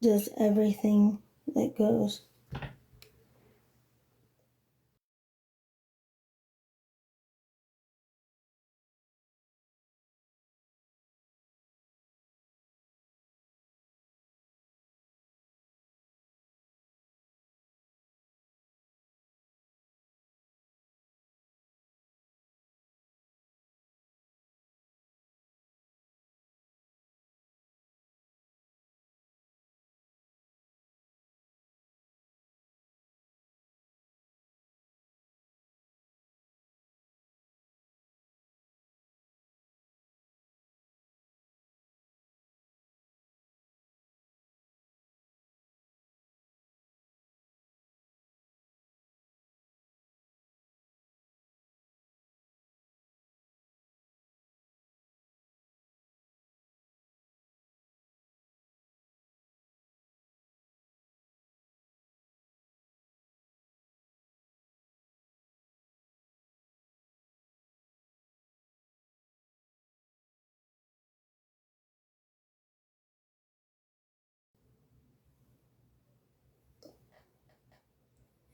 does everything that goes.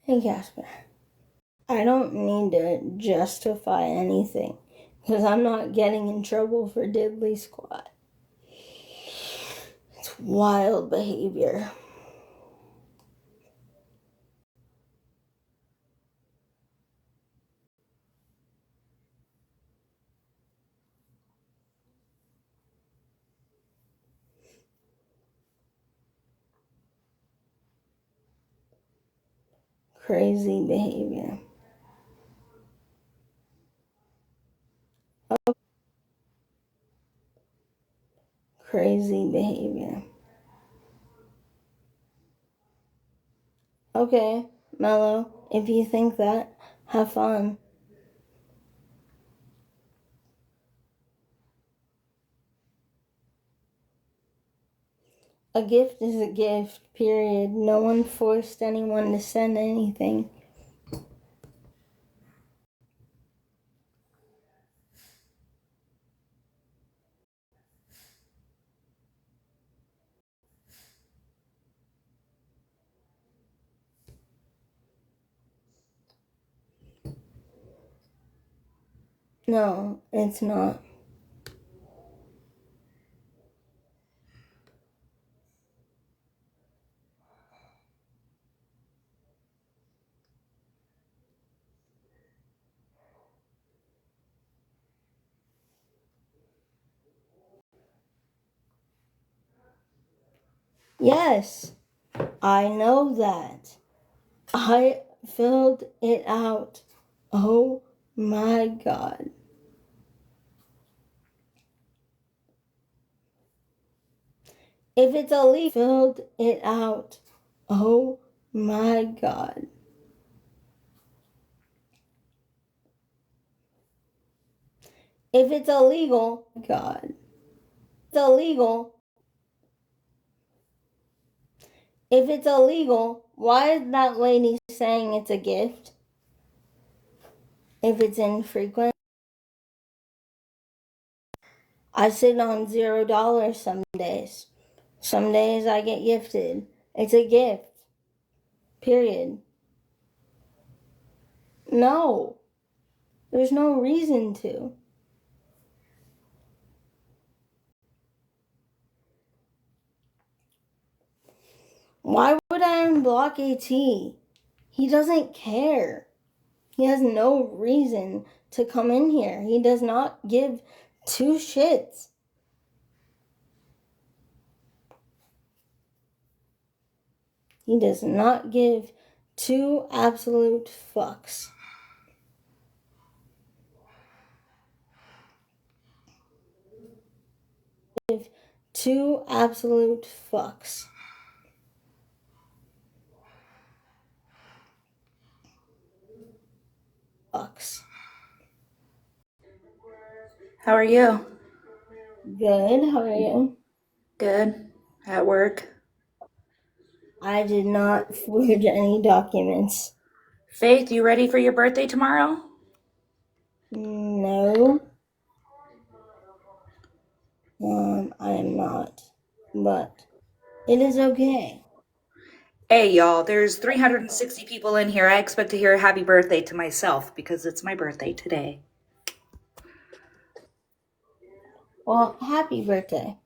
Hey, Casper. I don't need to justify anything because I'm not getting in trouble for diddly squat. It's wild behavior. Crazy behavior. Crazy behavior. Okay, Mello, if you think that, have fun. A gift is a gift, period. No one forced anyone to send anything. No, it's not. Yes, I know that. I filled it out. Oh my God. If it's illegal, filled it out. Oh my God. If it's illegal, God. It's illegal. If it's illegal, why is that lady saying it's a gift? If it's infrequent, I sit on $0 some days. Some days I get gifted. It's a gift. Period. No. There's no reason to. Why would I unblock AT? He doesn't care. He has no reason to come in here. He does not give two shits. He does not give two absolute fucks. Give two absolute fucks. Fucks. How are you? Good, how are you? Good. At work. I did not forge any documents. Faith, you ready for your birthday tomorrow? No. I am not. But It is okay. Hey, y'all, there's 360 people in here. I expect to hear a happy birthday to myself because it's my birthday today. Well, happy birthday.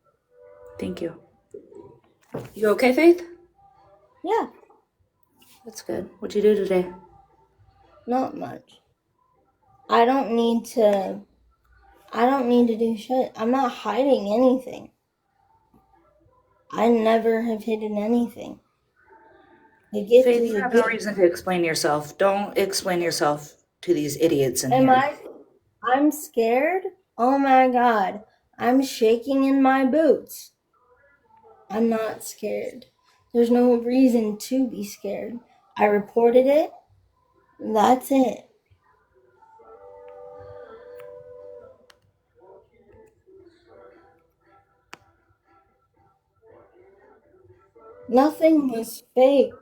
Thank you. You okay, Faith? Yeah, That's good. What'd you do today? not much. I don't need to I don't need to do shit. I'm not hiding anything. I never have hidden anything. The gift Faith, is you a have no gift. reason to explain yourself. Don't explain yourself to these idiots in Am here. I'm scared? Oh my god. I'm shaking in my boots. I'm not scared. There's no reason to be scared. I reported it. That's it. Nothing was fake.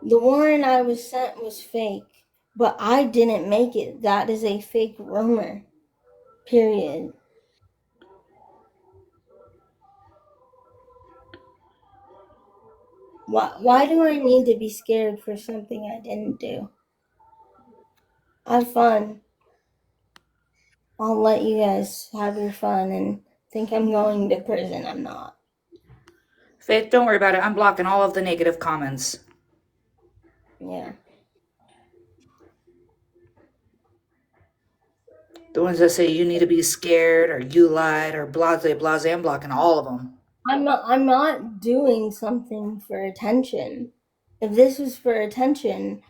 The warrant I was sent was fake, but I didn't make it. That is a fake rumor. Period. Why do I need to be scared for something I didn't do? Have fun. I'll let you guys have your fun and think I'm going to prison. I'm not. Faith, don't worry about it. I'm blocking all of the negative comments. Yeah. The ones that say you need to be scared or you lied or blase blase, I'm blocking all of them. I'm not doing something for attention. If this was for attention,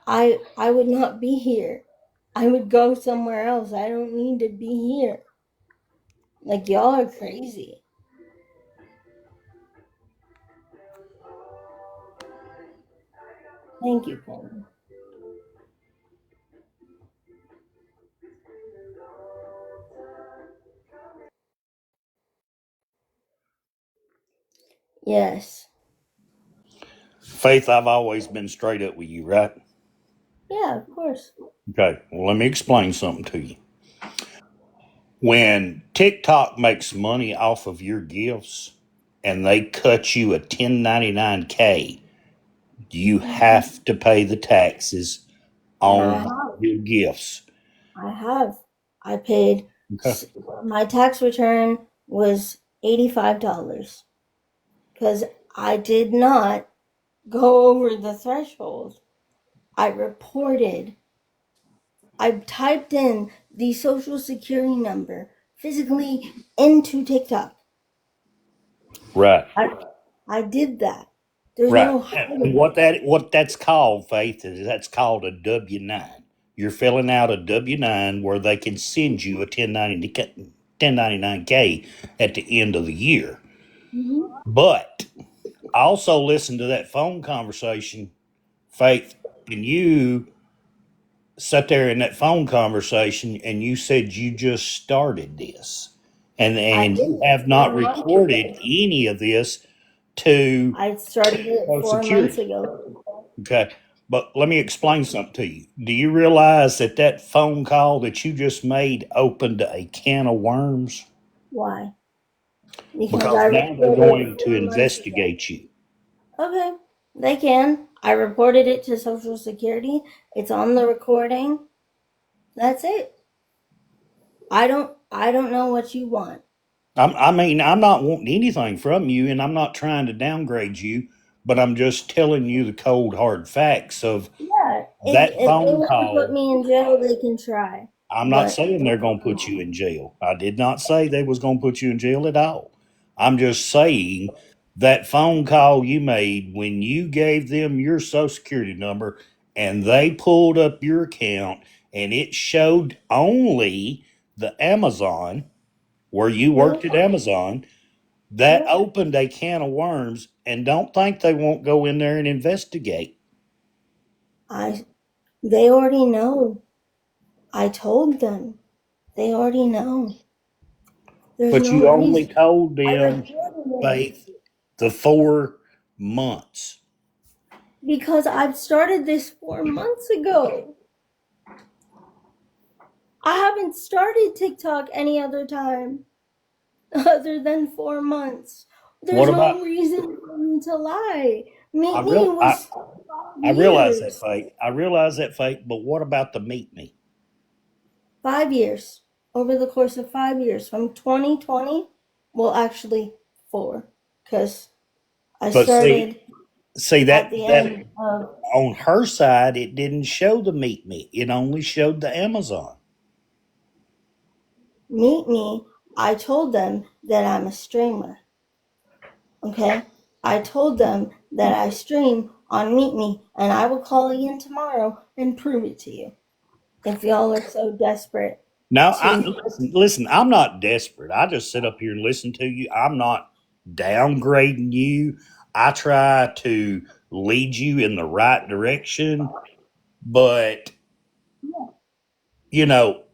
I would not be here. I would go somewhere else. I don't need to be here. Like y'all are crazy. Thank you, Coleman. Yes. Faith, I've always been straight up with you, right? Yeah, of course. Okay, well, let me explain something to you. When TikTok makes money off of your gifts and they cut you a 1099K, you Mhm. have to pay the taxes And I on have. your gifts. I have. I paid. Okay. My tax return was $85 because I did not go over the threshold. I reported. I typed in the social security number physically into TikTok. Right. I, I did that. There's Right. no And hiding. what that's called, Faith, is that's called a W-9. You're filling out a W-9 where they can send you a 1099K at the end of the year. Hmm. But I also listened to that phone conversation, Faith, and you sat there in that phone conversation and you said you just started this. I And you did have not 4 months reported ago. any of this to I started it Social 4 months Security. ago. Okay. But let me explain something to you. Do you realize that that phone call that you just made opened a can of worms? Why? Because Because I now they're reported going to 4 months ago. investigate you. Okay, they can. I reported it to Social Security. It's on the recording. That's it. I don't know what you want. I mean, I'm not wanting anything from you, and I'm not trying to downgrade you, but I'm just telling you the cold hard facts of Yeah, that if they phone want to put call. me in jail, they can try. I'm not But saying they're going to put you in jail. I did not say they was going to put you in jail at all. I'm just saying that phone call you made when you gave them your social security number and they pulled up your account and it showed only the Amazon where you yeah, worked at Amazon, that yeah, opened a can of worms, and don't think they won't go in there and investigate. I they already know. I told them. They already know. There's But no you only reason. told I them, reported it Faith, the 4 months. because I've started this 4 months ago. I haven't started TikTok any other time other than 4 months. There's What about? no reason for me to lie. I Meet Me real was I realize that, 5 years. Faith. I realize that, Faith. But what about the Meet Me? 5 years. Over the course of 5 years. From 2020, well, actually, 4. Because I But started see at that the that end of on her side, it didn't show the Meet Me. It only showed the Amazon. Meet Me. I told them that I'm a streamer. Okay? I told them that I stream on Meet Me, and I will call again tomorrow and prove it to you. If y'all are so desperate Now, to. listen. I'm not desperate. I just sit up here and listen to you. I'm not downgrading you. I try to lead you in the right direction, but you know,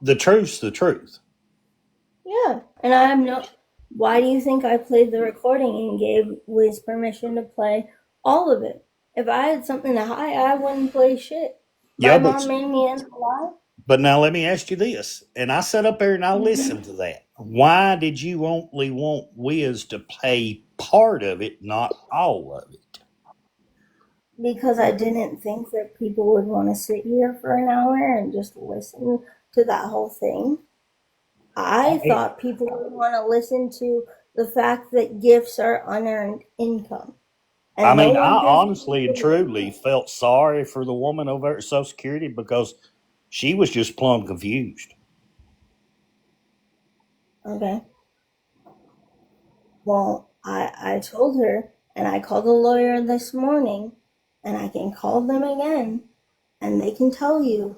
the truth's the truth. Yeah, and I have no. Why do you think I played the recording and gave Wiz permission to play all of it? If I had something to hide, I wouldn't play shit. My Yeah, but mom made me into lie. now let me ask you this. And I sat up there and I listened to that. Why did you only want Wiz to play part of it, not all of it? Because I didn't think that people would want to sit here for an hour and just listen to that whole thing. I thought people would want to listen to the fact that gifts are unearned income. I And no mean, I one gives honestly and truly felt sorry for the woman over at Social Security because she was just plumb confused. Okay. Well, I told her, and I called the lawyer this morning, and I can call them again, and they can tell you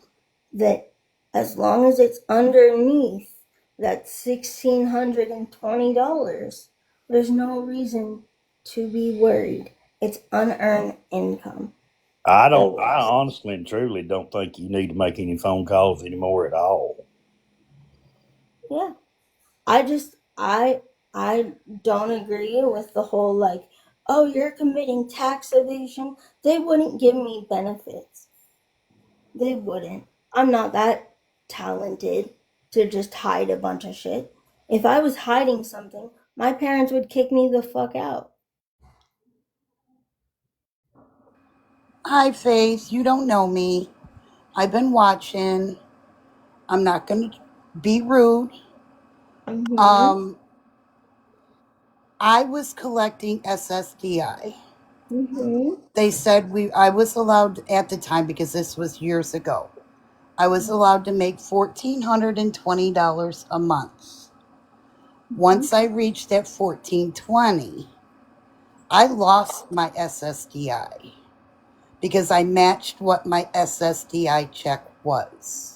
that as long as it's underneath that $1,620, there's no reason to be worried. It's unearned income. I Always. honestly and truly don't think you need to make any phone calls anymore at all. Yeah. I don't agree with the whole like, oh, you're committing tax evasion. They wouldn't give me benefits. They wouldn't. I'm not that talented to just hide a bunch of shit. If I was hiding something, my parents would kick me the fuck out. Hi, Faith. You don't know me. I've been watching. I'm not going to be rude. Mhm. Um, I was collecting SSDI. Mhm. They said I was allowed at the time, because this was years ago, I was allowed to make $1,420 a month. Mhm. Once I reached that 1420, I lost my SSDI because I matched what my SSDI check was.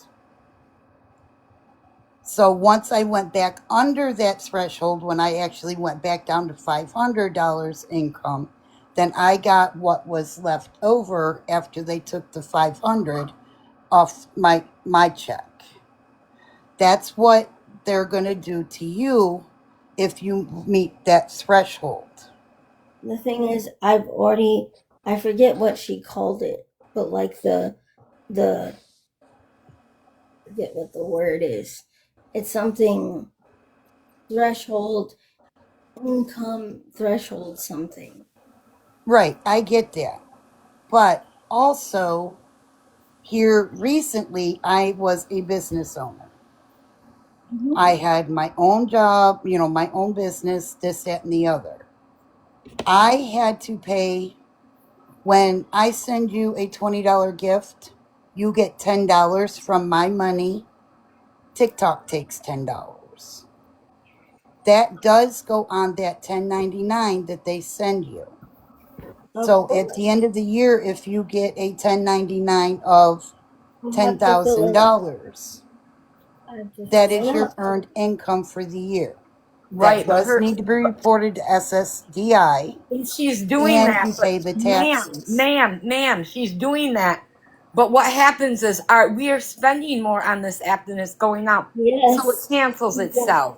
So once I went back under that threshold, when I actually went back down to $500 income, then I got what was left over after they took the 500 off my check. That's what they're going to do to you if you meet that threshold. The thing is, I forget what she called it, but like the I forget what the word is. It's something threshold, income threshold something. Right, I get that. But also, here recently, I was a business owner. Mhm. I had my own job, my own business, this, that, and the other. I had to pay, when I send you a $20 gift, you get $10 from my money. TikTok takes $10. That does go on that 1099 that they send you. Of So at the course. end of the year, if you get a 1099 of You have to fill it out. $10,000, I have to that fill it is your out. earned income for the year. That Right, but does need to be reported to SSDI, she's doing and that, you but pay the taxes. ma'am, she's doing that. But what happens is we are spending more on this app than it's going out. So it Yes. cancels itself.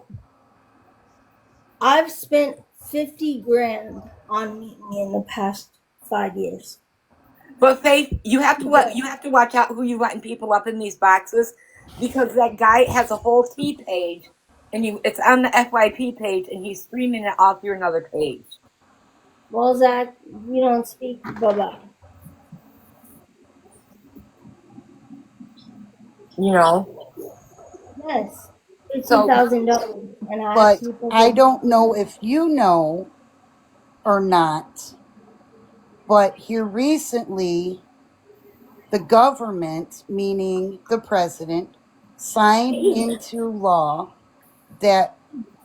I've spent 50 grand on Meet Me in the past 5 years. But Faith, you have to watch out who you letting people up in these boxes, because that guy has a whole T page and it's on the FYP page, and he's streaming it off your another page. Well, Zach, you don't speak. Bye-bye. You know. Yes. So $50,000. And I have But people I who- don't know if you know or not, but here recently, the government, meaning the president, signed into law that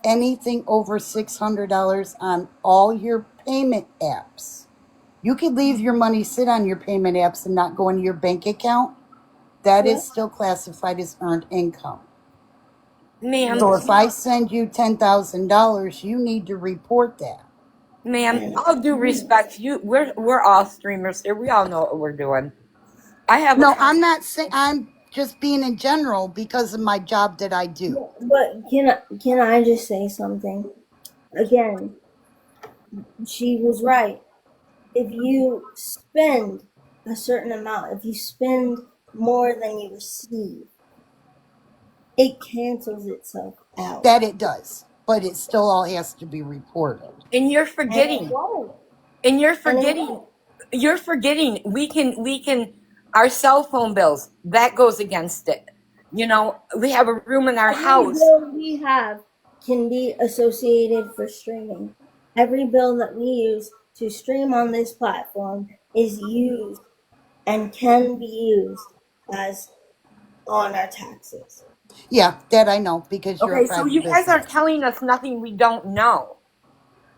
anything over $600 on all your payment apps, you could leave your money sit on your payment apps and not go into your bank account. That is still classified as earned income. ma'am, So if I send you $10,000, you need to report that. ma'am, all due respect, we're all streamers here. We all know what we're doing. I have No, I'm not saying, I'm just being in general because of my job that I do. But can I just say something? Again, she was right. If you spend a certain amount, if you spend more than you receive, it cancels itself out. That it does, but it still all has to be reported. And you're And it forgetting. won't. And you're And it forgetting. won't. You're forgetting. We can. Our cell phone bills, that goes against it. You know, we have a room in our Every house. bill we have can be associated for streaming. Every bill that we use to stream on this platform is used and can be used as on our taxes. Yeah, that I know because you're a Okay, so private you guys are business. telling us nothing we don't know.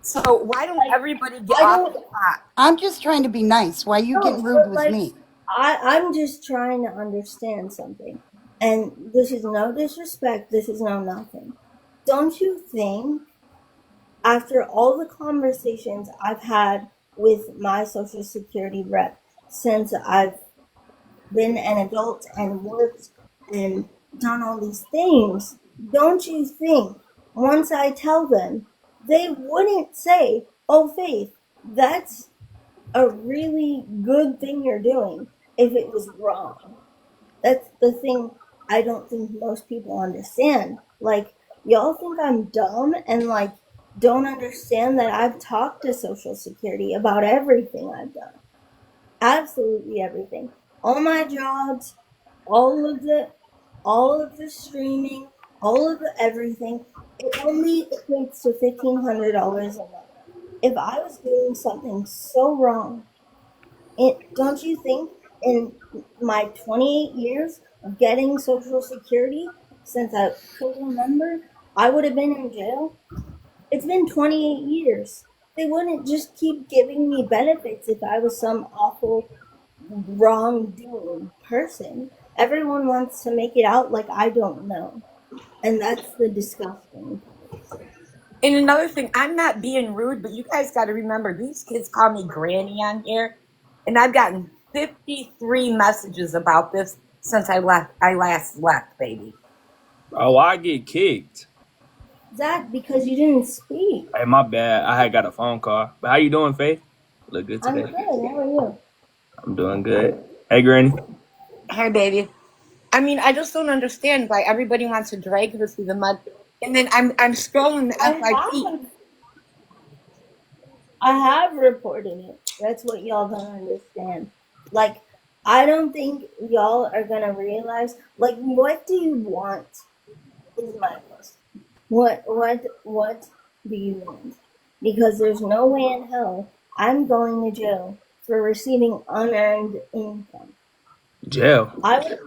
So why don't everybody get I off don't- the pot? I'm just trying to be nice. Why you No, getting rude but, with like, me? I'm just trying to understand something. And this is no disrespect, this is no nothing. Don't you think, after all the conversations I've had with my Social Security rep since I've been an adult and worked and done all these things, don't you think once I tell them, they wouldn't say, "Oh, Faith, that's a really good thing you're doing," if it was wrong? That's the thing I don't think most people understand. Like, y'all think I'm dumb and, like, don't understand that I've talked to Social Security about everything I've done. Absolutely everything. All my jobs, all of the streaming, all of the everything. It only equates to $1,500 a month. If I was doing something so wrong, don't you think in my 28 years of getting Social Security since I could remember, I would have been in jail? It's been 28 years. They wouldn't just keep giving me benefits if I was some awful, wrongdoing person. Everyone wants to make it out like I don't know. And that's the disgusting part. And another thing, I'm not being rude, but you guys got to remember, these kids call me Granny on here, and I've gotten 53 messages about this since I last left, baby. Oh, I get kicked. Zach, because you didn't speak. Hey, my bad. I had got a phone call. But how you doing, Faith? Look good I'm today. good. How are you? I'm doing good. Hey, Granny. Hi, baby. I mean, I just don't understand why everybody wants to drag her through the mud. And then I'm scrolling the FYP. I have reported it. That's what y'all don't understand. Like, I don't think y'all are gonna realize. Like, what do you want? Is my question. What do you want? Because there's no way in hell I'm going to jail for receiving unearned income. Jail. I would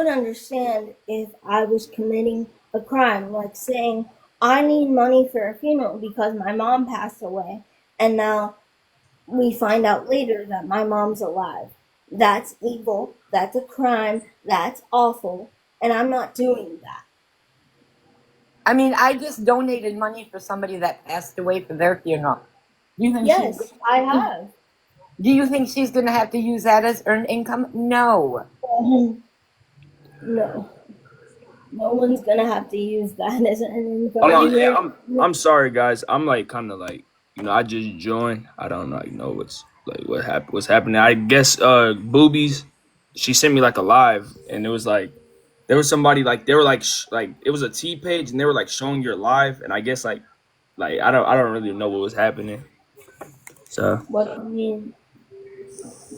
understand if I was committing a crime, like saying, I need money for a funeral because my mom passed away, and now we find out later that my mom's alive. That's evil, that's a crime, that's awful, and I'm not doing that. I mean, I just donated money for somebody that passed away for their funeral. Yes, I have. Do you think she's going to have to use that as earned income? No. No. No one's gonna have to use that as an income. I'm sorry, guys. I'm like kind of like I just joined. I don't know what's happening. I guess Boobies. She sent me like a live, and it was like There was somebody like they were like it was a T page and they were like showing your live, and I guess like I don't really know what was happening. So What do you mean?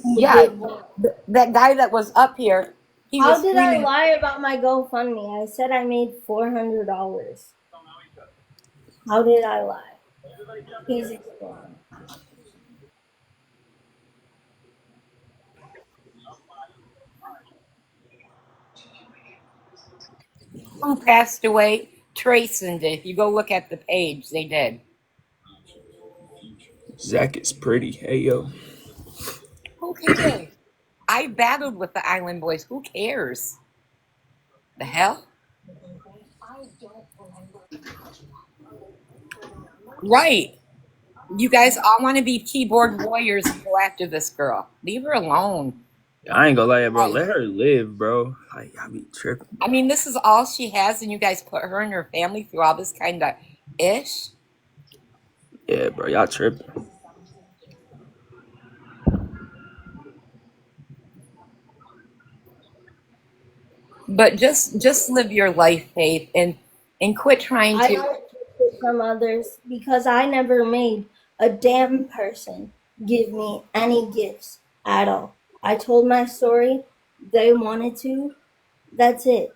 You Yeah, did what? that guy that was up here, he How was did I screaming. lie about my GoFundMe? I said I made $400. How did I lie? Please explain. Who passed away? Trayson did. If you go look at the page, they did. Zach is pretty. Hey yo, Who cares? I battled with the Island Boys. Who cares? The hell? Right. You guys all want to be keyboard warriors and go after this girl. Leave her alone. I ain't gonna lie, bro. Right. Let her live, bro. Like I be tripping. I mean, this is all she has, and you guys put her and her family through all this kind of ish. Yeah, bro. Y'all tripping. But just live your life, Faith, and quit trying I to. don't take it from others because I never made a damn person give me any gifts at all. I told my story. They wanted to. That's it.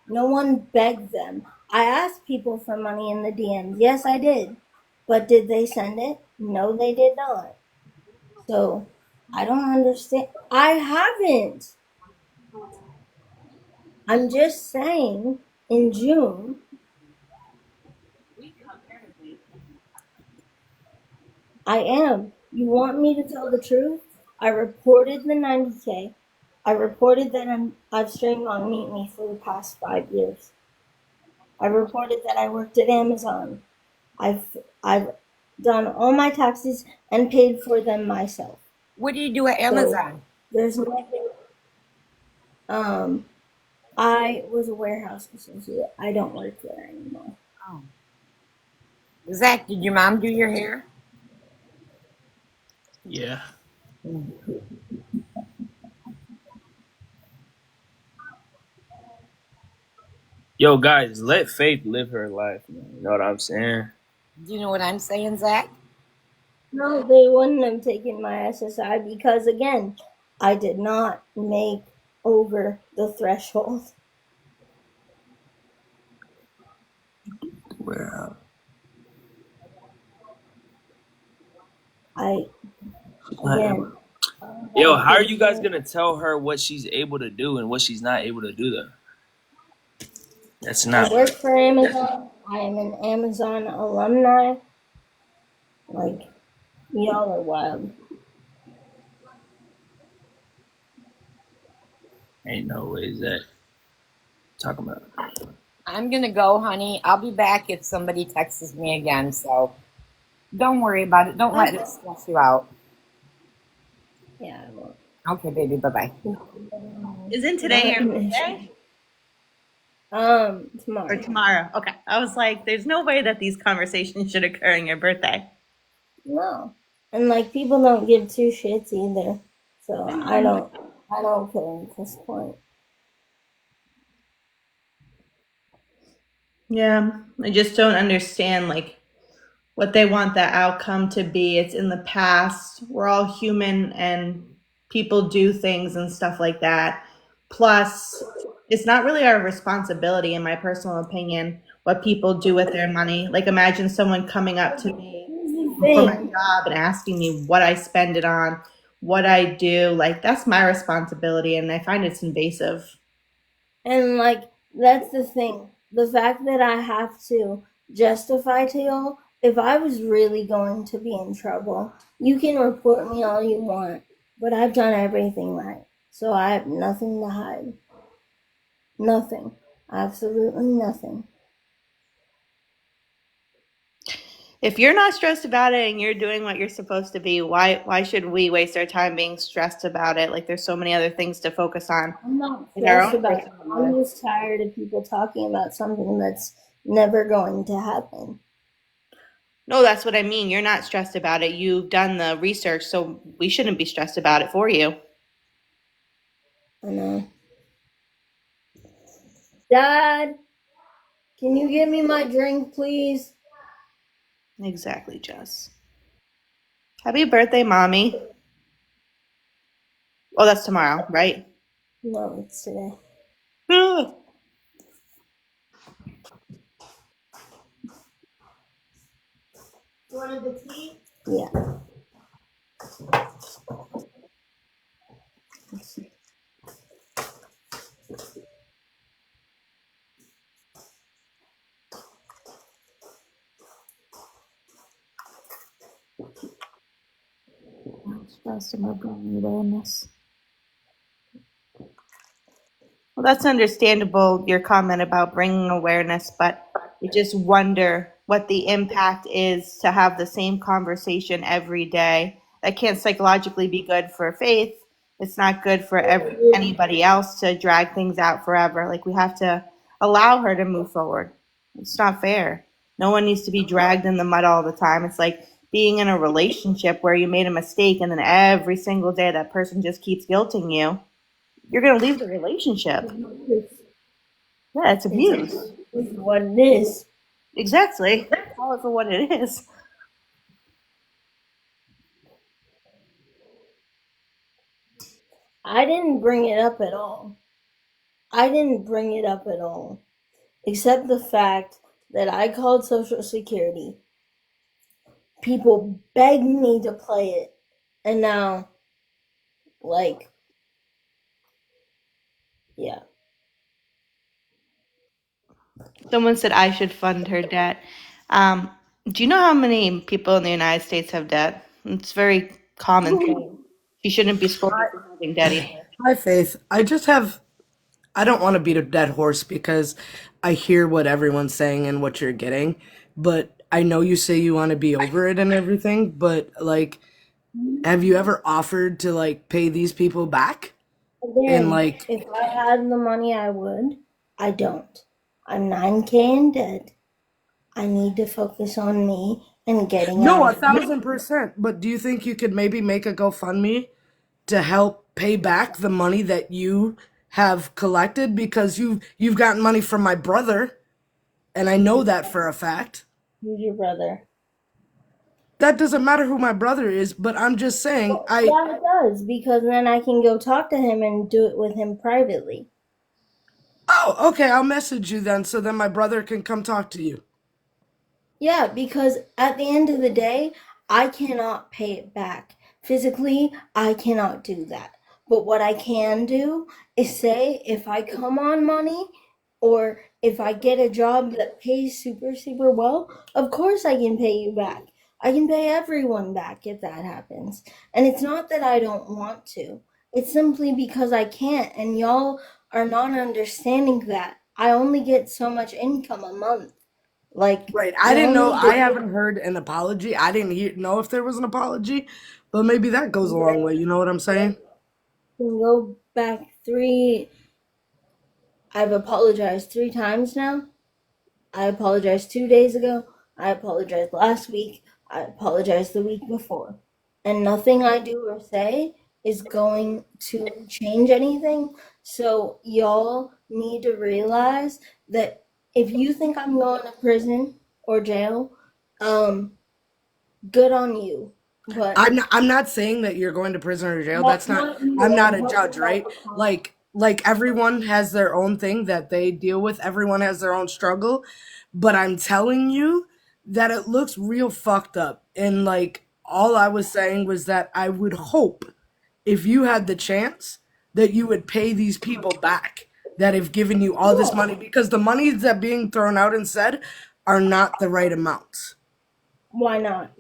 No one begged them. I asked people for money in the DMs. Yes, I did. But did they send it? No, they did not. So I don't understand. I haven't. I'm just saying in June, I am. You want me to tell the truth? I reported the 90K. I reported that I've streamed on Meet Me for the past 5 years. I reported that I worked at Amazon. I've done all my taxes and paid for them myself. What do you do at So Amazon? there's nothing. I was a warehouse associate. I don't work there anymore. Oh. Zach, did your mom do your hair? Yeah. Yo, guys, let Faith live her life, man. You know what I'm saying? Do you know what I'm saying, Zach? No, they wouldn't have taken my SSI because, again, I did not make over the threshold. Well, Again, yo, how are you guys gonna tell her what she's able to do and what she's not able to do though? That's I not work for Amazon. I am an Amazon alumni. Like, y'all are wild. ain't no ways that talking about. I'm gonna go, honey. I'll be back if somebody texts me again. So don't worry about it. Don't let it stress you out. Yeah, I won't. Okay, baby. Bye bye. Isn't today your birthday? Or Tomorrow. tomorrow? Okay. I was like, there's no way that these conversations should occur on your birthday. No. And, like, people don't give two shits either. So I don't care at this point. Yeah. I just don't understand like what they want that outcome to be. It's in the past. We're all human and people do things and stuff like that. Plus, it's not really our responsibility, in my personal opinion, what people do with their money. Like, imagine someone coming up to me for my job and asking me what I spend it on, what I do. Like, that's my responsibility, and I find it's invasive. And, like, that's the thing. The fact that I have to justify to y'all, if I was really going to be in trouble, you can report me all you want, but I've done everything right. So I have nothing to hide. Nothing. Absolutely nothing. If you're not stressed about it and you're doing what you're supposed to be, why should we waste our time being stressed about it? Like, there's so many other things to focus on I'm not in our stressed own about it. personal I'm lives. just tired of people talking about something that's never going to happen. No, that's what I mean. You're not stressed about it. You've done the research, so we shouldn't be stressed about it for you. I know. Dad, can you get me my drink, please? Exactly, Jess. Happy birthday, Mommy. Oh, that's tomorrow, right? No, it's today. Ah. You wanted the tea? Yeah. I'm supposed to move on awareness. Well, that's understandable, your comment about bringing awareness, but you just wonder what the impact is to have the same conversation every day. That can't psychologically be good for Faith. It's not good for anybody else to drag things out forever. Like, we have to allow her to move forward. It's not fair. No one needs to be dragged in the mud all the time. It's like being in a relationship where you made a mistake and then every single day that person just keeps guilting you. You're going to leave the relationship. Yeah, it's abuse. It's what it is. Exactly. Call it for what it is. I didn't bring it up at all. I didn't bring it up at all. Except the fact that I called Social Security. People begged me to play it. And now, like, yeah. Someone said I should fund her debt. Do you know how many people in the United States have debt? It's a very common thing. You shouldn't be scolded for having debt either. Hi, Faith. I don't want to beat a dead horse because I hear what everyone's saying and what you're getting, but I know you say you want to be over it and everything, but like, have you ever offered to like pay these people back? And Again, like, if I had the money, I would. I don't. I'm 9K in debt. I need to focus on me and getting no, out a of it. 1000%. But do you think you could maybe make a GoFundMe to help pay back the money that you have collected because you've gotten money from my brother, and I know that for a fact. Who's your brother? That doesn't matter who my brother is, but I'm just saying Well, yeah, it does, because then I can go talk to him and do it with him privately. oh, okay, I'll message you then so then my brother can come talk to you. Yeah, because at the end of the day, I cannot pay it back. Physically, I cannot do that. But what I can do is say if I come on money or if I get a job that pays super, super well, of course I can pay you back. I can pay everyone back if that happens. And it's not that I don't want to, it's simply because I can't. And y'all are not understanding that. I only get so much income a month. Like, Right. I the didn't know. only I haven't heard an apology. I didn't know if there was an apology, but maybe that goes a long way. You know what I'm saying? can go back I've apologized 3 times now. I apologized 2 days ago. I apologized last week. I apologized the week before. And nothing I do or say is going to change anything. So, y'all need to realize that if you think I'm going to prison or jail, good on you. But I'm not saying that you're going to prison or jail. That's not. not you. I'm not I'm a talking judge, about right? the con. Like everyone has their own thing that they deal with. Everyone has their own struggle, but I'm telling you that it looks real fucked up. And like all I was saying was that I would hope if you had the chance that you would pay these people back that have given you all this money because the monies that being thrown out and said are not the right amounts. Why not?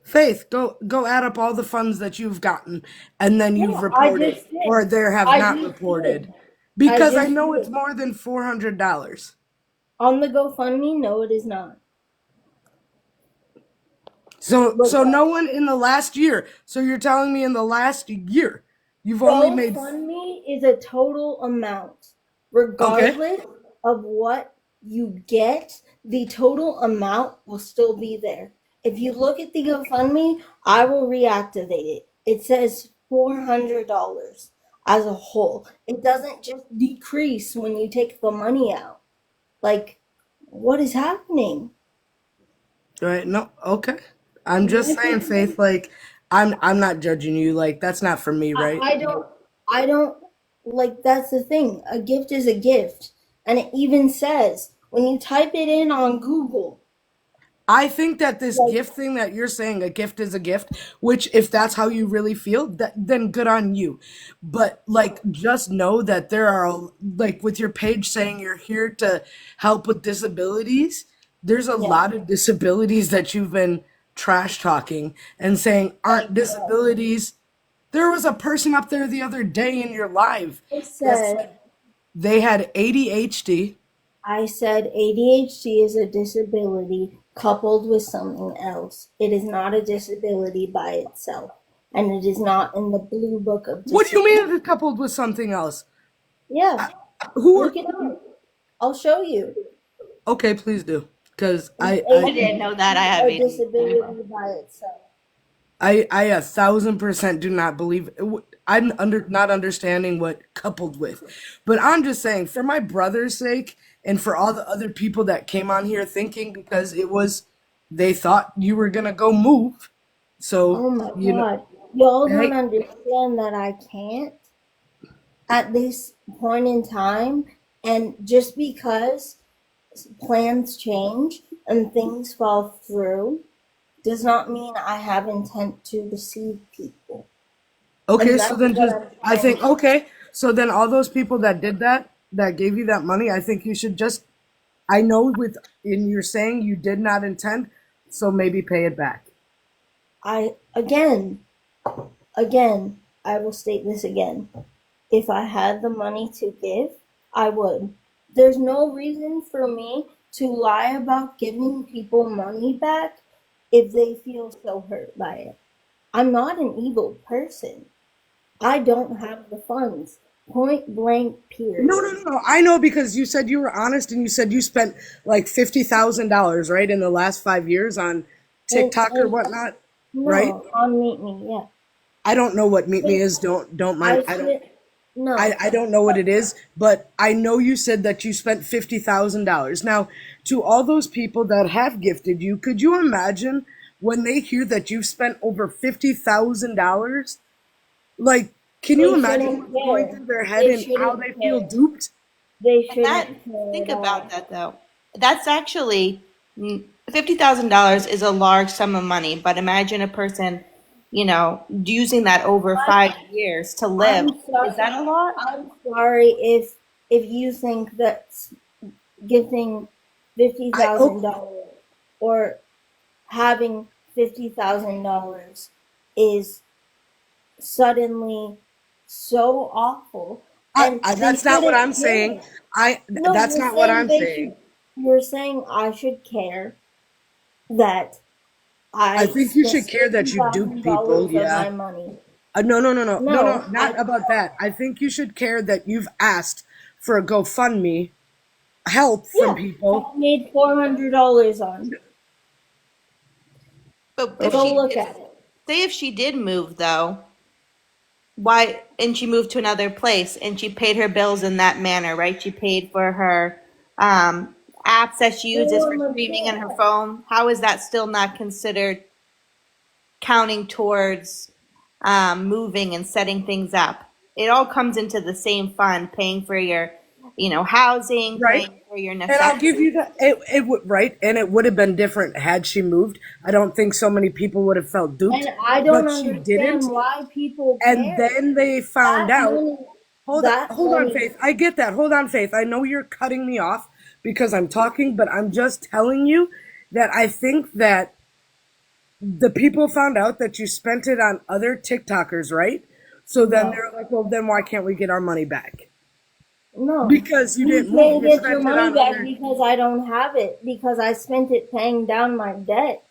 Faith, go add up all the funds that you've gotten and then you've No, I reported just or did. there have I not just reported. did. I Because I just know it's did. more than $400. On the GoFundMe, no, it is not. So Look, no one in the last year. So you're telling me in the last year you've only made GoFundMe is a total amount. okay. Regardless of what you get, the total amount will still be there. If you look at the GoFundMe, I will reactivate it. It says $400. as a whole. It doesn't just decrease when you take the money out. Like, what is happening? Right? No, okay. I'm just saying, Faith. Like, I'm not judging you. Like, that's not for me, I, right? I don't, I don't, like, that's the thing. A gift is a gift. And it even says, when you type it in on Google, I think that this like, gift thing that you're saying, a gift is a gift, which if that's how you really feel, then good on you. But like, just know that there are, like, with your page saying you're here to help with disabilities, there's a yeah, lot of disabilities that you've been trash talking and saying aren't like, disabilities. There was a person up there the other day in your live I that said, said they had ADHD. I said ADHD is a disability coupled with something else. It is not a disability by itself. And it is not in the blue book of What do you disability. mean it's coupled with something else? Yeah, Who are look it up. I'll show you. Okay, please do. Because I didn't know that. I have A ADHD. disability by itself. I 1,000% do not believe. I'm not understanding what coupled with, but I'm just saying for my brother's sake and for all the other people that came on here thinking because they thought you were gonna go move. So Oh my you know, God. Y'all don't hey, understand that I can't at this point in time. And just because plans change and things fall through does not mean I have intent to deceive people. okay, And so that's then what just I'm I trying think to. okay, so then all those people that did that that gave you that money, I think you should just I know with in you're saying you did not intend, so maybe pay it back. I again, I will state this again. If I had the money to give, I would. There's no reason for me to lie about giving people money back if they feel so hurt by it. I'm not an evil person. I don't have the funds. Point blank, No, no, period. no, no. I know because you said you were honest and you said you spent like $50,000, right, in the last 5 years on TikTok or And whatnot, right? no, on Meet Me, yeah. I don't know what Meet Me It, is. Don't mind. I spent, no. I don't know what it is, but I know you said that you spent $50,000. Now, to all those people that have gifted you, could you imagine when they hear that you've spent over $50,000? Like, can you They imagine shouldn't what's going care. through their head They and how shouldn't they feel care. duped? They And that, shouldn't care think at about all. that though. That's actually $50,000 is a large sum of money, but imagine a person, using that over I'm 5 years to live. I'm Is sorry. that a lot? I'm sorry if you think that giving fifty I thousand oh, dollars or having $50,000 is suddenly so awful, and they That's not what I'm shouldn't saying. care. No, That's you're not what saying I'm they saying. should. You're saying I should care that I I think you should spent care fifty that you dupe thousand people. dollars of Yeah. my money. No, no, no, no, no, no, No, not about that. I think you should care that you've asked for a GoFundMe help from yeah, people. I made $400 on. But if Oh, Go she look did, at it. say if she did move though, why, and she moved to another place and she paid her bills in that manner, right? She paid for her apps that she uses Four for months streaming on in. her phone. How is that still not considered counting towards moving and setting things up? It all comes into the same fund, paying for your, housing, right. paying for your And I'll give necessities. you that. It would right, and it would have been different had she moved. I don't think so many people would have felt duped, And I don't but she didn't. understand why people And care. then they found That out. money, that Hold on, money, Faith. I get that. Hold on, Faith. I know you're cutting me off because I'm talking, but I'm just telling you that I think that the people found out that you spent it on other TikTokers, right? So then no, they're like, well, then why can't we get our money back? no. Because you You didn't move. can't You get your spent it money on back other. because I don't have it, because I spent it paying down my debt.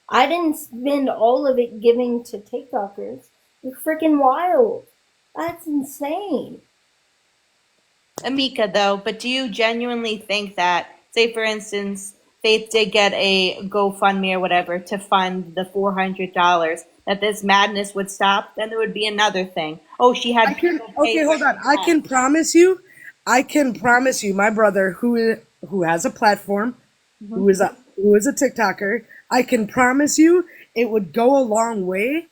I didn't spend all of it giving to TikTokers. You're freaking wild. That's insane. Amika, though, but do you genuinely think that, say, for instance, Faith did get a GoFundMe or whatever to fund the $400, that this madness would stop, then there would be another thing. Oh, she had people pay Okay, for hold on. it. I can promise you, my brother, who has a platform, who is a TikToker, I can promise you it would go a long way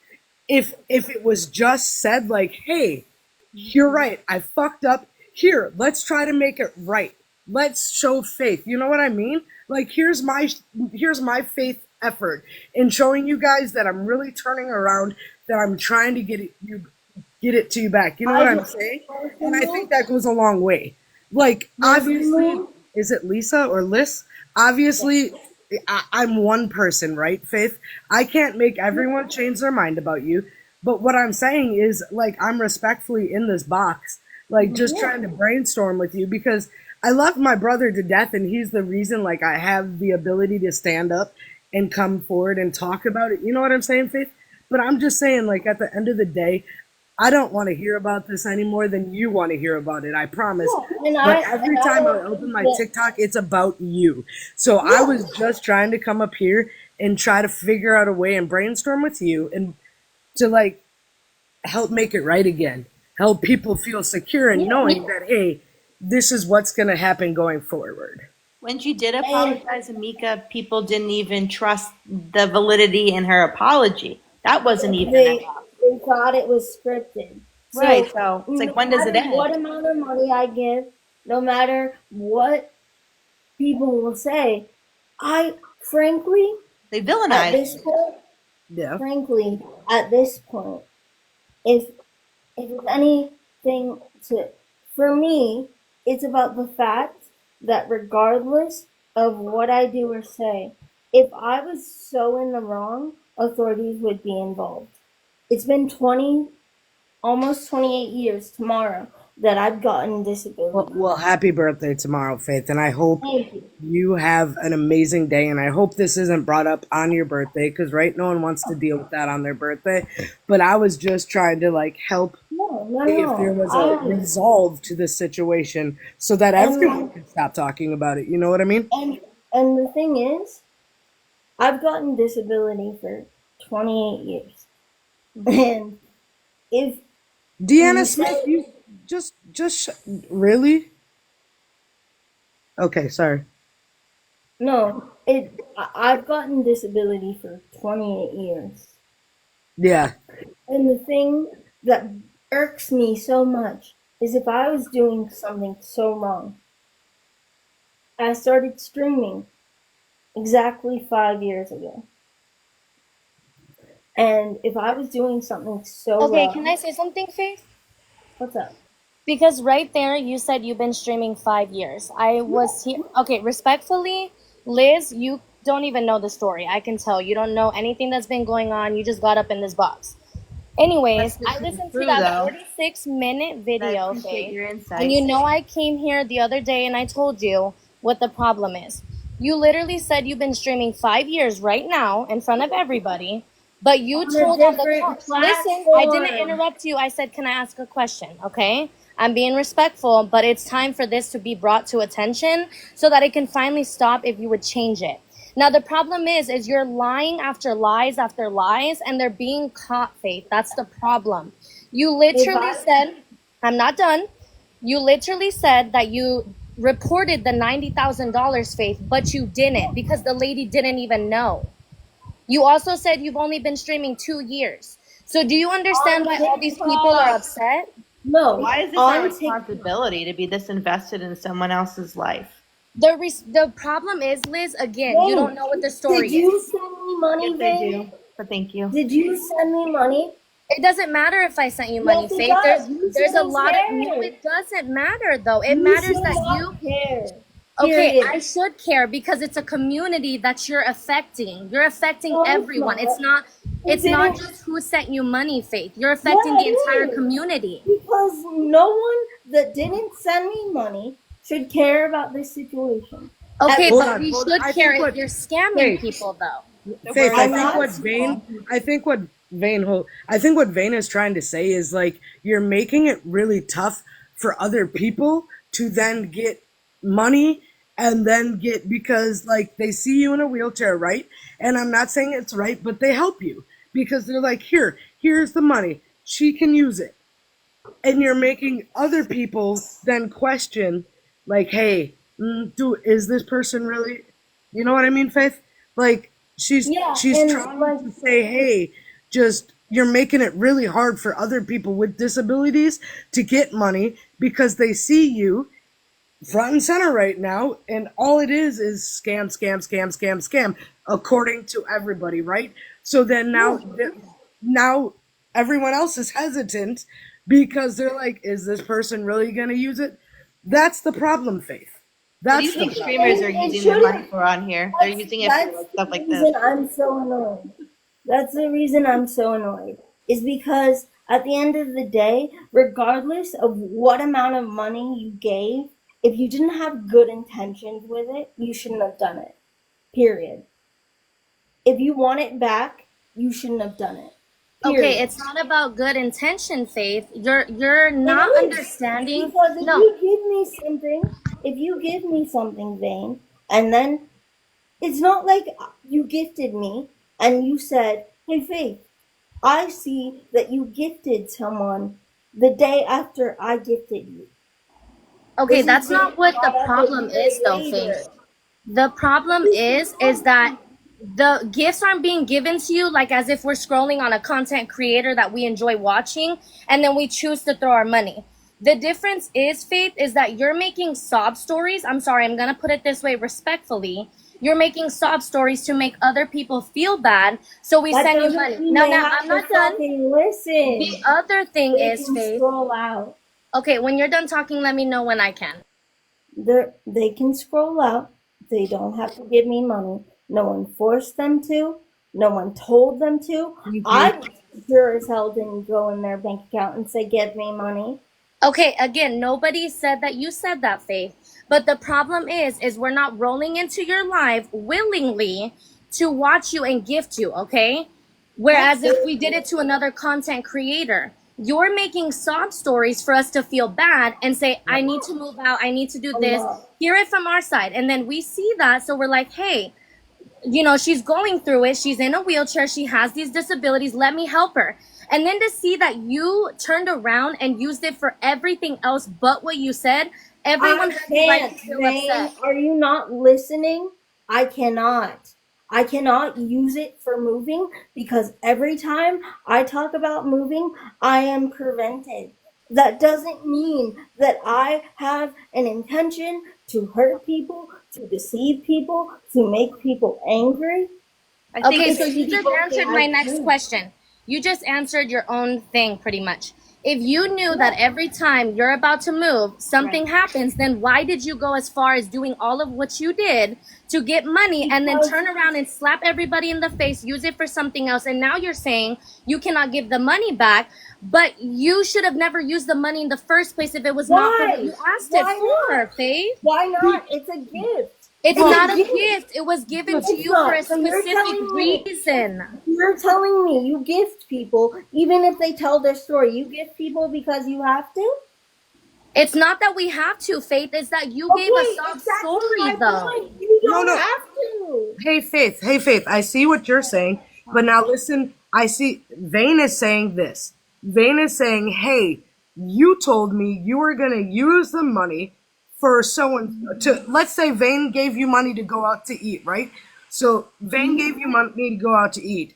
if it was just said like, hey, you're right, I fucked up. Here, let's try to make it right. Let's show faith. You know what I mean? Like here's my faith effort in showing you guys that I'm really turning around, that I'm trying to get it to you back. You know what I'm saying? And I think that goes a long way. Like obviously, is it Lisa or Liz? Obviously, I'm one person, right, Faith? I can't make everyone change their mind about you. But what I'm saying is, like, I'm respectfully in this box, like, just trying to brainstorm with you because I love my brother to death, and he's the reason, like, I have the ability to stand up and come forward and talk about it. You know what I'm saying, Faith? But I'm just saying, like, at the end of the day, I don't want to hear about this any more than you want to hear about it. I promise. But every time I open my TikTok, it's about you. So I was just trying to come up here and try to figure out a way and brainstorm with you and to like help make it right again. Help people feel secure in knowing that, hey, this is what's going to happen going forward. When she did apologize, Amika, people didn't even trust the validity in her apology. That wasn't even enough. They thought it was scripted. Right, so it's like, when does it end? What amount of money I give, no matter what people will say, frankly, they villainize. At this point, frankly, at this point, if it's anything for me, it's about the fact that regardless of what I do or say, if I was so in the wrong, authorities would be involved. It's been almost 28 years tomorrow that I've gotten disability. Well, happy birthday tomorrow, Faith, and I hope you have an amazing day, and I hope this isn't brought up on your birthday, because right, no one wants to deal with that on their birthday, but I was just trying to like help if there was a resolve to this situation so that everyone can stop talking about it, you know what I mean? And the thing is, I've gotten disability for 28 years. And if Deanna Smith, you just really? Okay, sorry. No, I've gotten disability for 28 years. Yeah. And the thing that irks me so much is if I was doing something so wrong. I started streaming exactly 5 years ago. And if I was doing something so wrong, can I say something, Faith? What's up? Because right there, you said you've been streaming 5 years. I was here. Okay, respectfully, Liz, you don't even know the story. I can tell. You don't know anything that's been going on. You just got up in this box. Anyways, I listened to that 46-minute video, Faith. And you know I came here the other day and I told you what the problem is. You literally said you've been streaming 5 years right now in front of everybody. But you told on the listen, I didn't interrupt you. I said, can I ask a question? Okay? I'm being respectful, but it's time for this to be brought to attention so that it can finally stop if you would change it. Now, the problem is you're lying after lies, and they're being caught, Faith. That's the problem. You literally said, I'm not done. You literally said that you reported the $90,000, Faith, but you didn't because the lady didn't even know. You also said you've only been streaming 2 years. So do you understand why all these people are upset? No. Why is this our responsibility to be this invested in someone else's life? The problem is, Liz, again, you don't know what the story is. Did you send me money, Yes, I do. But thank you. Did you send me money? It doesn't matter if I sent you money, Faith. There's a lot of... No, it doesn't matter, though. It matters that you... care. Okay, I should care because it's a community that you're affecting. You're affecting everyone. It's not just who sent you money, Faith. You're affecting the entire community. Because no one that didn't send me money should care about this situation. Okay, but we should care if you're scamming people, though. Faith, I think what Vane is trying to say is like you're making it really tough for other people to then get money and then get, because like they see you in a wheelchair, right? And I'm not saying it's right, but they help you because they're like, here's the money. She can use it. And you're making other people then question, like, hey, is this person really, you know what I mean, Faith? Like, she's and trying like, to say, hey, just, you're making it really hard for other people with disabilities to get money because they see you front and center right now, and all it is scam, scam, scam, scam, scam, according to everybody, right? So then now everyone else is hesitant because they're like, is this person really going to use it? That's the problem, Faith. What do That's you think the problem. streamers are it using their money shouldn't. for on here? They're using it for That's like stuff the like this. reason I'm so annoyed. That's the reason I'm so annoyed. Is because at the end of the day, regardless of what amount of money you gave, if you didn't have good intentions with it, you shouldn't have done it. Period. If you want it back, you shouldn't have done it. Period. Okay, it's not about good intention, Faith. You're not It is, understanding. because if No. you give me something, Vane, and then it's not like you gifted me and you said, hey, Faith, I see that you gifted someone the day after I gifted you. Okay, This that's is not what the brought up a problem year is, though, later. Faith. The problem is that the gifts aren't being given to you like as if we're scrolling on a content creator that we enjoy watching and then we choose to throw our money. The difference is, Faith, is that you're making sob stories. I'm sorry, I'm gonna put it this way respectfully. You're making sob stories to make other people feel bad, so we That send you doesn't money. mean Now, they have I'm to not done. fucking listen. The other thing They is, can Faith. scroll out. Okay, when you're done talking, let me know when I can. They can scroll out. They don't have to give me money. No one forced them to. No one told them to. I sure as hell didn't go in their bank account and say, give me money. Okay, again, nobody said that you said that, Faith. But the problem is we're not rolling into your live willingly to watch you and gift you, okay? Whereas if we did it to another content creator, you're making sob stories for us to feel bad and say, I need to move out, I need to do this, hear it from our side. And then we see that, so we're like, hey, you know, she's going through it, she's in a wheelchair, she has these disabilities, let me help her. And then to see that you turned around and used it for everything else but what you said, everyone has the right to feel upset. Are you not listening? I cannot. I cannot use it for moving because every time I talk about moving, I am prevented. That doesn't mean that I have an intention to hurt people, to deceive people, to make people angry. Okay, so you just answered my next question. You just answered your own thing pretty much. If you knew that every time you're about to move, something happens, then why did you go as far as doing all of what you did to get money and then turn around and slap everybody in the face, use it for something else, and now you're saying you cannot give the money back, but you should have never used the money in the first place if it was not for what you asked it for, Faith? Why not? It's a gift. It's not a gift. It was given to you for a specific reason. You're telling me you gift people, even if they tell their story, you gift people because you have to? It's not that we have to, Faith. It's that you gave a sob story, though. You don't have to. Hey, Faith, I see what you're saying, but now listen, I see Vane is saying this. Vane is saying, hey, you told me you were going to use the money for someone to, let's say Vane gave you money to go out to eat, right? So Vane gave you money to go out to eat.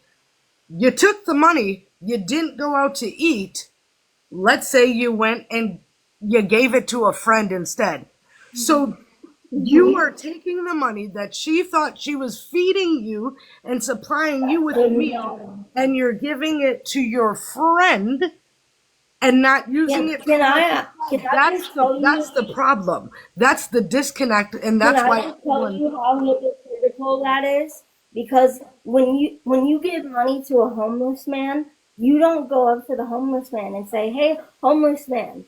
You took the money, you didn't go out to eat. Let's say you went and you gave it to a friend instead. So you are taking the money that she thought she was feeding you and supplying you with a meal, and you're giving it to your friend and not using it. That's the problem. That's the disconnect, and that's why. Can I tell you how hypocritical that is? Because when you give money to a homeless man, you don't go up to the homeless man and say, "Hey, homeless man,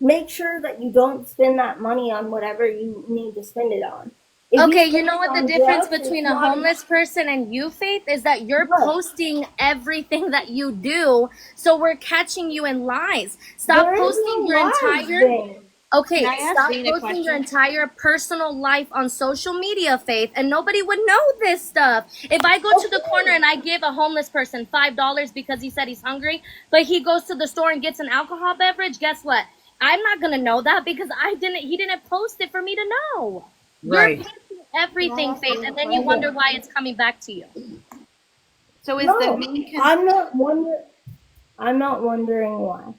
make sure that you don't spend that money on whatever you need to spend it on." Okay, you know what the difference between a homeless person and you, Faith, is that you're posting everything that you do, so we're catching you in lies. Stop posting your entire... Okay, Can I ask stop Vane a posting your question? entire personal life on social media, Faith, and nobody would know this stuff. If I go to the corner and I give a homeless person $5 because he said he's hungry, but he goes to the store and gets an alcohol beverage, guess what? I'm not gonna know that because he didn't post it for me to know. You're Right. posting everything, Faith, and then you wonder why it's coming back to you. So is the No, main I'm not wondering why.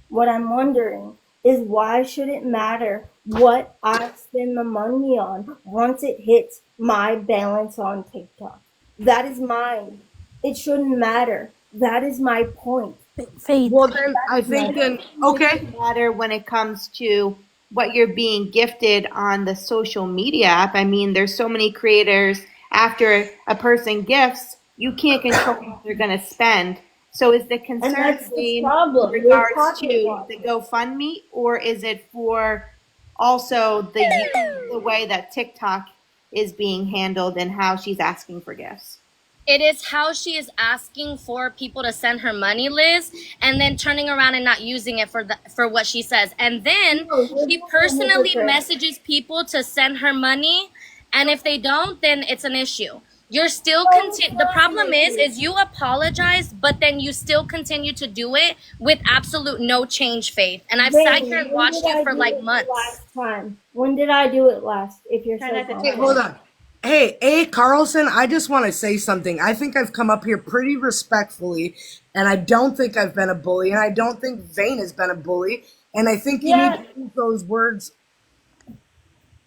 What I'm wondering is why should it matter what I spend the money on once it hits my balance on TikTok? That is mine. It shouldn't matter. That is my point. Faith. Well, then I That's my think then it okay. should matter when it comes to what you're being gifted on the social media app. I mean, there's so many creators. After a person gifts, you can't control what they're going to spend. So is the And concern that's the in problem with regards pocket to the watch. GoFundMe, or is it for also the way that TikTok is being handled and how she's asking for gifts? It is how she is asking for people to send her money, Liz, and then turning around and not using it for what she says. And then No, you're she being a personally hypocrite. messages people to send her money, and if they don't, then it's an issue. You're still No, it's the not an problem issue. is you apologize, but then you still continue to do it with absolute no change, Faith. And I've sat here Vane, and when watched did you I for do like it the months. last time? When did I do it last? If you're Try so not to Hey, take hold confident. on. Hey, A. Carlson, I just want to say something. I think I've come up here pretty respectfully, and I don't think I've been a bully, and I don't think Vane has been a bully, and I think you need Yeah, to use those words.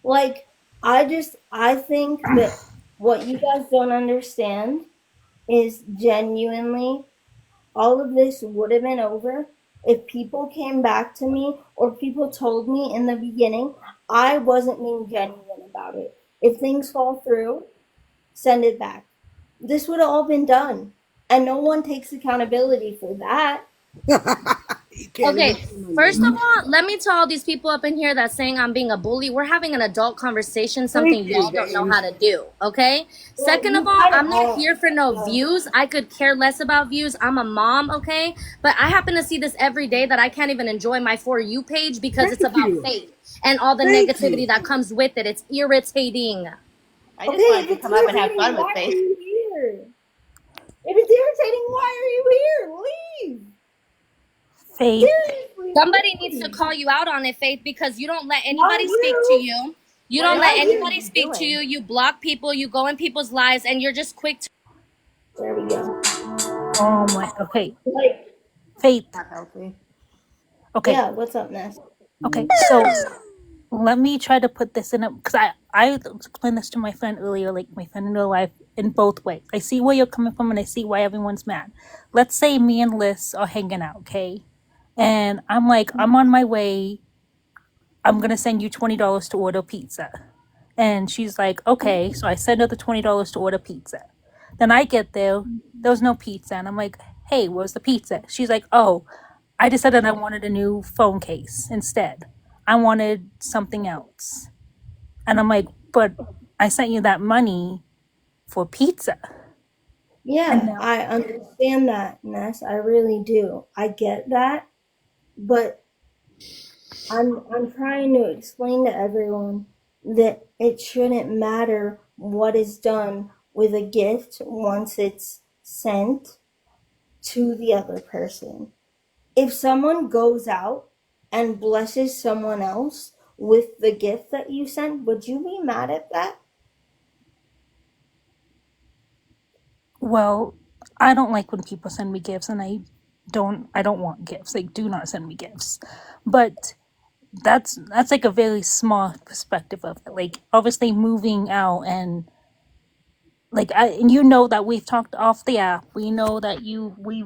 like I think that what you guys don't understand is genuinely all of this would have been over if people came back to me or people told me in the beginning I wasn't being genuine about it. If things fall through, send it back. This would have all been done. And no one takes accountability for that. You can't even Okay, say my first name. of all, let me tell all these people up in here that saying I'm being a bully. We're having an adult conversation, something Thank you, y'all don't know Vane. how to do. Okay. Well, Second of you all, kind of I'm not are. here for no So. views. I could care less about views. I'm a mom. Okay, but I happen to see this every day that I can't even enjoy my For You page because it's Thank about you. faith and all the Thank negativity you. that comes with it. It's irritating. I Okay, just if wanted to it's come up and have irritating, fun with why are Faith. you here? If it's irritating, why are you here? Leave. Faith. Seriously, Somebody needs to leave. call you out on it, Faith, because you don't let Not anybody speak to you. you. You What don't is let Not she you. anybody even speak to doing? you. You block people. You go in people's lives, and you're just quick to. There we go. Oh my. Okay. Like, Faith. Not healthy. Okay. yeah, what's up, Ness? Okay. So let me try to put this in a, because I explained this to my friend earlier, like my friend in real life, in both ways. I see where you're coming from, and I see why everyone's mad. Let's say me and Liz are hanging out, okay? And I'm like, I'm on my way. I'm gonna send you $20 to order pizza. And she's like, okay. So I send her the $20 to order pizza. Then I get there was no pizza. And I'm like, hey, where's the pizza? She's like, oh, I decided I wanted a new phone case instead. I wanted something else. And I'm like, but I sent you that money for pizza. And Yeah, now, I understand that, Ness. I really do. I get that, but I'm trying to explain to everyone that it shouldn't matter what is done with a gift once it's sent to the other person. If someone goes out and blesses someone else with the gift that you sent, would you be mad at that? well, I don't like when people send me gifts, and I don't want gifts. Like, do not send me gifts. But that's like a very small perspective of it. Like, obviously moving out, and like and you know that we've talked off the app. We know that we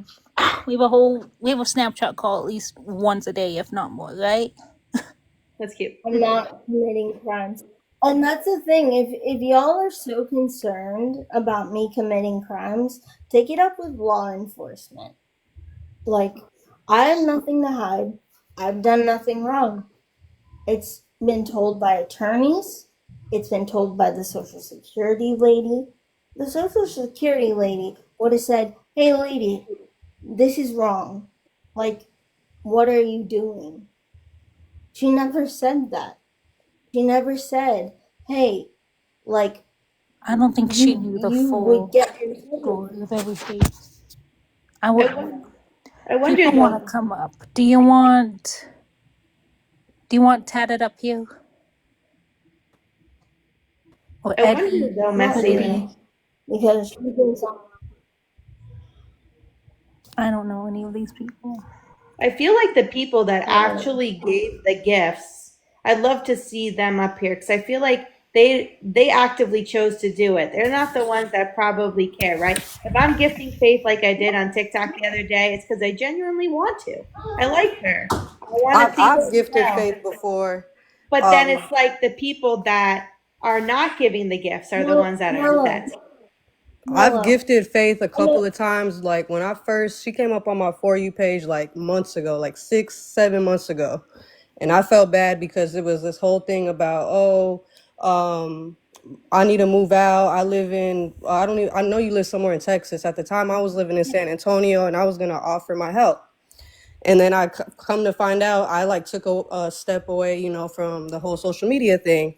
have a Snapchat call at least once a day, if not more, right? That's cute. I'm not committing crimes. And that's the thing. If y'all are so concerned about me committing crimes, take it up with law enforcement. Like, I have nothing to hide. I've done nothing wrong. It's been told by attorneys. It's been told by the Social Security lady. The Social Security lady would have said, "Hey, lady, this is wrong. Like, what are you doing?" She never said that. She never said, hey, like, I don't think she knew the you would full get your story of everything. I I, would. won- I wonder People want though. to come up. Do you want tatted up here or I wonder Eddie? though, not What do you? really, Messy. because she goes on. I don't know any of these people. I feel like the people that I don't know. actually gave the gifts, I'd love to see them up here because I feel like they actively chose to do it. They're not the ones that probably care, right? If I'm gifting Faith like I did on TikTok the other day, it's because I genuinely want to. I like her. I want to see I've her gifted smile. Faith before. But then Um, it's like the people that are not giving the gifts are the No, ones that are Mellow, upset. I've Mellow. gifted Faith a I'm couple of times. Like when she came up on my For You page like months ago, like 6, 7 months ago. And I felt bad because it was this whole thing about, um, I need to move out. I know you live somewhere in Texas. At the time I was living in San Antonio and I was going to offer my help. And then come to find out, I like took a step away, from the whole social media thing,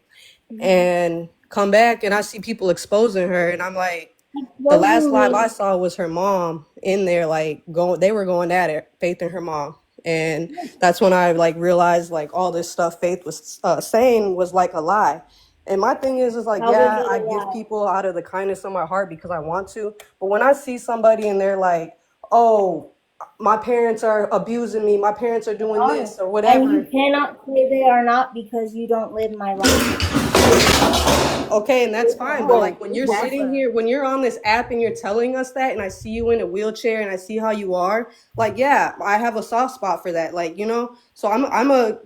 and come back and I see people exposing her, and I'm like, the last exposing live I me. saw was her mom in there, like they were going at it, Faith and her mom, and that's when I like realized like all this stuff Faith was saying was like a lie. And my thing is like, How was yeah, it I a give lie? people out of the kindness of my heart because I want to, but when I see somebody and they're like, oh, my parents are abusing me, my parents are doing Are. this or And you whatever. cannot say they are not because you don't live my life. Okay, and that's fine. But Oh, like when you're sitting never. here, when you're on this app and you're telling us that, and I see you in a wheelchair and I see how you are, like, yeah, I have a soft spot for that. Like, so I'm gonna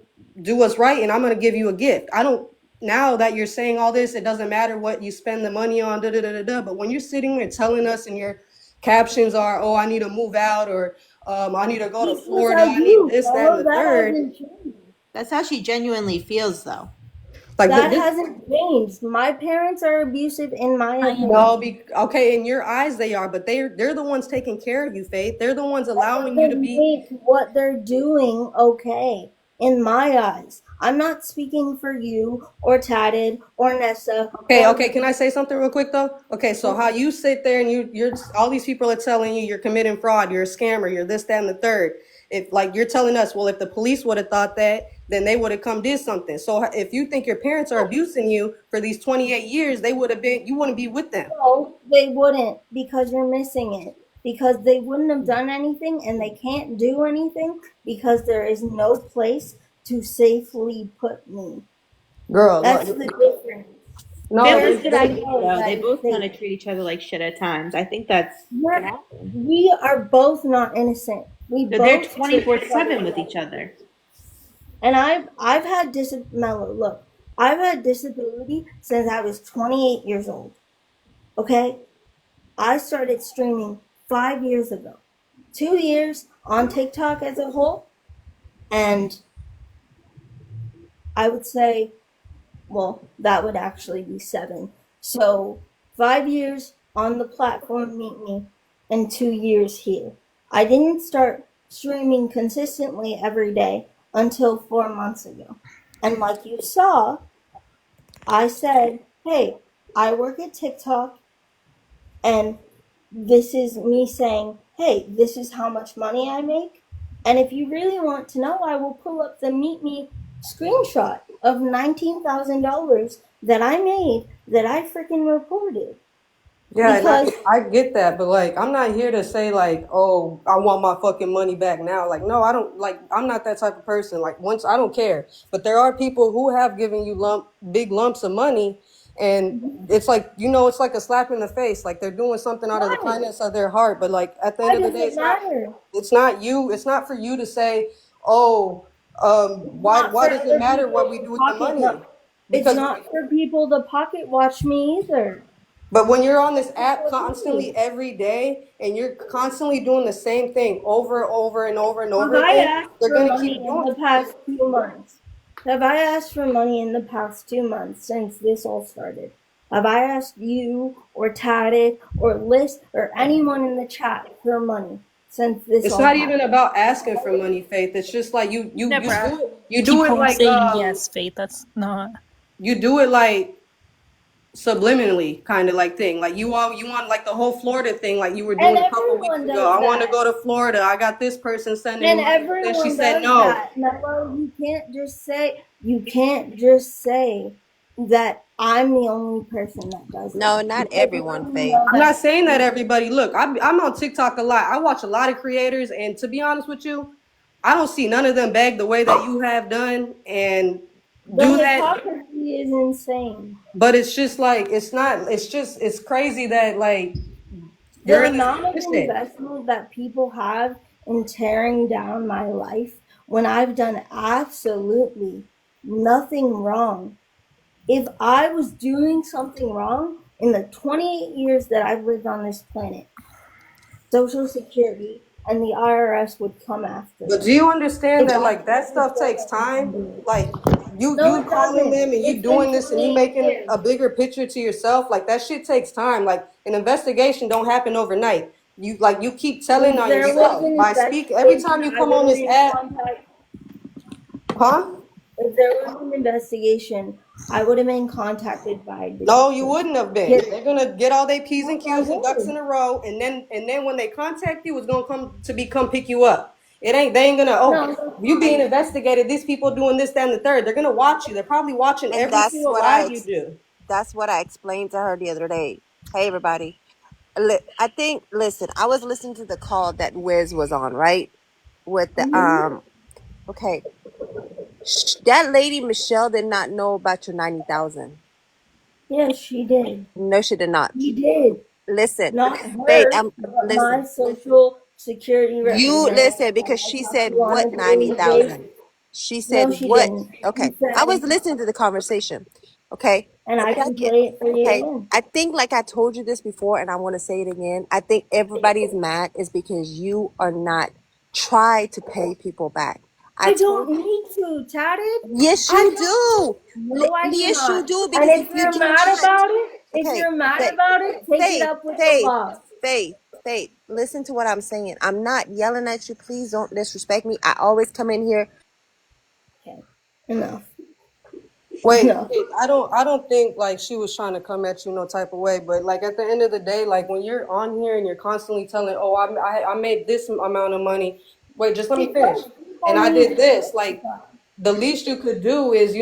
do what's right and I'm gonna give you a gift. I don't, now that you're saying all this, it doesn't matter what you spend the money on, da da da da da. But when you're sitting there telling us and your captions are, oh, I need to move out, or I need to go to Because Florida, of I need you, this, that, and fellow, the that third. hasn't changed. That's how she genuinely feels, though. Like That this. hasn't changed. My parents are abusive, in my I opinion. No, am. okay, in your eyes they are, but they're the ones taking care of you, Faith. They're the ones That allowing you to doesn't be. make what they're doing okay, in my eyes. I'm not speaking for you, or Tatted, or Nessa, Okay, or... okay, can I say something real quick though? Okay, so how you sit there and you're all these people are telling you you're committing fraud, you're a scammer, you're this, that, and the third. If like you're telling us, well, if the police would have thought that, then they would have come did something. So if you think your parents are abusing you for these 28 years, you wouldn't be with them. No, they wouldn't, because you're missing it. Because they wouldn't have done anything, and they can't do anything because there is no place to safely put me. Girl, That's look, the difference. no, There Family is should they idea, no though. that They is both kind safe. of treat each other like shit at times. I think that's could We're, happen. we are both not innocent. We So they're both treat each other 24/7 with like each other. And I've had Mellow, look, I've had disability since I was 28 years old. Okay? I started streaming 5 years ago. 2 years on TikTok as a whole, and I would say, well, that would actually be 7. So 5 years on the platform Meet Me, and 2 years here. I didn't start streaming consistently every day until 4 months ago. And like you saw, I said, hey, I work at TikTok, and this is me saying, hey, this is how much money I make. And if you really want to know, I will pull up the Meet Me screenshot of $19,000 that I made that I freaking reported. Yeah, and Because I get that, but like I'm not here to say like, oh, I want my fucking money back now. Like, no, I don't like I'm not that type of person. Like once I don't care. But there are people who have given you big lumps of money, and it's like, it's like a slap in the face. Like they're doing something out of the why? kindness of their heart. But like at the end Why of the does day, it matter? it's not you, it's not for you to say, oh, Not why for does it other matter what people we to do with the pocket. No, money? it's Because not for people to pocket watch me either. But when you're on this It's app for constantly me. every day and you're constantly doing the same thing over and over and Have over I again, asked they're for gonna money keep in doing the past 2 months? Have I asked for money in the past 2 months since this all started? Have I asked you or Tatted or Liz or anyone in the chat for money since this It's all not happened. even about asking for money, Faith. It's just like you Deborah, do it. You do keep it on like saying yes, Faith. That's not. you do it like subliminally, kind of like thing. Like you want like the whole Florida thing, like you were And doing a couple weeks everyone ago. does I want to that. go to Florida. I got this person sending And me money. Then she everyone said does no. that. Mello, you can't just say that I'm the only person that does it. No, not Because everyone, you Faith. know I'm not that saying that everybody. Look, I'm on TikTok a lot. I watch a lot of creators, and to be honest with you, I don't see none of them beg the way that you have done and the do that. hypocrisy is insane. But it's just like it's not. It's just it's crazy that like you're The in this amount of position. investment that people have in tearing down my life when I've done absolutely nothing wrong. If I was doing something wrong in the 28 years that I've lived on this planet, Social Security and the IRS would come after But do me. you understand If that I like that did stuff takes what I time? did. Like No, you it calling doesn't. them and you It's been doing this and you 28 making years. a bigger picture to yourself, like that shit takes time. Like an investigation don't happen overnight. You keep telling If on there was yourself an by speak every time investigation, you I come would on have this been app, contacted. huh? If there was an investigation, I would have been contacted by No, you detectives. wouldn't have been. Yes, They're gonna get all their P's and yes, I Q's and ducks would. in a row, and then when they contact you, it's gonna come pick you up. They ain't gonna, oh, No, you being investigated, these people doing this, that, and the third. They're gonna watch you. They're probably watching And every single live you do. that's what I explained to her the other day. Hey, everybody. Listen, I was listening to the call that Wiz was on, right? With the okay, that lady Michelle did not know about your 90,000. yes, she did. No, she did not. She did. Listen, Not Faith, her, but my listen. social security You representative listen that because I she talked said to on what a daily 90,000. basis. She said No, she what? didn't. Okay, She I was said, listening to the conversation. Okay, and I can second. play it for you Okay, again. I think like I told you this before, and I want to say it again. I think everybody's mad is because you are not try to pay people back. I I told. don't need to, Tatted. Yes, I you don't. do. No, I do Yes, you not. do. And Because if if you you're do mad not, about it, okay, take it faith, up with the faith, law. faith, faith. Listen to what I'm saying. I'm not yelling at you. Please don't disrespect me. I always come in here. Okay, enough. Wait, Enough. I don't think like she was trying to come at you no type of way, but like at the end of the day, like when you're on here and you're constantly telling, oh, I made this amount of money. Wait, just let me finish. Because And people I need did to this. Like testify. the least you could do is,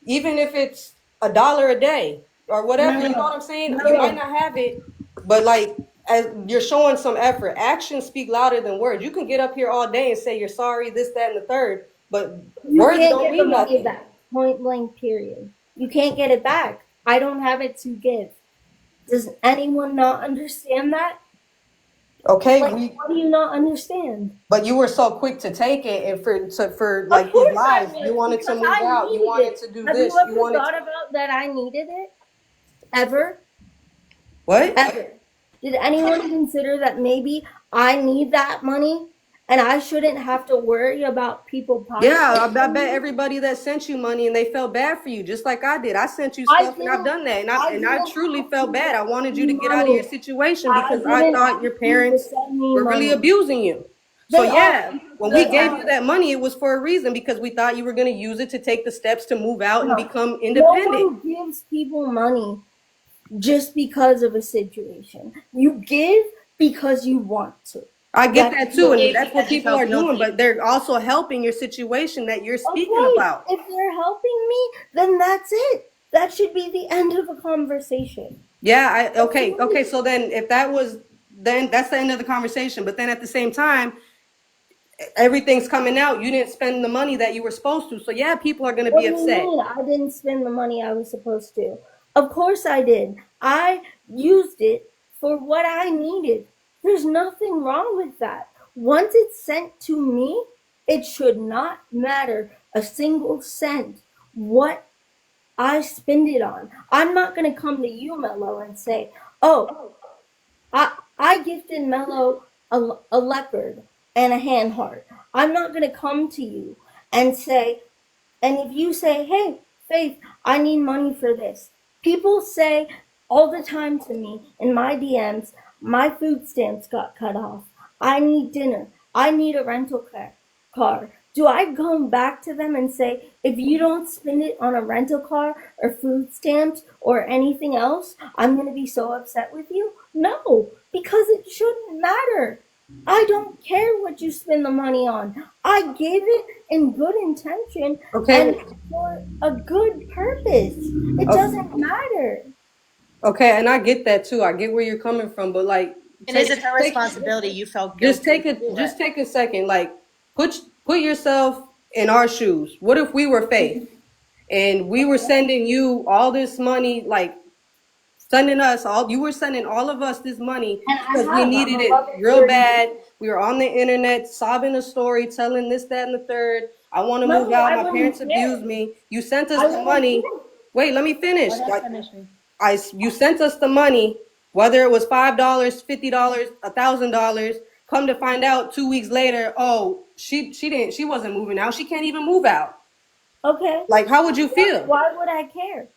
even if it's $1 a day or whatever, you know what No, I'm saying? You might no. not have it, but like as you're showing some effort. Actions speak louder than words. You can get up here all day and say you're sorry, this, that, and the third, but You words can't don't get the mean money nothing. back. Point blank, period. You can't get it back. I don't have it to give. Does anyone not understand that? Okay, Like, what do you not understand? but you were so quick to take it, and for Of like these course I lives, you was, wanted to because move I out, you needed wanted it. to do Have you this, you ever wanted thought to about that I needed it? Ever? what? Ever? Did anyone consider that maybe I need that money and I shouldn't have to worry about people Yeah, pocketbooks I from bet me? everybody that sent you money and they felt bad for you, just like I did. I sent you I stuff and I've didn't done that, and I I and I didn't truly ask felt you to bad. I send wanted you me to get out of your money. situation I because I didn't thought ask your you to parents send me were really money. abusing you. So They are, yeah, because when we they gave you are. that money, it was for a reason because we thought you were going to use it to take the steps to move out and No. become No independent. one gives people money just because of a situation. You give because you want to. I get That's that the too, only and Gave that's what because you people felt are doing, guilty. but they're also helping your situation that you're speaking Okay, about. if they're helping me, then that's it. That should be the end of the conversation. Yeah, That's okay. it. So then if that was then that's the end of the conversation. But then at the same time, everything's coming out. You didn't spend the money that you were supposed to. So yeah, people are gonna What be do you upset. mean I didn't spend the money I was supposed to? Of course I did. I used it for what I needed. There's nothing wrong with that. Once it's sent to me, it should not matter a single cent what I spend it on. I'm not going to come to you, Mello, and say, oh, I gifted Mello a leopard and a hand heart. I'm not going to come to you and say, and if you say, hey, Faith, I need money for this. People say all the time to me in my DMs, my food stamps got cut off. I need dinner. I need a rental car. Do I come back to them and say, if you don't spend it on a rental car or food stamps or anything else, I'm going to be so upset with you? No, because it shouldn't matter. I don't care what you spend the money on. I gave it in good intention Okay. and for a good purpose. It o- doesn't matter. Okay, and I get that too. I get where you're coming from, but like, And is it her responsibility? You felt just guilty take to it. do Just it. take a second. Like, put yourself in our shoes. What if we were Faith and we were sending you all this money, like sending us all? You were sending all of us this money And I because we have. I'm needed a it loving real guardian. bad. We were on the internet sobbing a story, telling this, that, and the third. I want to move No, out. I My wouldn't parents care. abused me. You sent us I the wouldn't money. care. Wait, let me finish. Let her Like, finish me. you sent us the money, whether it was $5, $50, $1,000. Come to find out 2 weeks later, oh, she wasn't moving out. She can't even move out. Okay. Like, how would you feel? Why would I care?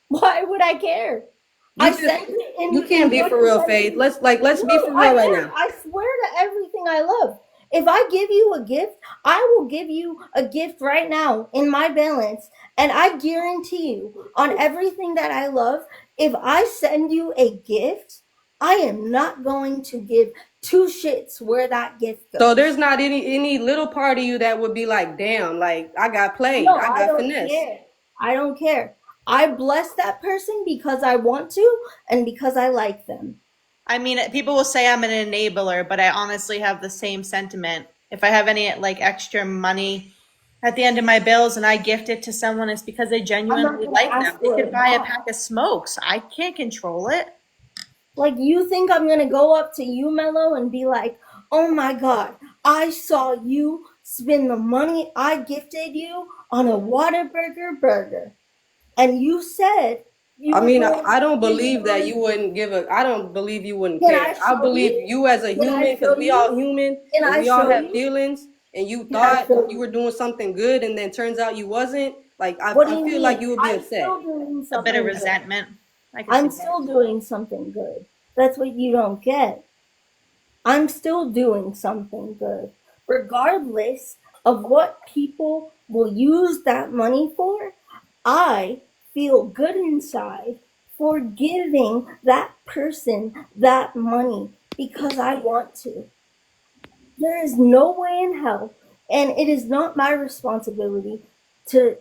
Why would I care? I You just sent it you in can't be good for real, Faith. intention. Let's be No, for I real right am. now. I swear to everything I love. If I give you a gift, I will give you a gift right now in my balance. And I guarantee you, on everything that I love, if I send you a gift, I am not going to give two shits where that gift So there's goes. not any little part of you that would be like, damn, like I got played, No, I I got don't finesse. care. I don't care. I bless that person because I want to and because I like them. I mean, people will say I'm an enabler, but I honestly have the same sentiment. If I have any like extra money at the end of my bills and I gift it to someone, it's because I I'm not genuinely going to like ask them. They for could it buy a back. pack of smokes. I can't control it. Like, you think I'm going to go up to you, Mello, and be like, oh my God, I saw you spend the money I gifted you on a Whataburger burger. And you said you I were mean, going to I don't give believe that yours. you wouldn't give a. I don't believe you wouldn't Can care. I I show believe you? you as a Can I human, because show we you? all human Can and I we all show have you? feelings. And you Can I thought show you you? were doing something good, and then turns out you wasn't. Like What do I you feel like mean? you would be I'm upset. still doing A bit of something good. resentment. I can see I'm that. still doing something good. That's what you don't get. I'm still doing something good, regardless of what people will use that money for. I feel good inside for giving that person that money because I want to. There is no way in hell, and it is not my responsibility to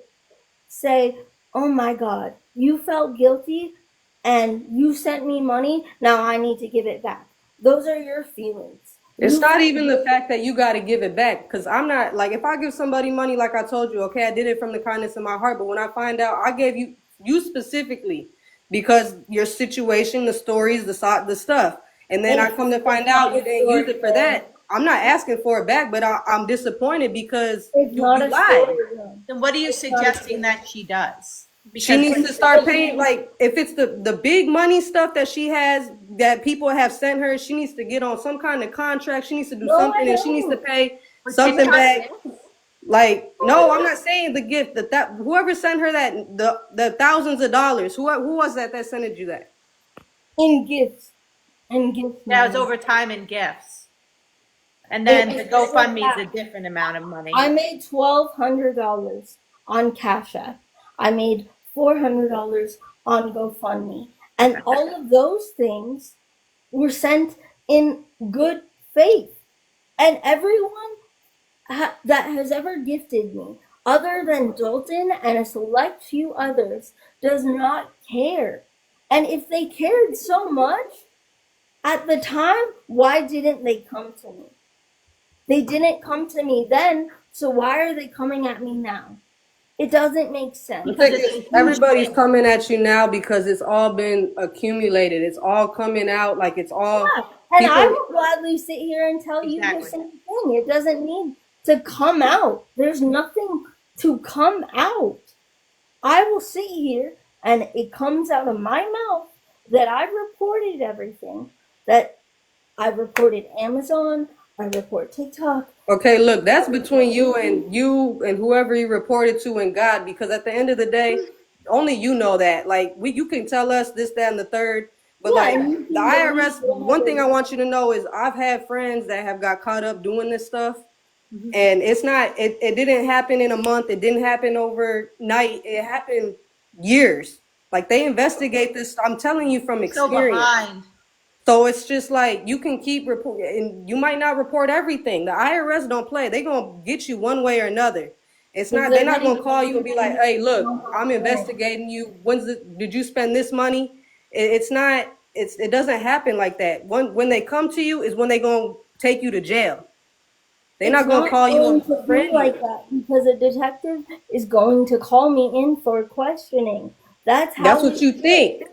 say, oh my God, you felt guilty and you sent me money. Now I need to give it back. Those are your feelings. It's You not felt even the guilty. fact that you got to give it back, because I'm not like, if I give somebody money, like I told you, okay, I did it from the kindness of my heart. But when I find out I gave you specifically because your situation, the stories, the stuff, and then I come to It's find not out you a didn't use story, it for though. that. I'm not asking for it back, but I'm disappointed because It's not you a lied. story, though. Then what are you It's not a suggesting story. that she does? She Because needs to start paying, like, if it's the big money stuff that she has that people have sent her, she needs to get on some kind of contract. She needs to do No, I something, and she needs to don't. pay for something TikTok back. gifts, Like, No, I no, I'm don't. not saying the gift that whoever sent her that the thousands of dollars. Who was that sent you that? In gifts. In gift that was money. over time and gifts. And It then was the sent GoFundMe is a back. different amount of money. I made $1,200 on Cash App. I made $400 on GoFundMe. And all of those things were sent in good faith. And everyone that has ever gifted me, other than Dalton and a select few others, does not care. And if they cared so much at the time, why didn't they come to me? They didn't come to me then, so why are they coming at me now? It doesn't make I sense. Because think it's a huge everybody's thing. coming at you now because it's all been accumulated. It's all coming out, like it's all Yeah, and I people. will gladly sit here and tell you the Exactly. same thing. It doesn't need to come out. There's nothing to come out. I will sit here and it comes out of my mouth that I've reported everything, that I've reported Amazon, I report TikTok. Okay, look, that's between you and whoever you reported to and God, because at the end of the day, only you know that. Like you can tell us this, that, and the third, But Yeah, like and you the can delete IRS, one thing I whatever. want you to know is I've had friends that have got caught up doing this stuff, Mhm. and it's not. It didn't happen in a month. It didn't happen overnight. It happened years. Like they investigate this. I'm telling you from They're so experience. behind. So it's just like you can keep report, and you might not report everything. The IRS don't play. They gonna get you one way or another. It's Because not. They're they're not gonna gonna get call you and you be like, when "Hey, you look, don't have I'm friends. investigating you. Did you spend this money?" It's not. It doesn't happen like that. When they come to you is when they gonna take you to jail. They're It's not gonna not call you going and to be friend you. like that because a detective is going to call me in for questioning. That's That's how what it you works. think.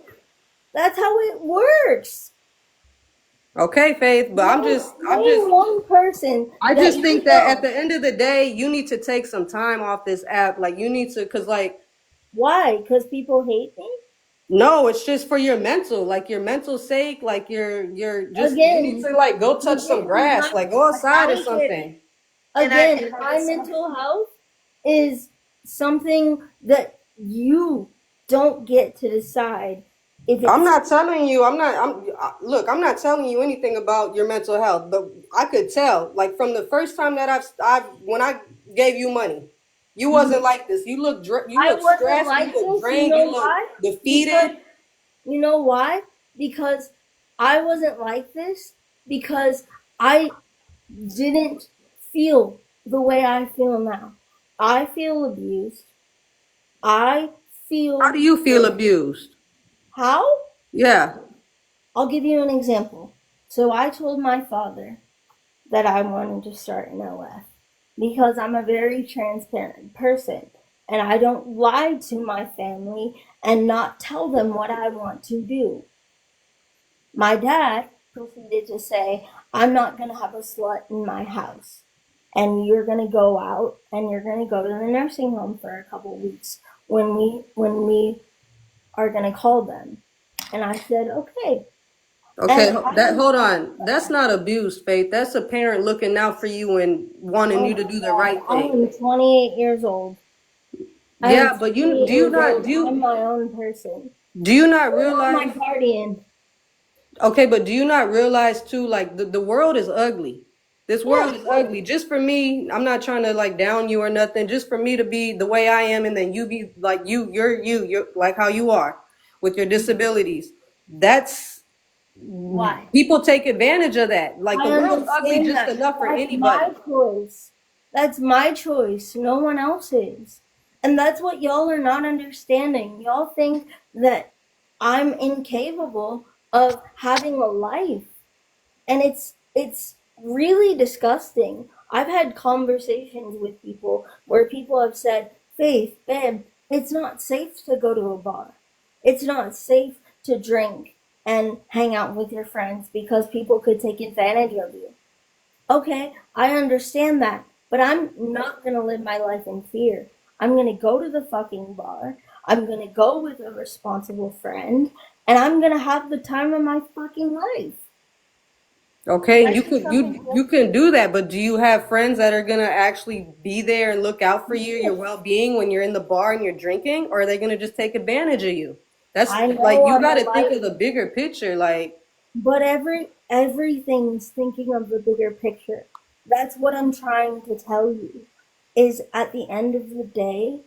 That's how it works. Okay, Faith, but Name one person I that just you think that at know. the end of the day, you need to take some time off this app. Like you need to, cause like Why? Because people hate me? no, it's just for your mental, like your mental sake. Like you're just you need Again, to like go touch this some is grass, not, like go outside I or don't care. something. And I Again, my mental health is something that you don't get to decide if I'm it's not telling you. Look. I'm not telling you anything about your mental health, but I could tell, like from the first time that when I gave you money, you wasn't like this. You I look wasn't stressed. You like look this. You drained. know You look why? Because defeated. you know why? Because I wasn't like this because I didn't feel the way I feel now. I feel abused. I How feel do you feel abused? how? Yeah. I'll give you an example. So I told my father that I wanted to start an LF because I'm a very transparent person and I don't lie to my family and not tell them what I want to do. My dad proceeded to say, I'm not going to have a slut in my house. And you're going to go out and you're going to go to the nursing home for a couple weeks when we are going to call them. And I said, okay. Okay. And Hold on. That's not abuse, Faith. That's a parent looking out for you and wanting oh you my to do the God, right I thing. am 28 years old. I am Yeah, but 28 years old. I'm my own person. do you not You're not my realize? guardian. Okay, but do you not realize too, like the world is ugly. This Yeah, world is ugly. Just for me, I'm not trying to like down you or nothing. Just for me to be the way I am, and then you be like you're like how you are with your disabilities. That's why? people take advantage of that. Like I the world's ugly understand just that, but enough for that's my anybody. choice. That's my choice. No one else's. And that's what y'all are not understanding. Y'all think that I'm incapable of having a life. And it's really disgusting. I've had conversations with people where people have said, Faith, babe, it's not safe to go to a bar. It's not safe to drink and hang out with your friends because people could take advantage of you. Okay, I understand that, but I'm not gonna live my life in fear. I'm gonna go to the fucking bar. I'm gonna go with a responsible friend, and I'm gonna have the time of my fucking life. Okay, That's just something you different. can do that, but do you have friends that are gonna actually be there and look out for you, your well-being when you're in the bar and you're drinking, or are they gonna just take advantage of you? That's I like know you I'm a got to think light, of the bigger picture. Like, but everything's thinking of the bigger picture. That's what I'm trying to tell you. Is at the end of the day,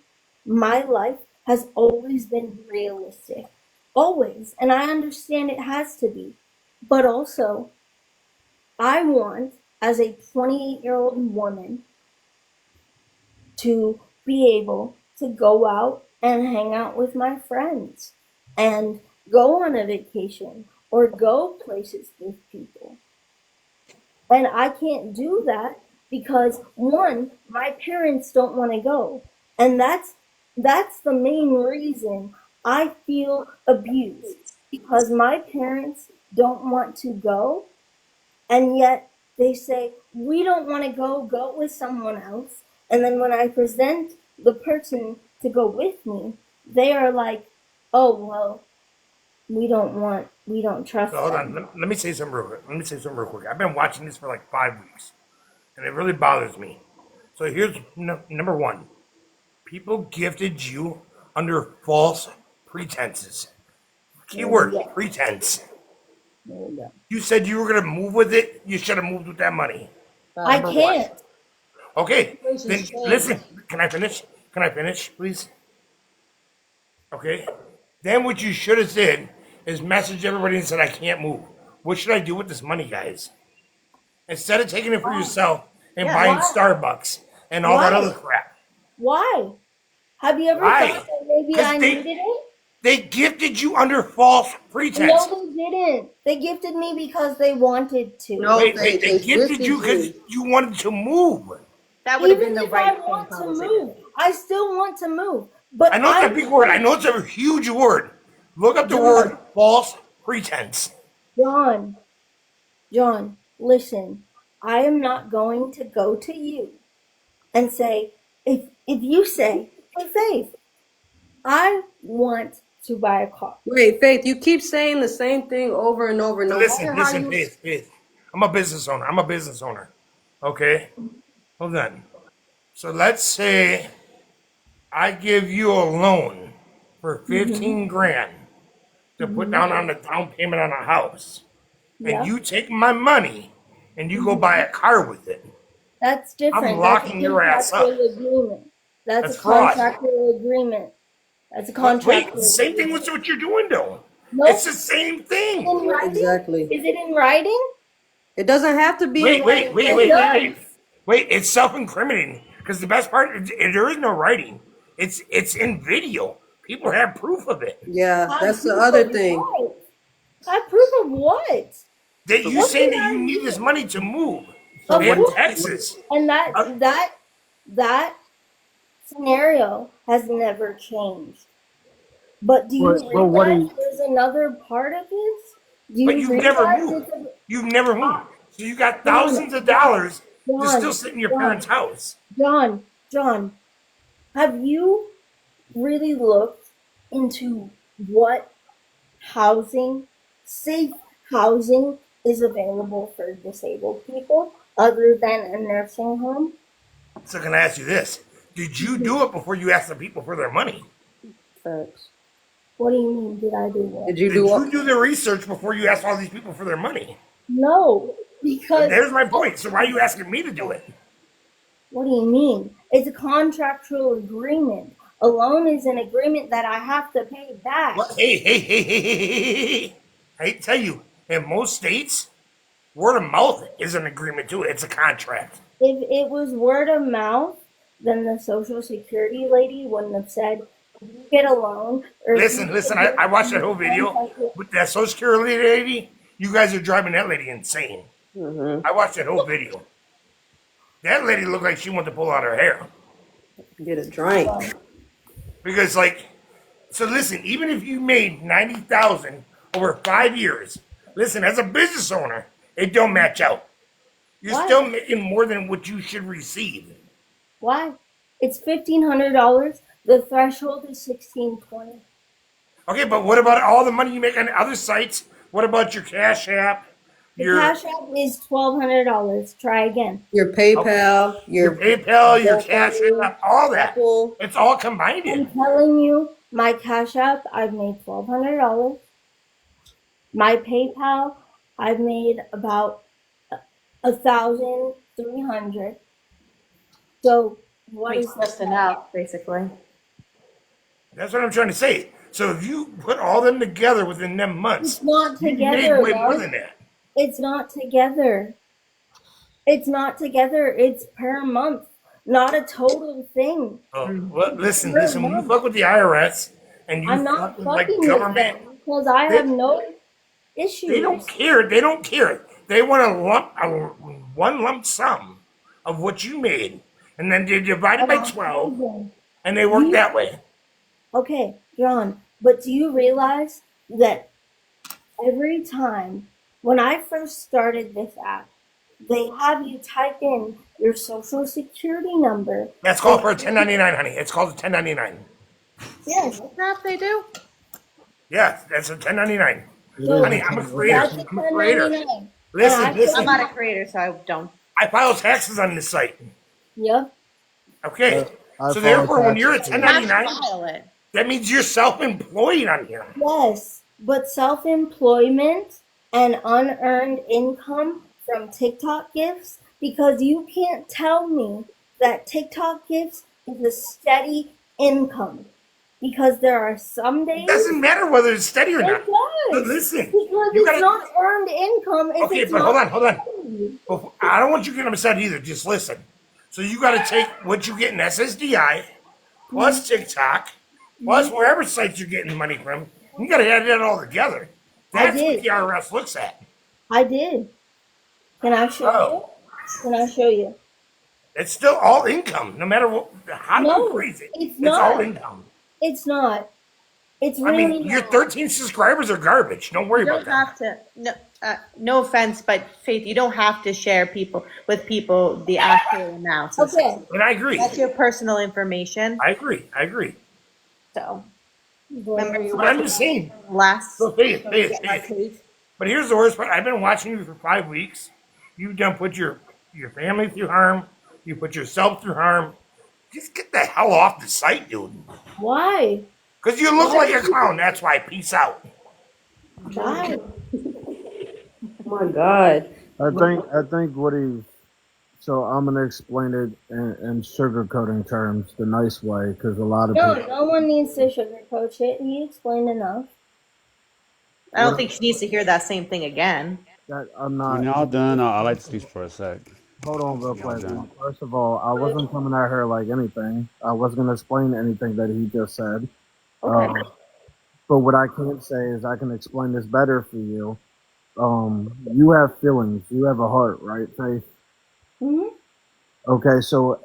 my life has always been realistic. Always. And I understand it has to be. But also, I want, as a 28-year-old woman, to be able to go out and hang out with my friends and go on a vacation or go places with people. And I can't do that because one, my parents don't want to go. And that's the main reason I feel abused because my parents don't want to go and yet they say we don't want to go with someone else, and then when I present the person to go with me they are like, oh well, we don't trust So hold on. them. Let me say something real quick. Let me say something real quick. I've been watching this for like 5 weeks, and it really bothers me. So here's number one: people gifted you under false pretenses. Keyword Yeah, pretense. There we go. You said you were gonna move with it. You should have moved with that money. I Number one. can't. Okay, then Situation's changed. listen. Can I finish? Can I finish, please? Okay. Then what you should have said is message everybody and said I can't move. What should I do with this money, guys? Instead of taking it for yourself and buying why? Starbucks and all that Why? other crap. Why? Have you ever Why? thought that maybe 'Cause I needed it? They gifted you under false pretense. No, they didn't. They gifted me because they wanted to. No, Wait, they they gifted you because you wanted to move. That would have been Even the if right I thing want to probably. move, I still want to move. But I know it's a big word. I know it's a huge word. Look up the word false pretense. John, listen. I am not going to go to you and say, if you say, hey, Faith, I want to buy a car. Wait, Faith, you keep saying the same thing over and over. No matter how Listen, you Faith. I'm a business owner. Okay? Hold on. So let's say I give you a loan for 15 grand to put down on the down payment on a house. Yeah. And you take my money and you go buy a car with it. That's different. I'm locking your ass up. Agreement. That's a fraud. contractual agreement. That's a Wait, contractual same thing with what you're doing, though. Nope. It's the same thing. In writing? Exactly. Is it in writing? It doesn't have to be. Wait. Wait, it's self-incriminating. Because the best part, there is no writing. It's in video. People have proof of it. Yeah, that's the Proof other of thing. what? Proof of what? That you What saying did that I you need do? this money to move Of in course. Texas. And that scenario has never changed. But do you realize there's another part of this? Do you But you've never realize moved. it's You've never moved. So you got thousands of dollars to John, still sit in your John. parents' house. John, have you really looked into what safe housing is available for disabled people other than a nursing home? So can I ask you this? Did you do it before you asked the people for their money? Facts. What do you mean, did I do what? Did you Did do you what? do the research before you asked all these people for their money? No, because There's my point. So why are you asking me to do it? what do you mean? It's a contractual agreement. A loan is an agreement that I have to pay back. What? Hey. I tell you, in most states, word of mouth is an agreement too. It's a contract. If it was word of mouth, then the Social Security lady wouldn't have said, if you get a loan. Or if you Listen, get I watched that whole video with that Social Security lady. You guys are driving that lady insane. I watched that whole video. That lady looked like she wanted to pull out her hair. Get a drink. Because, so listen, even if you made $90,000 over 5 years, listen, as a business owner, it don't match out. You're Why? still making more than what you should receive. Why? It's $1,500. The threshold is $1,620. Okay, but what about all the money you make on other sites? What about your Cash App? The Cash App is $1,200. Try again. Your PayPal, your PayPal, your Cash App, all that. Apple. It's all combined in. I'm telling you, my Cash App, I've made $1,200. My PayPal, I've made about $1,300. So what is less enough, basically. That's what I'm trying to say. So if you put all them together within them months, It's not you together. made way more Lars. than that. It's not together. It's not together. It's per month, not a total thing. Well, listen. When you fuck with the IRS and you I'm not fuck with like fucking with government, them because I have no issues. they don't care. They want one lump sum of what you made, and then they divide it by 12, and they work that way. Okay, John, but do you realize that every time when I first started this app, they have you type in your social security number. That's called for a 1099, honey. It's called a 1099. Yes. That they do? Yeah, that's a 1099. So Honey, I'm a creator. that's a I'm a creator. 1099. Listen. I'm not a creator, so I don't. I file taxes on this site. Yep. Okay. I So therefore, when taxes you're a too. 1099, that means you're self-employed on here. Yes, but self-employment and unearned income from TikTok gifts? Because you can't tell me that TikTok gifts is a steady income. Because there are some It days doesn't matter whether it's steady or not. it does. Listen, Because you it's gotta. not earned income if Okay, it's but not hold on. steady. I don't want you getting upset either. Just listen. So you got to take what you get in SSDI plus TikTok plus wherever sites you're getting money from. You got to add that all together. I That's what did. the IRS looks at. I did. Can I show Oh, you? Can I show you? it's still all income, no matter how you No, phrase it. it's It's all not. income. It's not. It's I mean, really your not. 13 subscribers are garbage. Don't worry You about don't that. have to. No, no offense, but Faith, you don't have to share with people the actual amounts. Okay. And I agree. That's your personal information. I agree. So remember, you But I'm just saying. last. So Faith. But here's the worst part. I've been watching you for 5 weeks. You've done put your family through harm. You put yourself through harm. Just get the hell off the site, dude. Why? Because you look like a clown. That's why. Peace out. Why? Oh my God. I think what he. So I'm gonna explain it in sugarcoating terms, the nice way, because a lot of No, people. no one needs to sugarcoat it. He explained enough. I don't think she needs to hear that same thing again. That I'm When not. y'all done, I'd like to speak for a sec. Hold on, real When y'all quick. done. First of all, I wasn't coming at her like anything. I wasn't gonna explain anything that he just said. Okay. But what I can say is I can explain this better for you. You have feelings. You have a heart, right, Faith? Mm-hmm. Okay, so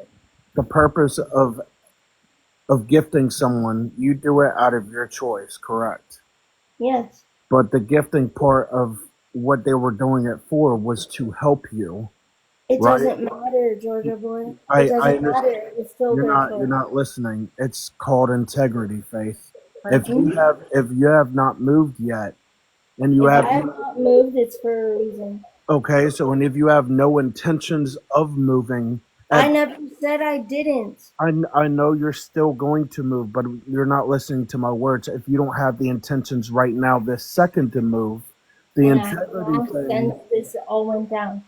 the purpose of gifting someone, you do it out of your choice, correct? Yes. But the gifting part of what they were doing it for was to help you. It Right. doesn't matter, Georgia boy. It I doesn't matter. understand. It's still You're their not choice. listening. It's called integrity, Faith. If If you have not moved yet, and you I have have not moved, it's for a reason. okay, so and if you have no intentions of moving, I never said I didn't. I know you're still going to move, but you're not listening to my words. If you don't have the intentions right now, this second to move, the And I have integrity not thing, since this all went down.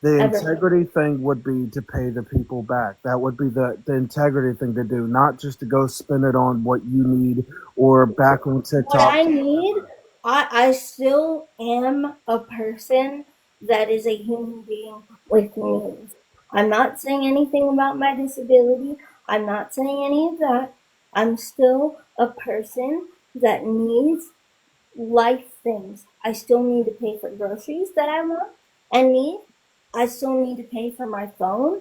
the Ever. integrity thing would be to pay the people back. That would be the integrity thing to do, not just to go spend it on what you need or back on TikTok. What I need, I still am a person that is a human being with needs. I'm not saying anything about my disability. I'm not saying any of that. I'm still a person that needs life things. I still need to pay for groceries that I want and need. I still need to pay for my phone.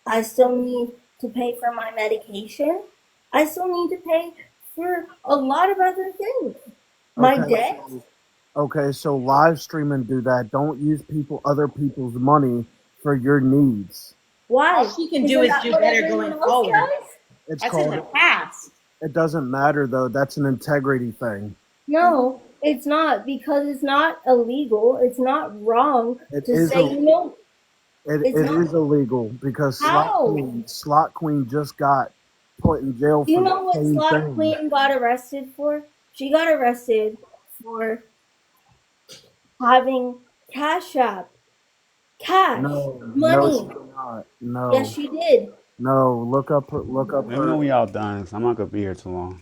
I still need to pay for my medication. I still need to pay for a lot of other things. My debt. Okay, so live stream and do that. Don't use other people's money for your needs. Why? All she can do Isn't is that do what better everyone going else forward. does? It's That's in called. the past. It doesn't matter though. That's an integrity thing. No, it's not, because it's not illegal. It's not wrong It to is say, you know, It it's not. is illegal because How? Slot Queen just got put in jail Do you for know the what same Slot thing. Queen got arrested for? She got arrested for having Cash App. Cash. No, Money. she did not. No, Yes, she did. no. Look up Let me know when y'all done, because I'm not going to be here too long.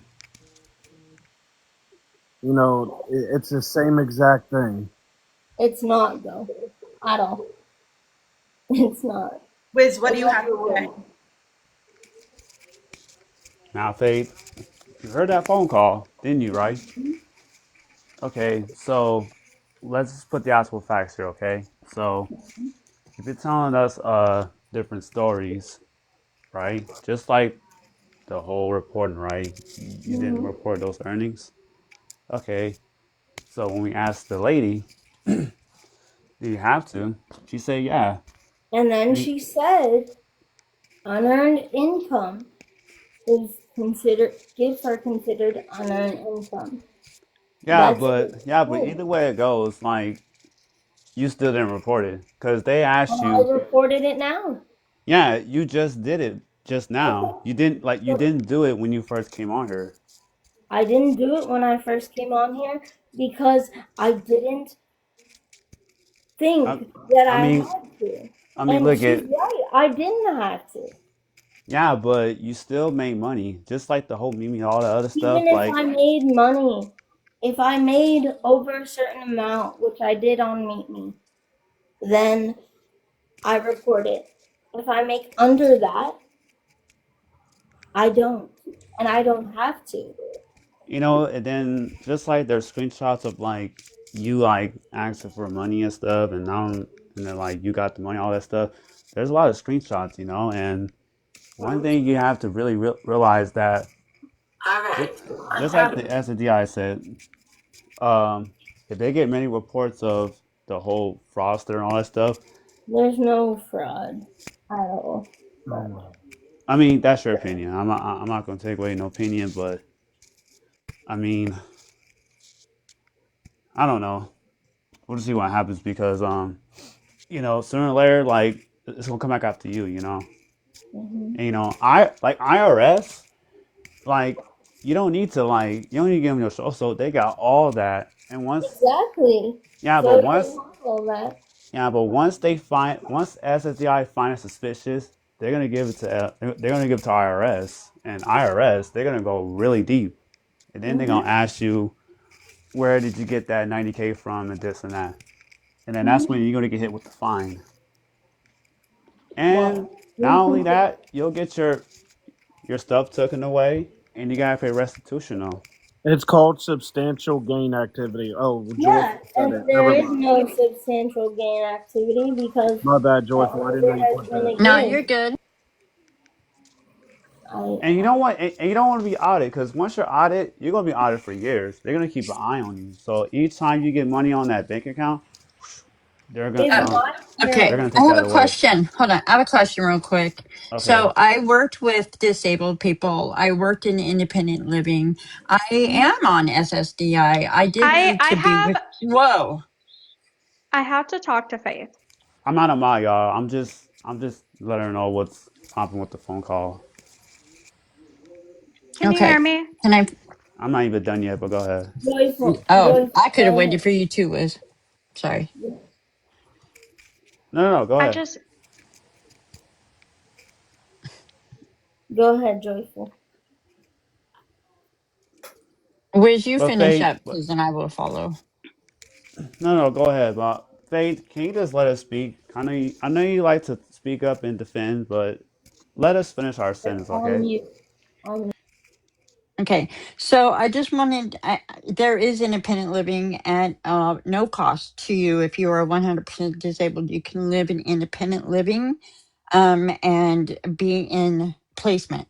You know, it's the same exact thing. It's not, though. At all. It's not. Wiz, what do you have to say? Now, Faith, you heard that phone call, didn't you, right? Okay, so let's just put the actual facts here, okay? So if you're telling us different stories, right? Just like the whole reporting, right? You didn't report those earnings. Okay, so when we asked the lady, do you have to? She said, yeah. And then she said, unearned income is considered, gifts are considered unearned income. Yeah, That's but either way it goes, like you still didn't report it because they asked I you. reported it now. Yeah, you just did it just now. Okay. You didn't do it when you first came on here. I didn't do it when I first came on here because I didn't think that I I mean, had to. I mean, And look she's at right. I didn't have to. yeah, but you still make money, just like the whole Mimi, all the other Even stuff. if Like, I made money, if I made over a certain amount, which I did on Meet Me, then I report it. If I make under that, I don't. And I don't have to. and then just like there's screenshots of like you like asking for money and stuff, and now and then like you got the money, all that stuff. There's a lot of screenshots, and one thing you have to really realize that just, just like the SDI said, if they get many reports of the whole fraudster and all that stuff, There's no fraud at all. I mean that's your opinion. I'm not gonna take away no opinion, but I mean I don't know. We'll just see what happens because sooner or later like it's gonna come back after you. Mm-hmm. And I like IRS, like you don't need to give them your social. They got all that, and once Exactly. yeah, but So they once have all that. yeah, but once SSDI finds suspicious, they're gonna give it to IRS, and IRS they're gonna go really deep, and then they're Mm-hmm. gonna ask you where did you get that 90K from and this and that, and then that's Mm-hmm. when you're gonna get hit with the fine. Well, And not only that, you'll get your stuff taken away, and you gotta pay restitution though. It's called substantial gain activity. Oh, yeah, Joyful said and it. there Never is mind. no substantial gain activity because My bad, Joyful. I all of didn't know it you has put been that. a No, gain. you're good. And you know what? And you don't want to be audited because once you're audited, you're gonna be audited for years. They're gonna keep an eye on you. So each time you get money on that bank account, they're gonna If Uh, um, my okay, they're parents, gonna I take have that a away. question. Hold on. I have a question real quick. Okay. So I worked with disabled people. I worked in independent living. I am on SSDI. I did need I to be with, have whoa. I have to talk to Faith. I'm not a mod, y'all. I'm just letting her know what's popping with the phone call. Can you Okay. hear me? Can I, I'm not even done yet, but go ahead. joyful, oh, joyful, I could have go waited ahead. for you too, Liz. Sorry. No, no, no. Go I ahead. just Go ahead, joyful. Wiz, you But finish Faith, up, please, and I will follow. no, no, go ahead. But Faith, can you just let us speak? I know you like to speak up and defend, but let us finish our sentence, On okay? you. On you. Okay, so I just wanted, there is independent living at no cost to you. If you are 100% disabled, you can live in independent living and be in placement.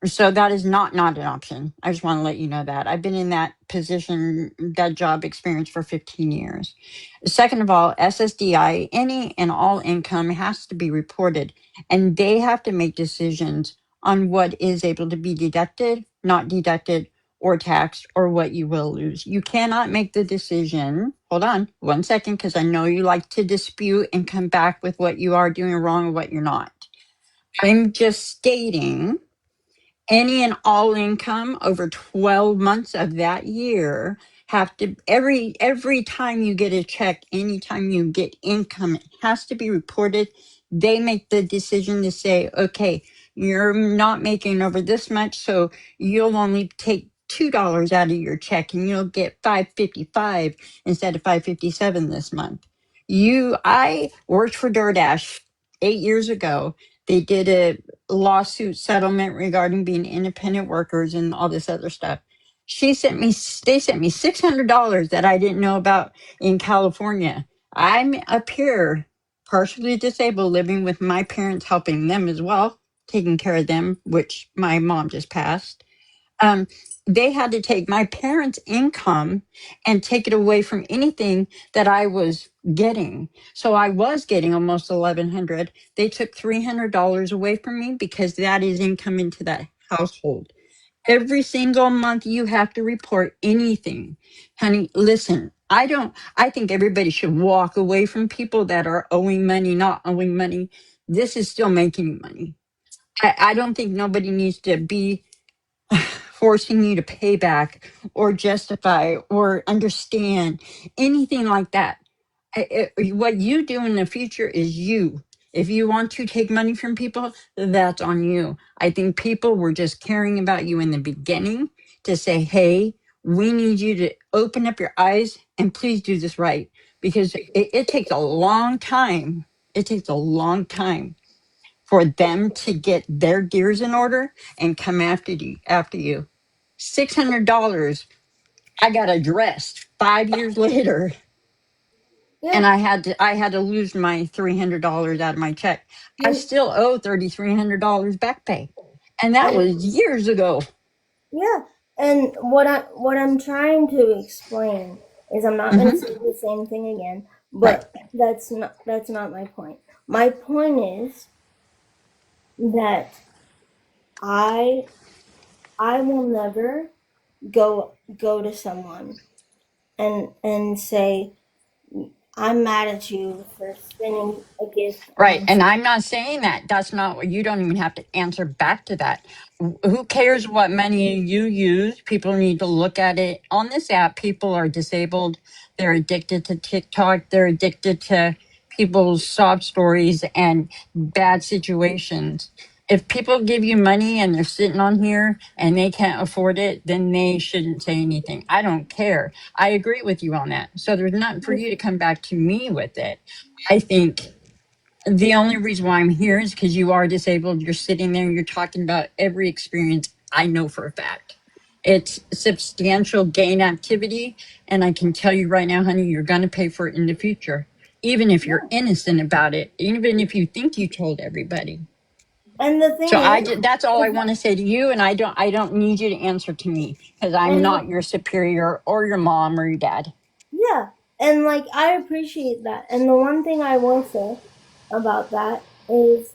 So that is not an option. I just want to let you know that. I've been in that position, that job experience for 15 years. Second of all, SSDI, any and all income has to be reported, and they have to make decisions on what is able to be deducted, not deducted, or taxed, or what you will lose. You cannot make the decision. Hold on one second, because I know you like to dispute and come back with what you are doing wrong or what you're not. I'm just stating any and all income over 12 months of that year have to every time you get a check, anytime you get income, it has to be reported. They make the decision to say, okay, you're not making over this much, so you'll only take $2 out of your check and you'll get 555 instead of 557 this month. I worked for DoorDash 8 years ago. They did a lawsuit settlement regarding being independent workers and all this other stuff. They sent me $600 that I didn't know about in California. I'm up here, partially disabled, living with my parents, helping them as well, taking care of them, which my mom just passed. um, they had to take my parents' income and take it away from anything that I was getting. So I was getting almost 1,100. They took $300 away from me because that is income into that household. Every single month you have to report anything. Honey, listen, I think everybody should walk away from people that are owing money, not owing money. This is still making you money. I don't think nobody needs to be forcing you to pay back or justify or understand anything like that. What you do in the future is you. If you want to take money from people, that's on you. I think people were just caring about you in the beginning to say, hey, we need you to open up your eyes and please do this right. Because it takes a long time. It takes a long time for them to get their gears in order and come after you. $600 I got addressed 5 years later, and Yeah. I had to lose my $300 out of my check. I And, still owe $3,300 back pay, and that and was years ago. yeah. And what I'm trying to explain is I'm not gonna Hmm. say the same thing again, Right, but that's not my point. My point is that I I will never go to someone and say I'm mad at you for spending a gift right. on. And I'm not saying that. That's not what you don't even have to answer back to that. Who cares what money you use? People need to look at it. On this app, people are disabled. They're addicted to TikTok. They're addicted to people's sob stories and bad situations. If people give you money and they're sitting on here and they can't afford it, then they shouldn't say anything. I don't care. I agree with you on that. So there's nothing for you to come back to me with it. I think the only reason why I'm here is because you are disabled. You're sitting there, you're talking about every experience I know for a fact. It's substantial gain activity. And I can tell you right now, honey, you're going to pay for it in the future. Even if you're innocent about it, even if you think you told everybody. And the So thing is, that's all I is want to say to you. And I don't need you to answer to me because I'm and not your superior or your mom or your dad. yeah, and like I appreciate that. And the one thing I will say about that is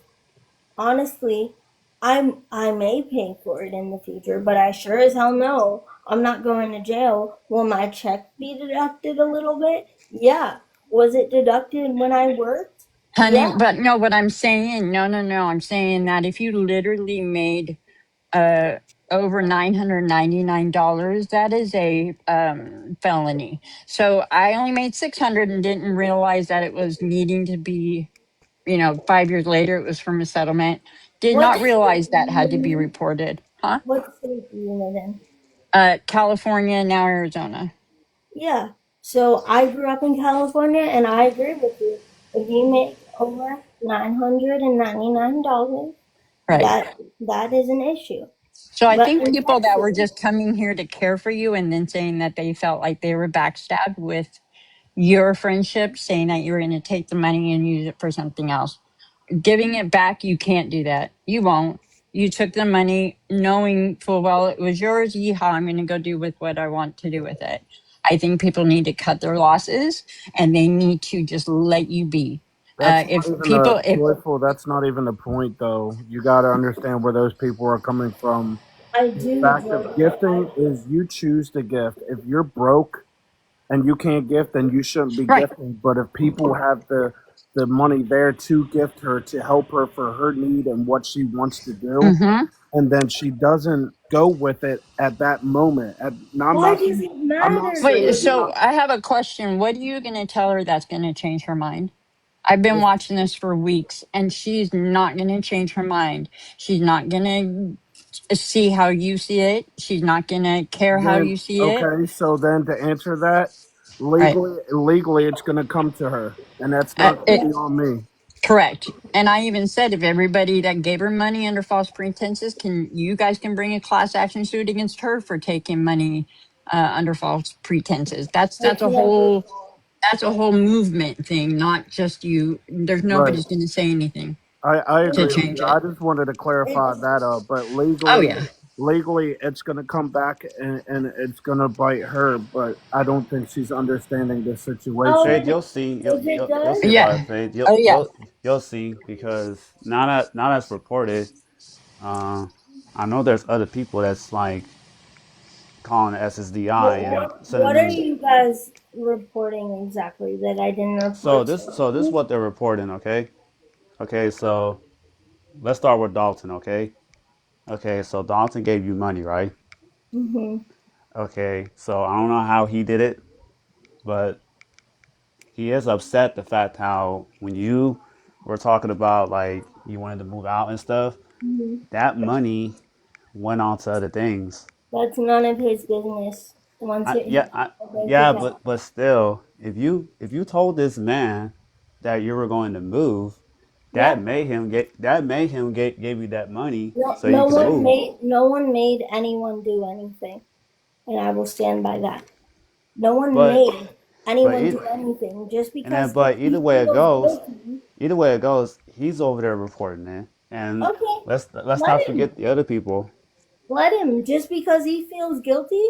honestly, I may pay for it in the future, but I sure as hell know I'm not going to jail. Will my check be deducted a little bit? Yeah. Was it deducted when I worked? Honey, Yeah. but no, what I'm saying, no, I'm saying that if you literally made uh over $999, that is a felony. So I only made 600 and didn't realize that it was needing to be, 5 years later it was from a settlement. Did What not state realize do that you had live to be in? reported. Huh? What state do you live in? California, now Arizona. Yeah. So I grew up in California, and I agree with you. If you make over $999, Right. that is an issue. So I But think in people that were Texas, just coming here to care for you and then saying that they felt like they were backstabbed with your friendship, saying that you're going to take the money and use it for something else. Giving it back, you can't do that. You won't. You took the money knowing full well it was yours. Yeehaw, I'm going to go do with what I want to do with it. I think people need to cut their losses and they need to just let you be. That's not If even people, if joyful. That's not even the point, though. You got to understand where those people are coming from. I The do, fact of Jojo. gifting is you choose to gift. If you're broke and you can't gift, then you shouldn't be right. gifting. But if people have the money there to gift her to help her for her need and what she wants to do, Mm-hmm. and then she doesn't go with it at that moment. Why does it I'm not matter, Wait, saying Jojo? so I have a question. What are you going to tell her that's going to change her mind? I've been if watching this for weeks and she's not going to change her mind. She's not going to see how you see it. She's not going to care how then you see it. okay. So then to answer that Right. legally, it's going to come to her, and that's not going to be It, on me. correct. And I even said if everybody that gave her money under false pretenses, you guys can bring a class action suit against her for taking money under false pretenses. I can't. That's a whole movement thing, not just you. There's Right. nobody's going to say anything I to agree with change you. I it. just wanted to clarify It's that up. But Oh yeah. legally, it's going to come back and it's going to bite her. But I don't think she's understanding the oh, situation. Faith, you'll see. if it You'll does, see about Yeah. it, Faith. Oh yeah. You'll see because now that's reported. Uh, I know there's other people that's like calling the SSDI and sending what are them. you guys reporting exactly that I didn't So report this is to? what they're reporting. Okay. Okay. So let's start with Dalton. Okay. Okay. So Dalton gave you money, right? Mm-hmm. Okay. So I don't know how he did it, but he is upset the fact how when you were talking about like you wanted to move out and stuff, that money went on to other things. That's none of his business. Once I, it yeah, hits I, a bank yeah, account. but still, if you told this man that you were going to move, Yep. that made him get gave you that money No, so you could move. no one made anyone do anything, and I will stand by that. No one But made but anyone it, do anything just and then because but he feels guilty. either way it goes, he's over there reporting it, and Okay, let's let not him. forget the other people. Let him. Just because he feels guilty,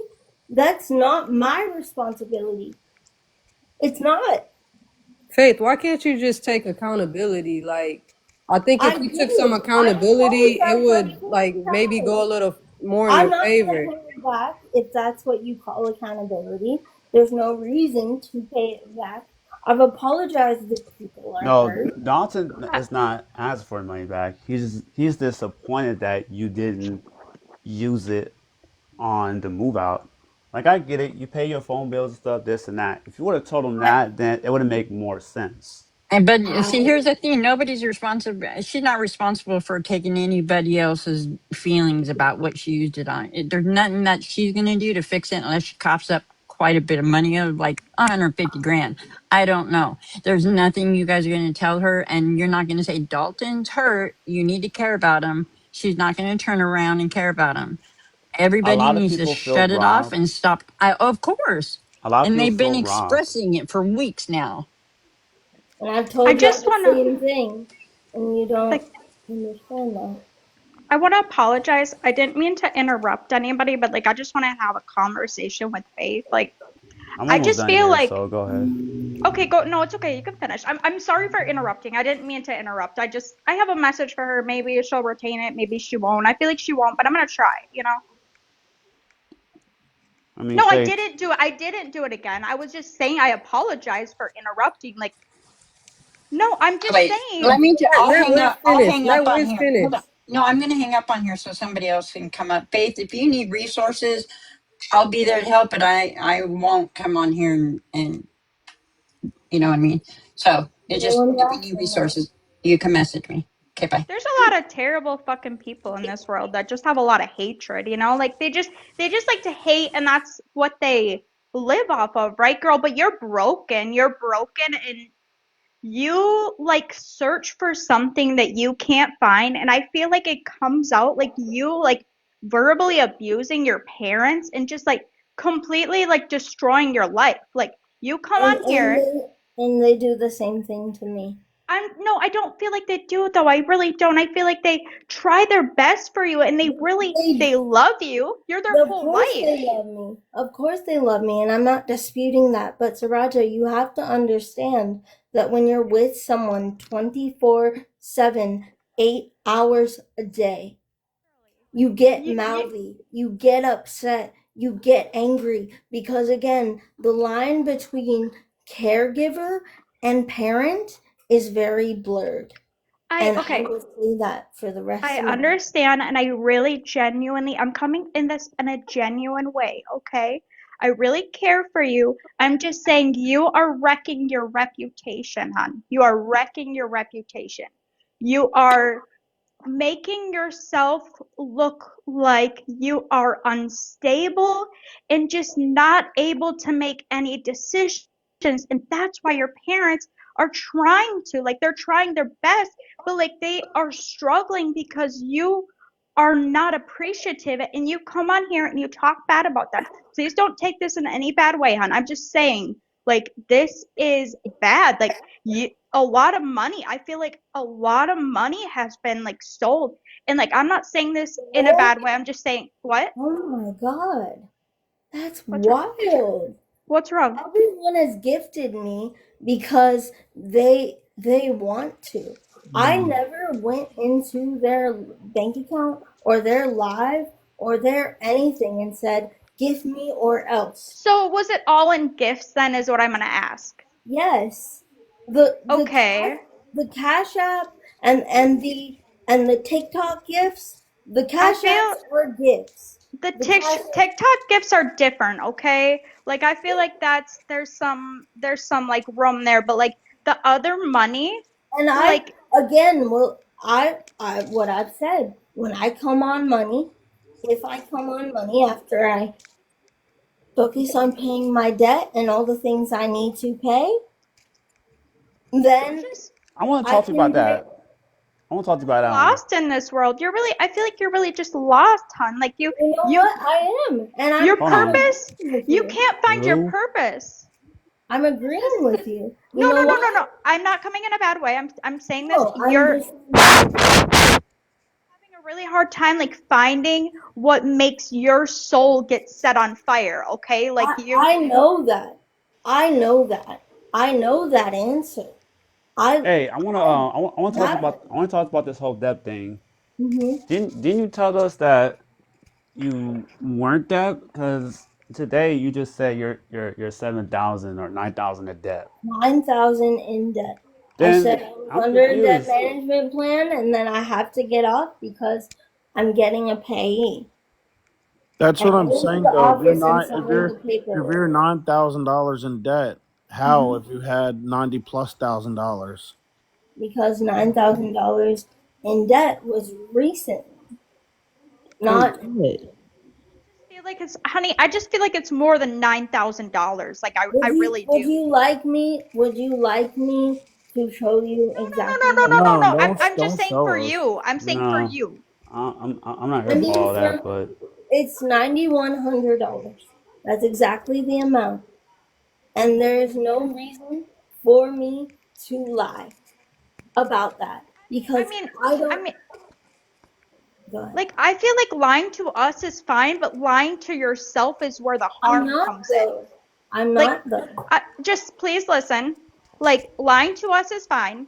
that's not my responsibility. It's not. Faith, why can't you just take accountability? Like, I think I if you took some did. I accountability, it apologize like would like 50 maybe go a times. little more in I'm your not going to favor. pay it back if that's what you call accountability. There's no reason to pay it back. I've apologized if people are No, hurt. Dalton is not asking for money back. He's disappointed that you didn't use it on the move out. Like I get it, you pay your phone bills and stuff, this and that. If you would have told him that, then it would have made more sense. And but see, I, here's the thing: nobody's responsible. She's not responsible for taking anybody else's feelings about what she used it on. There's nothing that she's gonna do to fix it unless she coughs up quite a bit of money, of like 150 grand. I don't know. There's nothing you guys are gonna tell her, and you're not gonna say Dalton's hurt. You need to care about him. She's not gonna turn around and care about him. A Everybody lot of needs to people feel shut it off robbed. and stop. Of course, A lot of and people they've been feel robbed. expressing it for weeks now. and I've I told y'all just the want same thing, and you to don't understand that. I want to apologize. I didn't mean to interrupt anybody, but like I just want to have a conversation with Faith. Like I'm I almost just done feel here, like so go ahead. okay, go. No, it's okay. You can finish. I'm sorry for interrupting. I didn't mean to interrupt. I have a message for her. Maybe she'll retain it. Maybe she won't. I feel like she won't, but I'm gonna try. You know. I mean, No, I Faith, didn't do it. I didn't do it again. I was just saying I apologize for interrupting. Like no, I'm just Wait, let saying. me. I'll Let hang Wiz up. I'll finish. hang up Let on Wiz here. finish. Hold on. No, I'm going to hang up on here so somebody else can come up. Faith, if you need resources, I'll be there to help. But I won't come on here and you know what I mean. So it No just one's if you need asking that. resources, you can message me. Okay, bye. There's a lot of terrible fucking people in this world that just have a lot of hatred, you know? Like they just like to hate and that's what they live off of, right, girl? But you're broken. You're broken and you like search for something that you can't find and I feel like it comes out like you like verbally abusing your parents and just like completely like destroying your life. Like you come And on here they do the same thing to me. I don't feel like they do though. I really don't. I feel like they try their best for you and They they love you. You're their Of whole course life. they love me. Of course they love me, and I'm not disputing that. But Saraja, you have to understand that when you're with someone 24/7, 8 hours a day, you get You mouthy, you get upset, you get angry because again, the line between caregiver and parent is very blurred. I And I okay. will say that for the rest I of my life. understand and I really genuinely I'm coming in this in a genuine way, okay? I really care for you. I'm just saying you are wrecking your reputation, hon. You are wrecking your reputation. You are making yourself look like you are unstable and just not able to make any decisions. And that's why your parents are trying to, like, they're trying their best, but like they are struggling because you are not appreciative and you come on here and you talk bad about them. Please don't take this in any bad way, hon. I'm just saying, like, this is bad. Like, a lot of money. I feel like a lot of money has been like sold. And like I'm not saying this in a What? bad way. I'm just saying what? Oh my god. That's What's wrong? wild. What's wrong? Everyone has gifted me because they want to. I never went into their bank account or their live or their anything and said, "Gift me or else." So was it all in gifts then is what I'm gonna ask. Yes. The cash Okay. the Cash App and the TikTok gifts, the I Cash feel Apps are gifts. The The question, TikTok gifts are different, okay? Like I feel like there's some like room there, but like the other money, and I like again, well, I what I've said when I come on money, if I come on money after I focus on paying my debt and all the things I need to pay, you're then just I want to I talk to you about can pay. that. I want to talk to you about that one. lost in this world. You're really I feel like you're really just lost, hon. Like You know you what? I am, and your Hold on. purpose, agreeing with you you. can't find your Who? purpose. I'm agreeing with you. You No, know no, no, why? no, no. I'm not coming in a bad way. I'm saying this. No, I'm You're just saying having a really hard time like finding what makes your soul get set on fire, okay? Like you I know that. I know that. I know that answer. I Hey, I want to. I I want to talk to you that. about. I want to talk about this whole debt thing. Mhm. Didn't you tell us that you weren't debt? Because today you just said you're 7,000 or 9,000 in debt. 9,000 in debt. I said Then I was I'm under a debt confused. management plan, and then I have to get off because I'm getting a payee, That's and what I I'm went to saying the though. If you're office and not, signed the if you're paperwork. $9,000 in debt, how Mhm. if you had 90 plus $1,000? Because $9,000 in debt was recent, In not. debt. feel like it's honey, I just feel like it's more than $9,000. Like I Would you really would do. you like me? Would you like me to show you No, no, no, no, exactly no, how no, much? no, No, no. I'm just don't saying show for us. you. I'm saying for No, you. I'm not I here for mean, all that. But it's $9,100. That's exactly the amount, and there is no reason for me to lie about that I because mean, I I don't. mean, Go ahead. like I feel like lying to us is fine, but lying to yourself is where the I'm harm not comes in. though. I'm Like, not though. just please listen. Like, lying to us is fine.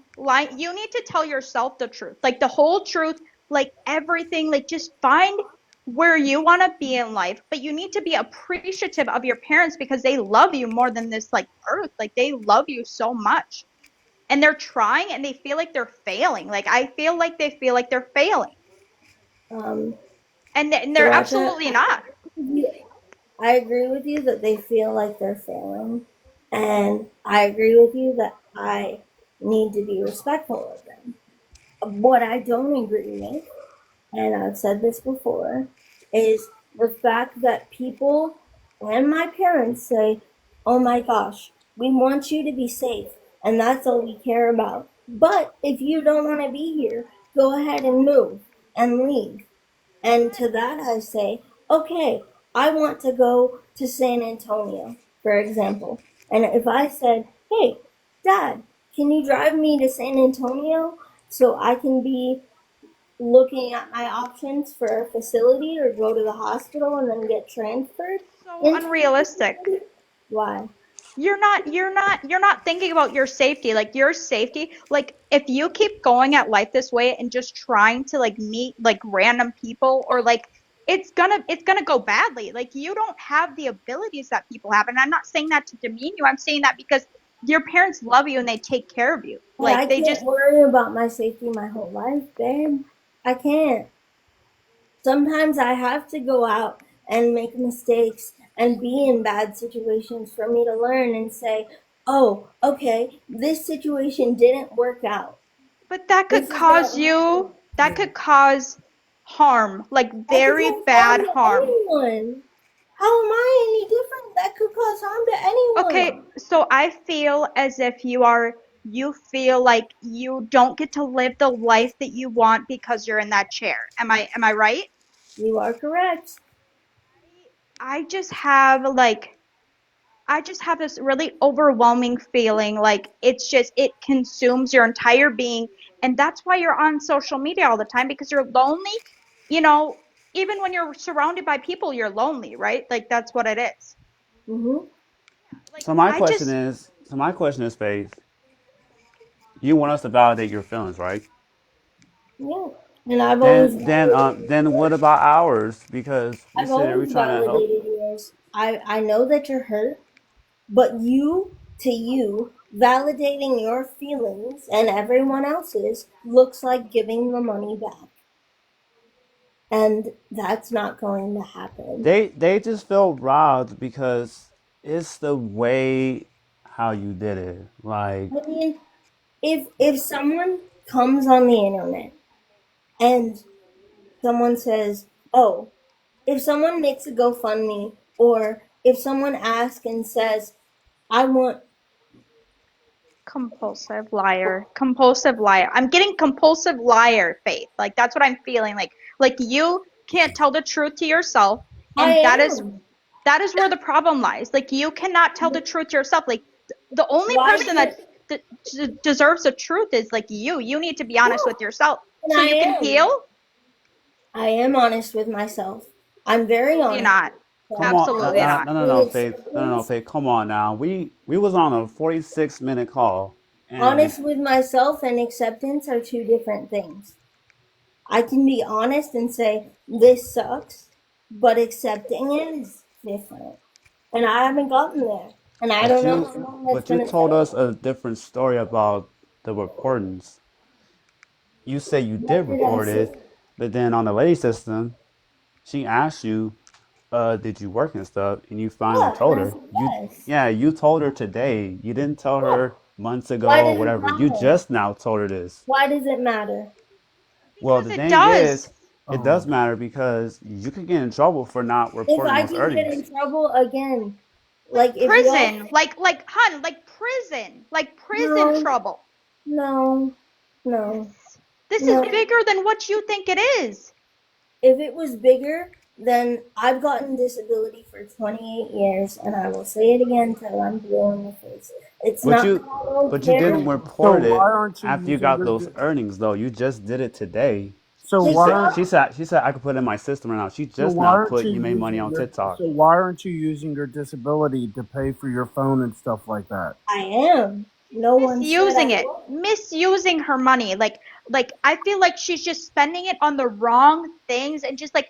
You need to tell yourself the truth, like the whole truth, like everything. Like, just find where you want to be in life. But you need to be appreciative of your parents because they love you more than this like earth. Like, they love you so much, and they're trying, and they feel like they're failing. Like, I feel like they feel like they're failing, Um, and they're Sriracha, absolutely not. I agree with you that they feel like they're failing, and I agree with you that I need to be respectful of them. What I don't agree with, and I've said this before, is the fact that people and my parents say, oh my gosh, we want you to be safe, and that's all we care about. But if you don't want to be here, go ahead and move and leave. And to that I say, okay, I want to go to San Antonio, for example. And if I said, hey, Dad, can you drive me to San Antonio so I can be looking at my options for a facility or go to the hospital and then get transferred So into a unrealistic. facility? Why? You're not thinking about your safety, like your safety. Like if you keep going at life this way and just trying to like meet like random people, or like it's gonna go badly. Like you don't have the abilities that people have, and I'm not saying that to demean you. I'm saying that because your parents love you and they take care of you. But I Like they can't just worry about my safety my whole life, babe. I can't. Sometimes I have to go out and make mistakes and be in bad situations for me to learn and say, oh, okay, this situation didn't work out. but that This could is what cause you happened to that me. could cause harm, like That could very cause harm bad to harm. anyone. How am I any different? That could cause harm to Okay, anyone. so I feel as if you feel like you don't get to live the life that you want because you're in that chair. Am I right? You are correct. I just have like I just have this really overwhelming feeling like it consumes your entire being, and that's why you're on social media all the time because you're lonely. You know, even when you're surrounded by people, you're lonely, right? Like that's what it is. Mm-hmm. Like so my question is, Faith. You want us to validate your feelings, right? Yeah. And I've always Then what about ours? Because we I've sit there, we always trying to help. validated yours. I know that you're hurt, but you, validating your feelings and everyone else's looks like giving the money back. And that's not going to happen. They just feel robbed because it's the way how you did it. Like, I mean, if someone comes on the internet and someone says, "Oh," if someone makes a GoFundMe, or if someone asks and says, "I want," Compulsive liar. Compulsive liar. I'm getting compulsive liar, Faith. Like that's what I'm feeling. Like you can't tell the truth to yourself, I and am. that is where the problem lies. Like you cannot tell the truth to yourself. Like the only Why person did, that deserves the truth is like you. You need to be honest with yourself and so I you can am. heal. I am honest with myself. I'm very Absolutely honest not. with come myself. on, Absolutely When not. no, it's Faith, no, things, Faith. Come on now. We was on a 46-minute call, and honest with myself and acceptance are two different things. I can be honest and say, this sucks, but accepting it is different. And I haven't gotten there. And I but don't know you how long that's but you going to told us take. a different story about the recordings. You say you What did did I record say? it, but then on the lady system, she asked you, did you work and stuff? And you finally Yeah, and told I her. said You yes. Yeah, you told her today. You didn't tell Yeah. her months Why ago or does it whatever. You matter? just now told her this. Why does it matter? Well, Because the it thing does. is, it does matter because you could get in trouble for not If reporting I those can get in earnings. trouble again, Like like if y'all, prison. Like hun, like prison. Like prison no, trouble. no, Yes. no, This is no. bigger than what you think it is. If it was bigger, then I've gotten disability for 28 years, and I will say it again till I'm blue in the face. It's But not you that I don't but you care didn't anymore. So report why it aren't you after you using got your? those earnings though. You just did it today. So She why said aren't? I could put it in my system right now. She So just why now aren't put you you made money using on your? TikTok. So why aren't you using your disability to pay for your phone and stuff like that? I am. No one said I Misusing it. won't. Misusing her money. Like I feel like she's just spending it on the wrong things and just like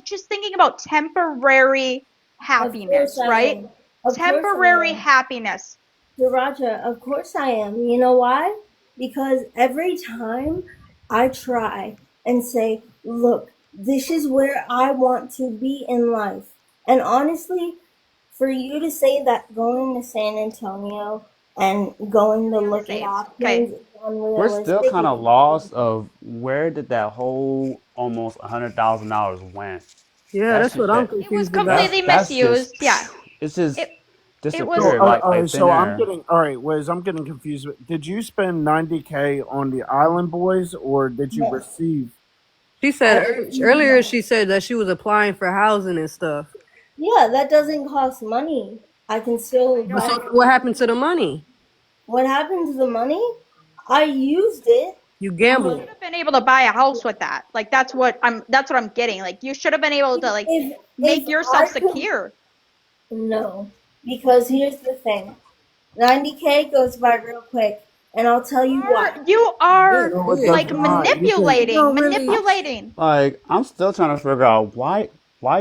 just thinking about temporary Of course happiness, I right? am. Of course I Temporary am. happiness. Sriracha, of course I am. You know why? Because every time I try and say, look, this is where I want to be in life. And honestly, for you to say that going to San Antonio and going to look at Fiance. Okay. options is We're still unrealistic. kind of lost of where did that whole almost $100,000 went. Yeah, That's that's what just I'm that It was confused about. completely that's just misused. Yeah. it's just It it was So, disappeared all like right. thin So I'm air. getting all right. Wiz, I'm getting confused. Did you spend 90K on the Island Boys, or did you Yes. receive? She I said received earlier money. she said that she was applying for housing and stuff. Yeah, that doesn't cost money. I can still But buy. so what happened to the money? What happened to the money? I used it. You Um, gambled. should have been able to buy a house with that. Like that's what I'm getting. Like you should have been able to like if make yourself I could, secure. no, because here's the thing: 90K goes by real quick, and I'll tell you why. You Yeah, are No, it does like quick. not. You can. You manipulating, don't really. manipulating. Like I'm still trying to figure out why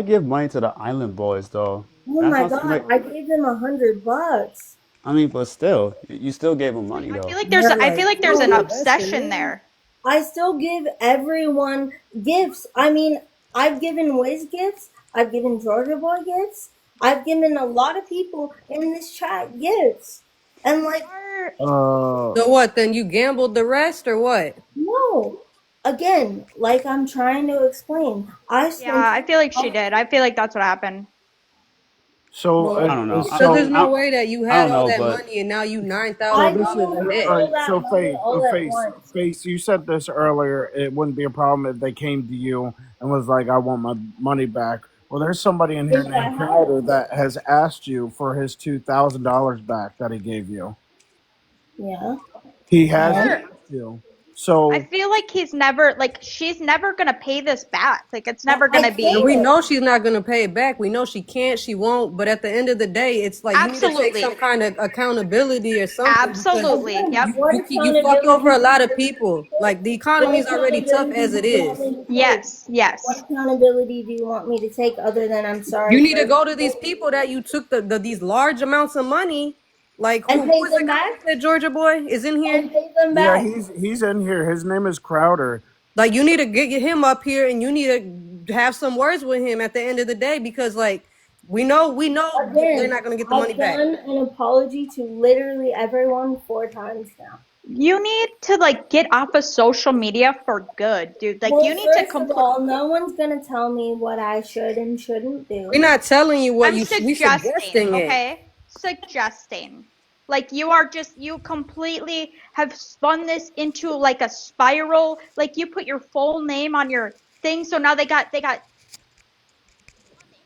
give money to the Island Boys though. Oh That's my not god, I gave them $100. I mean, but still, you still gave them money I feel though. like there's Yeah, I like feel like you there's don't an be investing, obsession man. there. I still give everyone gifts. I mean, I've given Wiz gifts. I've given Georgia Boy gifts. I've given a lot of people in this chat gifts. And like, So what? Then you gambled the rest, or what? no. Again, like I'm trying to explain, I Yeah, spent I feel like she did. I feel like that's what happened. So, no. I don't know. Because there's no I, way that you I had don't all know, that but money and now you nine so I thousand this is dollars in don't debt. have all all right. that So money all at Face, once. Face. You said this earlier. It wouldn't be a problem if they came to you and was like, "I want my money back." Well, there's somebody in here If I named had Crowder it. that has asked you for his $2,000 back that he gave you. Yeah. He has And asked you. I So feel like she's never gonna pay this back. Like it's never I gonna And be we can't. know she's not gonna pay it back. We know she can't, she won't. But at the end of the day, it's like you need to take absolutely, some kind of accountability or something because absolutely. Again, Yep. what you fucked over accountability a do you lot of want me to people. take? Like the What economy is already tough accountability as do it you want is. me to take? Yes. Yes. What accountability do you want me to take other than I'm You sorry need to for go to these people that you took these large amounts of money. Like and who pay is the them guy back you said Georgia boy is in here? and pay them yeah, back? he's in here. His name is Crowder. Like, you need to get him up here, and you need to have some words with him at the end of the day, because like we know they're Again, not gonna get the money I've back. done an apology to literally everyone 4 times now. You need to like get off of social media for good, dude. Like Well, you need to first of all, no one's gonna tell me what I should and shouldn't do. We're not telling you what I'm we suggesting, suggesting it. okay? Suggesting. Like you completely have spun this into like a spiral. Like you put your full name on your thing, so now they got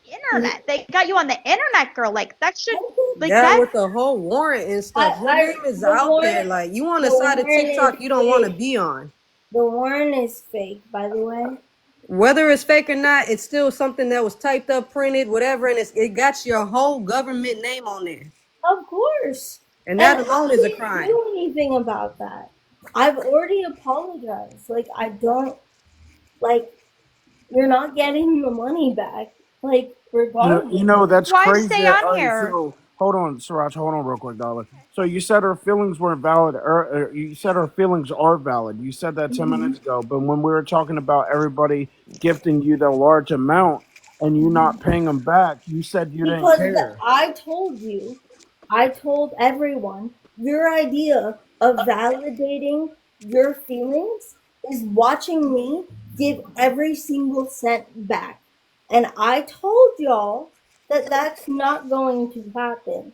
internet. They got you on the internet, girl. Like that should like Yeah, that. with the whole warrant and stuff. Your name is The out there. warrant, Like, you on the a side of warrant TikTok is you don't want to fake. be on. The warrant is fake, by the way. Whether it's fake or not, it's still something that was typed up, printed, whatever, and it got your whole government name on there. Of course. And that I alone is a didn't crime. do anything about that. I've already apologized. Like, I don't, like, you're not getting the money back. Like, regardless. You know that's Why crazy. stay All on right, here? so hold on, Sriracha, hold on real quick, darling. So you said her feelings weren't valid, or you said her feelings are valid. You said that 10 minutes ago, but when we were talking about everybody gifting you the large amount and you not paying them back, you said you didn't Because care. I told everyone, your idea of validating your feelings is watching me give every single cent back. And I told y'all that that's not going to happen.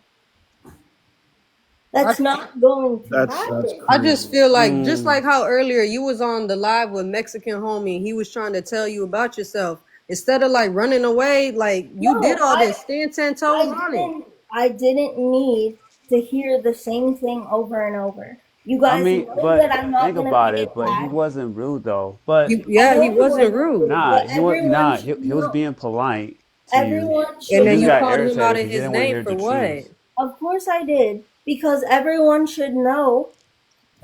That's not going to That's happen. I just crazy. feel like, just like how earlier you was on the live with Mexican homie and he was trying to tell you about yourself. Instead of like running away, like you did No, all this, stand 10 toes on it. I didn't need to hear the same thing over and over. You I guys mean, know that but I'm not think gonna about pay it. it But he back. wasn't rude though. But I Yeah, he know he wasn't wasn't rude. rude, nah, but he was everyone nah. should He was know. being polite to you. Everyone And should then You you got know. called him out irritated of because you his didn't want to name hear for the what? truth. Of course I did, because everyone should know.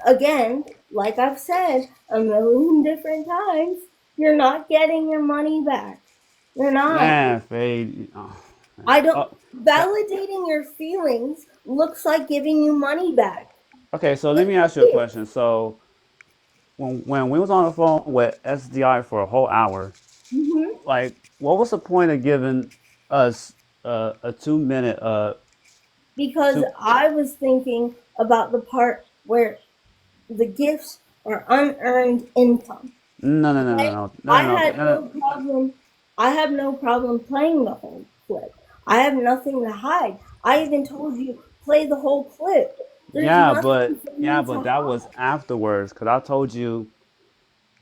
Again, like I've said a million different times, you're not getting your money back. You're not. Man, Fade. Oh, I don't. oh, Validating your feelings looks like giving you money back. okay, so let Let's me ask you a see it. question. So when we was on the phone with SDI for a whole hour, like, what was the point of giving us a 2 minute Because two? I was thinking about the part where the gifts are unearned income. No, no, no, no, Okay? no, no, I no, had no, no. no problem. I have no problem playing the whole clip. I have nothing to hide. I even told you play the whole clip. There's nothing for Yeah, me to but that was hide. afterwards because I told you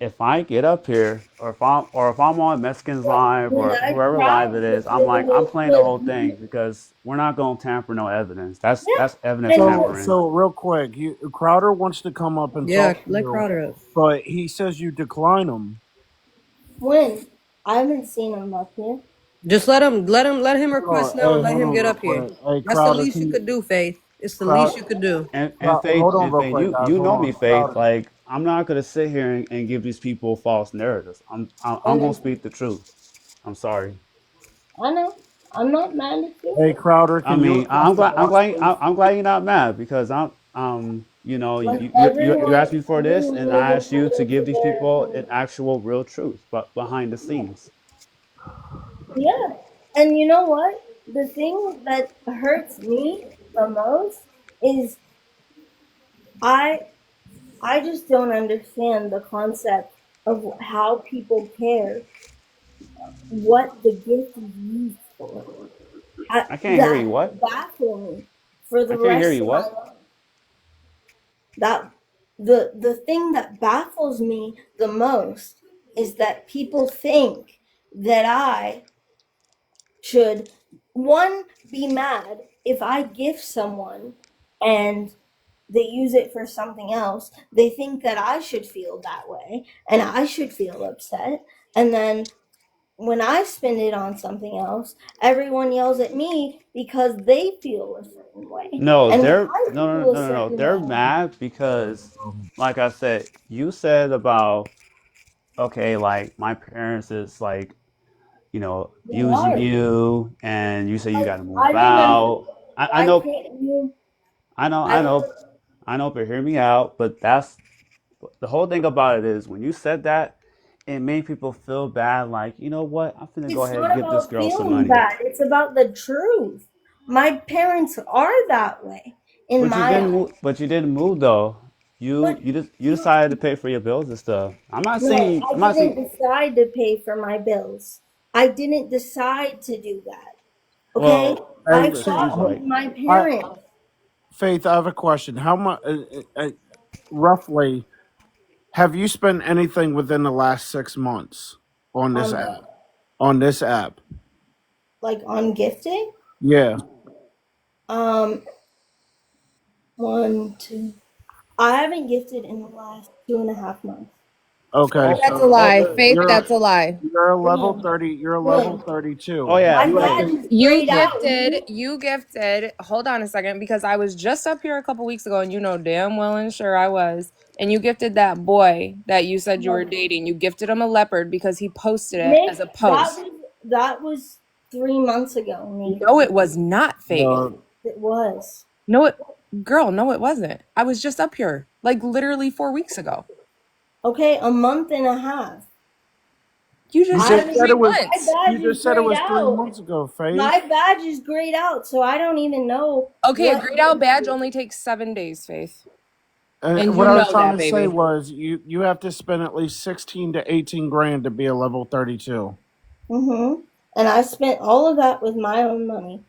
if I get up here or if I'm on Mexicans Live When or I whoever live it cried to is, play the I'm whole playing the clip, whole thing because we're not gonna tamper no evidence. That's yeah, evidence and tampering. So real quick, Crowder wants to come up and Yeah, talk to let you, Crowder up. but he says you decline him. when I haven't seen him up here. Just let him request now and let Hold him on get real up here. quick. Hey, That's the Crowder, least can you you could do, Faith. It's the least Crowd, you could do. And Faith, hold on real quick, guys. you Hold know me, on, Faith. Crowder. Like I'm not gonna sit here and give these people false narratives. I I'm gonna know. speak the truth. I'm sorry. I know. I'm not mad at you. Hey, Crowder, I can you mean, address the boss, please? I'm glad you're not mad because Like you asked me for this everyone and knows I asked you to according to give these their people an opinion. actual real truth, but behind the scenes. Yeah. And you know what? The thing that hurts me the most is I I just don't understand the concept of how people care what the gift is used for. I can't hear you. That What? baffles me for I the can't hear rest you. of my What? life. That the thing that baffles me the most is that people think that I should, one, be mad if I gift someone and they use it for something else. They think that I should feel that way and I should feel upset. And then when I spend it on something else, everyone yells at me because they feel a certain way. No, And they're I no, no, feel a no, no, no. certain They're way. mad because, like I said, you said about okay, like my parents is like They abusing are. you, and you say you got to I move remember. out. I Why know, can't you? I know, I I remember. know, I know, but hear me out. But that's the whole thing about it is when you said that, it made people feel bad. Like, you know what? I'm finna go It's ahead and not give this about girl some feeling money. bad. It's about the truth. My parents are that way in But you my didn't eyes. move. But you didn't move though. But You decided to pay for your bills and stuff. I'm not no, saying. I I'm not didn't saying. decide to pay for my bills. I didn't decide to do that. Okay? Well, I that's Hey, what it fought seems Faith, with like. my I, parents. Faith, I have a question. How much, roughly, have you spent anything within the last 6 months on this On app? On this app? like on gifting. Yeah. Um, one, two. I haven't gifted in the last 2.5 months. Okay. That's a So lie. Faith, you're that's a lie. you're a level When? 30. You're a level When? 32. Oh yeah, My You have badge to. Faith. is You grayed out. gifted. Hold on a second, because I was just up here a couple weeks ago, and you know damn well and sure I was. And you gifted that boy that you said you were dating. You gifted him a leopard because he posted it Nick, as a post. that was 3 months ago, Nick. No, it was not, Faith. No. It was. No, girl, no, it wasn't. I was just up here, like literally 4 weeks ago. Okay, a month and a half. You You just I said just haven't. said it was. My months. You badge is just said it grayed was three out. months ago, Faith. My badge is grayed out, so I don't even know Okay, a what. grayed out badge only takes 7 days, Faith. And What you I was know trying that, to say baby. was you have to spend at least 16 to 18 grand to be a level 32. And I spent all of that with my own money.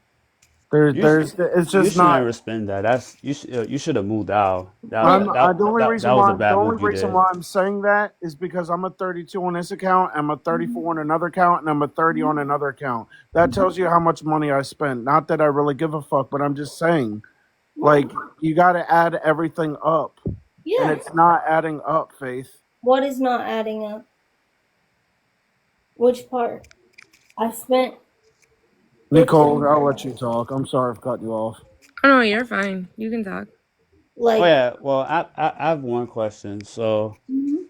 You sh- It's you just should not. never spend that. That's you should have moved out. But The That was a bad only move you reason did. why I'm saying that is because I'm a 32 on this account, I'm a 34 on another account, and I'm a 30 on another account. That tells you how much money I spent. Not that I really give a fuck, but I'm just saying, like, you got to add everything up, and yeah, it's not adding up, Faith. what is not adding up? Which part? I spent Nicole, 15 I'll let you talk. I'm sorry for cutting you off. Oh, no, you're fine. You can talk. Oh like. yeah. Well, I have one question. Mhm.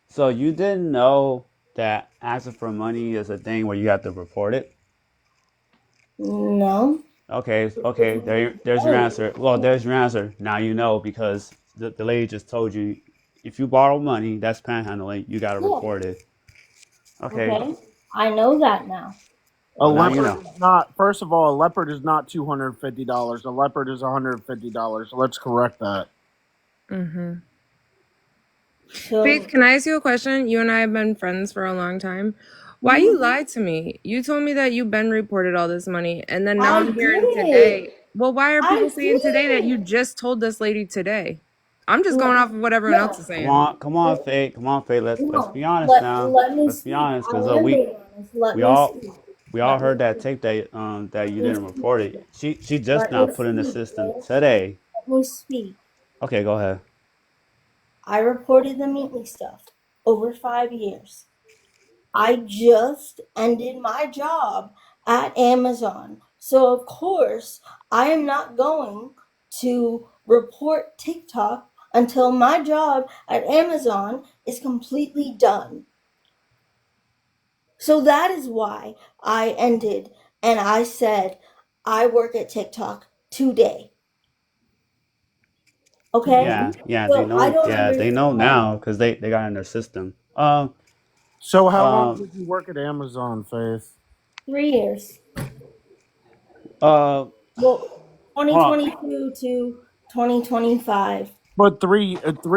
So you didn't know that asking for money is a thing where you have to report it? No. Okay. There's your answer. Well, there's your answer. Now you know because the lady just told you if you borrow money, that's panhandling. You got to Yeah. report it. Okay. Okay. I know that now. A Well, now you leopard know. is not. First of all, a leopard is not $250. A leopard is $150. Let's correct that. Mm-hmm. Faith, So can I ask you a question? You and I have been friends for a long time. Why you lied to me? You told me that you've been reported all this money, and then now I I'm hearing did. today. Well, why are I people saying today that you did. just told this lady today? I'm just going No. off of what everyone else No. is saying. Come on, Faith. Let's No. be honest now. Let me Let's be speak. honest, I because am being honest. Let we me all speak. we all Let me heard that speak. tape that you Let me didn't speak. report it. She just Let me now put in the speak, system Liz. today. Let me speak. Okay, go ahead. I reported the Meet Me stuff over 5 years. I just ended my job at Amazon. So, of course, I am not going to report TikTok until my job at Amazon is completely done. So, that is why I ended and I said, I work at TikTok today. Okay? Yeah, they So, I know. don't Yeah, they know understand. now because they got in their system. So, how long Um, did you work at Amazon, Faith? 3 years. uh, Well, hold on. 2022 to 2025. But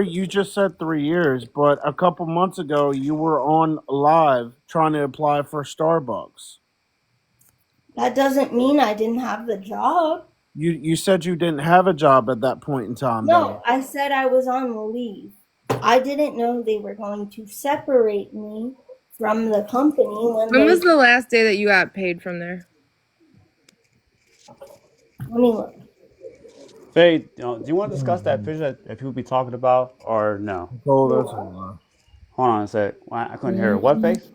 you just said 3 years, but a couple months ago you were on live trying to apply for Starbucks. That doesn't mean I didn't have the job. You said you didn't have a job at that point in time, though. No, I said I was on leave. I didn't know they were going to separate me from the company when When was they. the last day that you got paid from there? Let me look. Faye, do you want to discuss that picture that people be talking about, or no? Oh, The that's a what? lie. Hold on a sec. I couldn't hear her. What face?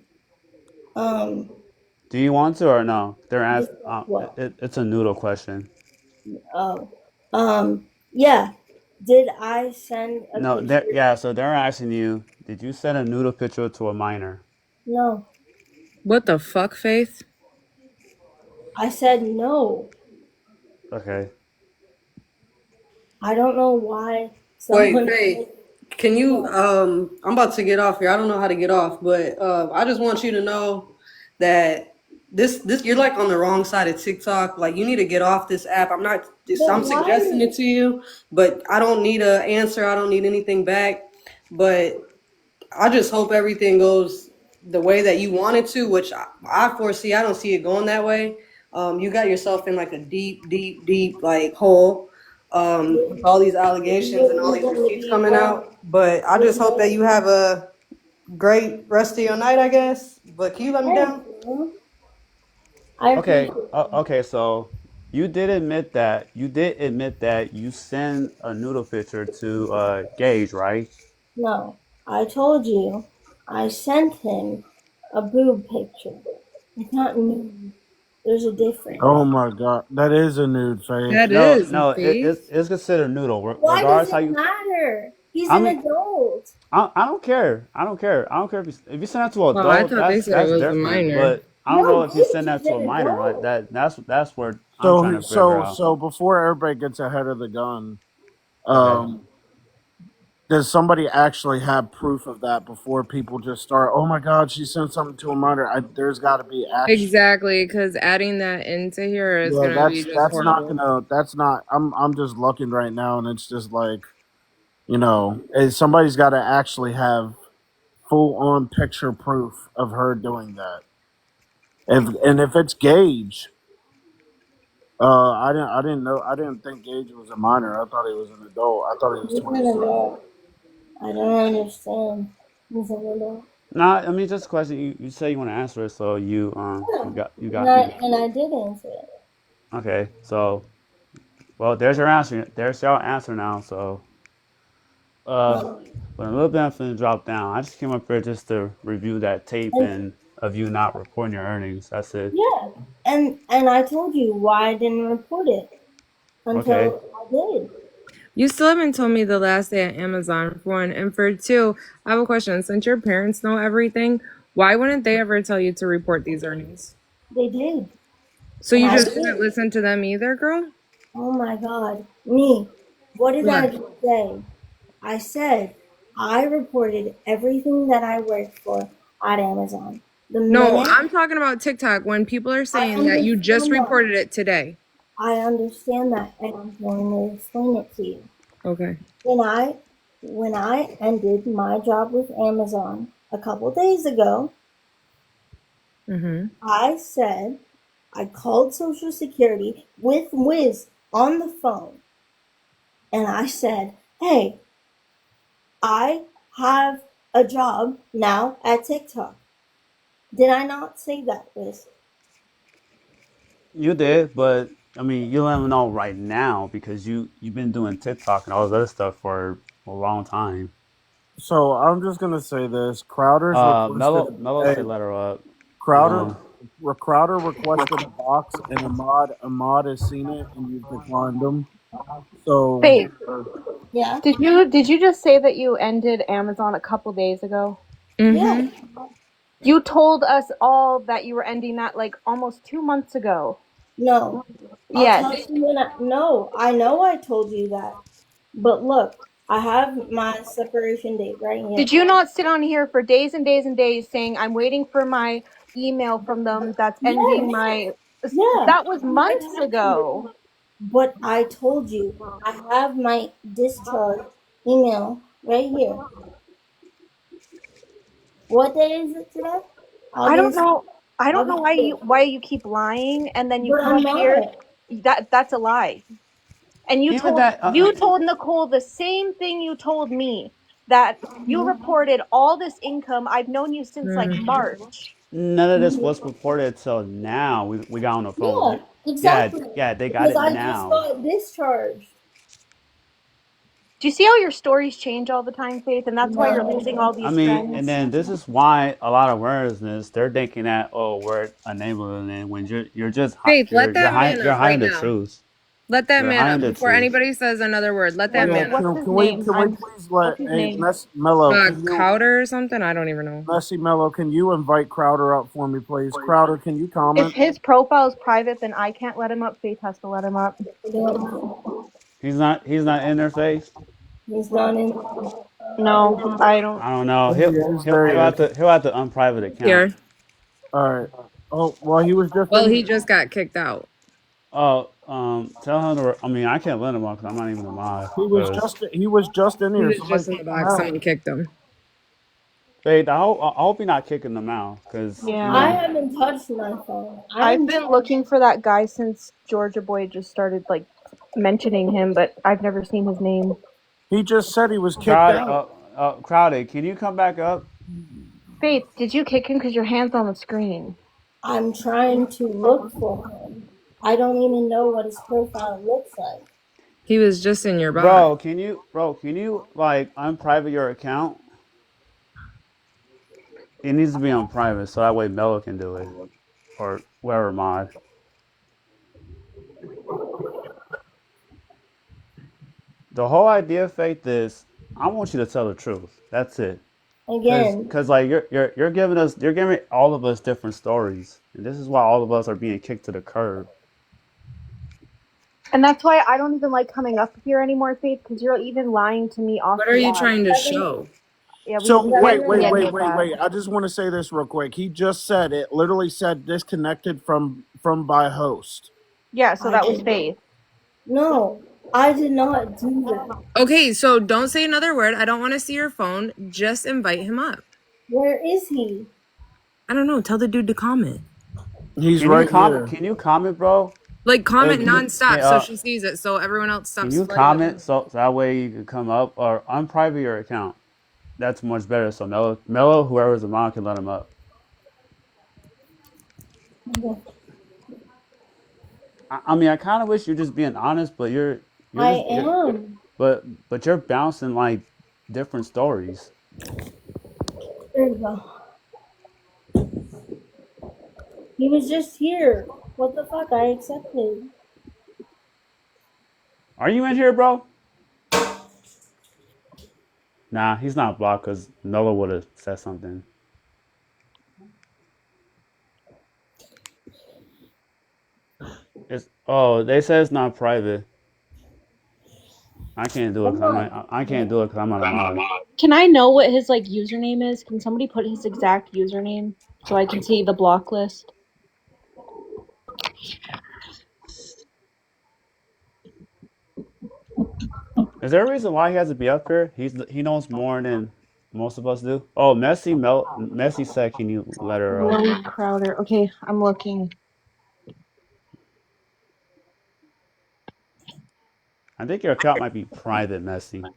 Um, Do you want to or no? discuss what? It's a noodle question. Oh, yeah. Did I send a No, picture? so they're asking you, did you send a noodle picture to a minor? No, What the fuck, Faith? I said no. Okay. I don't know why Wait, someone. Faith. Can you? I'm about to get off here. I don't know how to get off, but I just want you to know that this you're like on the wrong side of TikTok. Like you need to get off this app. But I'm suggesting why? it to you, but I don't need an answer. I don't need anything back. But I just hope everything goes the way that you want it to, which I foresee. I don't see it going that way. You got yourself in like a deep, deep, deep like hole with all these allegations and all You're these going to receipts be coming fine. out. But I just hope that you have a great rest of your night, I guess. But can you let me Thank down? you. I Okay, appreciate it. okay. So you did admit that you sent a noodle picture to Gage, right? No, I told you I sent him a boob picture. It's not nude. There's a difference. Oh my god, that is a nude, Faith. That No, is a no. thief. It's considered noodle, Why does regardless how it you. matter? He's I an mean, adult. I don't care. I don't care. I don't care if you send that to an Well, I adult. thought they said it That's was a different. minor. But I don't know No, if you send Gage that is to a an minor. Like adult. that's where I'm trying So to figure so out. so before everybody gets ahead of the gun, Okay. um, does somebody actually have proof of that before people just start? Oh my God, she sent something to a minor. There's got to be action. Exactly, because adding that into here is Yeah, gonna be that's just that's not horrible. gonna. That's not. I'm just looking right now, and it's just like somebody's got to actually have full on picture proof of her doing that. If it's Gage, I didn't know. I didn't think Gage was a minor. I thought he was an adult. I thought he was He's an 21. adult. I don't understand. He's an adult. Nah, I mean just a question. You say you want to answer it, so you Yeah. got you And got I, you. and I did answer it. Okay, so well, there's your answer. There's your answer now. So No. but a little bit I'm finna drop down. I just came up here just to review that tape And and of you not reporting your earnings. That's it. yeah. And I told you why I didn't report it Okay. until I did. You still haven't told me the last day at Amazon, for one. And for two, I have a question. Since your parents know everything, why wouldn't they ever tell you to report these earnings? They did. So And you I just didn't did. listen to them either, girl? Oh my God. Me. What did I What? just say? I said I reported everything that I worked for at Amazon. The No, minute I'm talking about TikTok when people are I saying that you just understand that. reported it today. I understand that, and I'm going to explain it to you. Okay. When I ended my job with Amazon a couple days ago, Mm-hmm. I said I called Social Security with Wiz on the phone, and I said, "Hey, I have a job now at TikTok." Did I not say that, Wiz? You did, but I mean, you let them know right now because you've been doing TikTok and all this other stuff for a long time. So I'm just gonna say this: Crowder's requested. Mello Hey, said let her up. Crowder, Um, Crowder requested a box, and Ahmad has seen it, and you've declined them. So Faith, Yeah. did you just say that you ended Amazon a couple days ago? Yeah. Mm-hmm. You told us all that you were ending that like almost 2 months ago. No. I'll tell Yes. you when no, I know I told you that. But look, I have my separation date right here. Did you not sit on here for days and days and days saying I'm waiting for my email from them that's ending Yes. my Yeah. that was I months told you. ago. But I told you I have my discharge email right here. What day is it today? I don't August know. I don't know August why 5th. you keep lying and then you But come I'm up here. not. That's a lie. And even that. you told Nicole the same thing you told me, that you reported all this income. I've known you since like March. None of this was reported till now. We got on the phone. Yeah, Yeah, exactly. yeah, they got Because it I just now. got discharged. Do you see how your stories change all the time, Faith? And that's why you're losing all No. I these mean, and friends. then this is why a lot of awareness they're thinking that we're enabling it when you're just Faith, let that man you're up right hiding the now. truth. Let that You're man up hiding the before truth. anybody says another word. Let that yeah, man up. What's can, his can we name? can we please let What's his hey name? Mello? Can you Cowder or something? I don't even know. Mello? Can you invite Crowder up for me, please? Crowder, can you If comment? his profile is private, then I can't let him up. Faith has to let him up. He's not in their face. He's not in. No, I don't. I don't know. There he is. There he is. He'll have to unprivate account. Here. All right. Oh well, he was just Well, in he here. just got kicked out. Oh, tell him to. I mean, I can't let him on because I'm not even a mod. Because He was just in He here. was Somebody just in the kicked him box. out. Someone kicked him. Faith, I hope you're not kicking them out because I Yeah. haven't touched my phone. I've I'm been looking for that guy since Georgia Boy just started like mentioning him, but I've never seen his name. He just said he was kicked crowded. out. Crowded. Can you come back up? Faith, did you kick him because your hand's on the screen? I'm trying to look for him. I don't even know what his profile looks like. He was just in your box. Bro, can you like unprivate your account? It needs to be on private so that way Mello can do it or whoever mod. The whole idea of Faith is I want you to tell the truth. That's it. Again, Cause like you're giving all of us different stories, and this is why all of us are being kicked to the curb. And that's why I don't even like coming up here anymore, Faith, because you're even lying to me off What are the you app. trying to show? Yeah, So we can't wait. see any of that. I just want to say this real quick. He just said it. Literally said disconnected from by host. Yeah, so I that was did. Faith. No, I did not do that. Okay, so don't say another word. I don't want to see your phone. Just invite him up. Where is he? I don't know. Tell the dude to comment. He's Can you right comment? here. Can you comment, bro? Like comment nonstop so Hey, she sees it, so everyone else can stops you flooding comment so that way you can come up or unprivate your account? That's much better. So Mello, whoever's the mod can let him up. I mean, I kind of wish you're just being honest, but you're I just am. but you're bouncing like different stories. There you go. He was just here. What the fuck? I accepted. Are you in here, bro? Nah, he's not blocked because Mello would have said something. They say it's not private. I can't do it because I can't do it because I'm not a mod. Can I know what his like username is? Can somebody put his exact username so I can see the block list? Is there a reason why he has to be up here? He knows more than most of us do. Oh, Messi said, "Can you let her up?" Willie Crowder. Okay, I'm looking. I think your account might be private, Messi.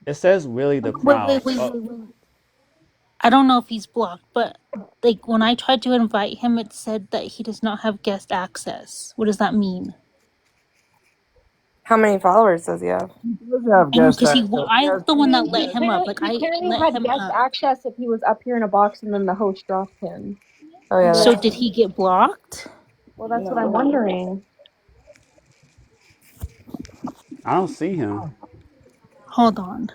It says Willie the Proud. Wait. I don't know if he's blocked, but like when I tried to invite him, it said that he does not have guest access. What does that mean? How many followers does he have? He does have I know guest because access. He I'm has the one that two let guest him up. Like He I apparently let had him guest up. access if he was up here in a box and then the host dropped him. Oh yeah, So that's did he get blocked? Well, that's what I'm wondering. I don't see him. Hold on.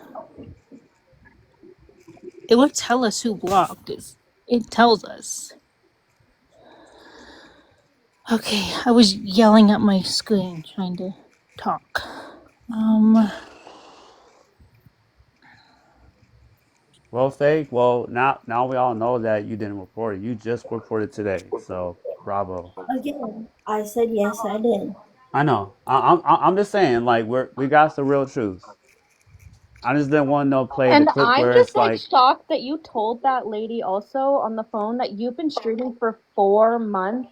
It would tell us who blocked it. It tells us. Okay, I was yelling at my screen trying to talk. Well, Fake. Well, now we all know that you didn't report it. You just reported today, so bravo. Again, I said yes, I did. I know. I'm just saying, like we got the real truth. I just didn't want to play the And clip I'm where it's just like like, shocked that you told that lady also on the phone that you've been streaming for 4 months.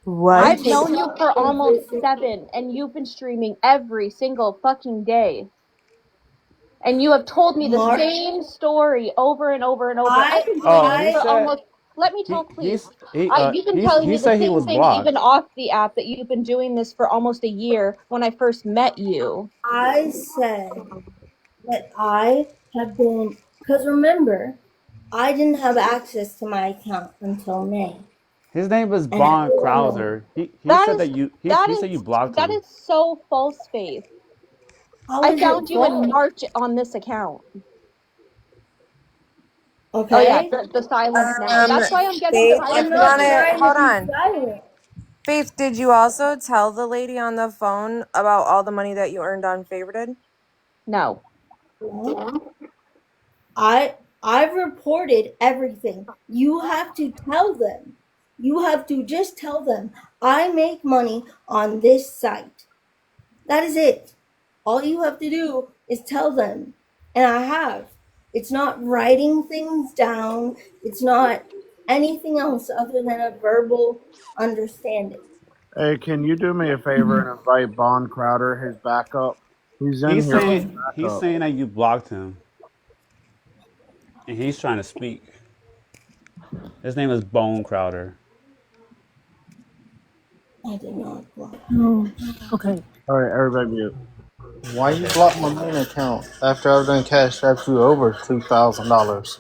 what? I've known you for almost 7, and you've been streaming every single fucking day. And you have told me the Mark, same story over and over and over. I've been doing oh, this he for said almost. Let me talk, please. You've been telling he me the said he same was thing, even blocked. off the app, that you've been doing this for almost a year when I first met you. I said that I have been, because remember, I didn't have access to my account until May. His name was And how Bon do I know? Krauser. He said that he said you blocked That him. is so false, Faith. How I is it found you in false? March on this account. Okay. Oh yeah, the silence now. That's why I'm getting Faith, silent. if I'm you not wanna trying to hold be on. silent. Faith, did you also tell the lady on the phone about all the money that you earned on favorited? No. I've reported everything. You have to tell them. You have to just tell them I make money on this site. That is it. All you have to do is tell them. And I have. It's not writing things down. It's not anything else other than a verbal understanding. Hey, can you do me a favor and invite Bon Crowder, his backup? He's in here for He's backup. saying that you blocked him, and he's trying to speak. His name is Bone Crowder. I did not block. Oh, okay. All right, everybody mute. Why you block my main account after I've done cash out you over $2,000?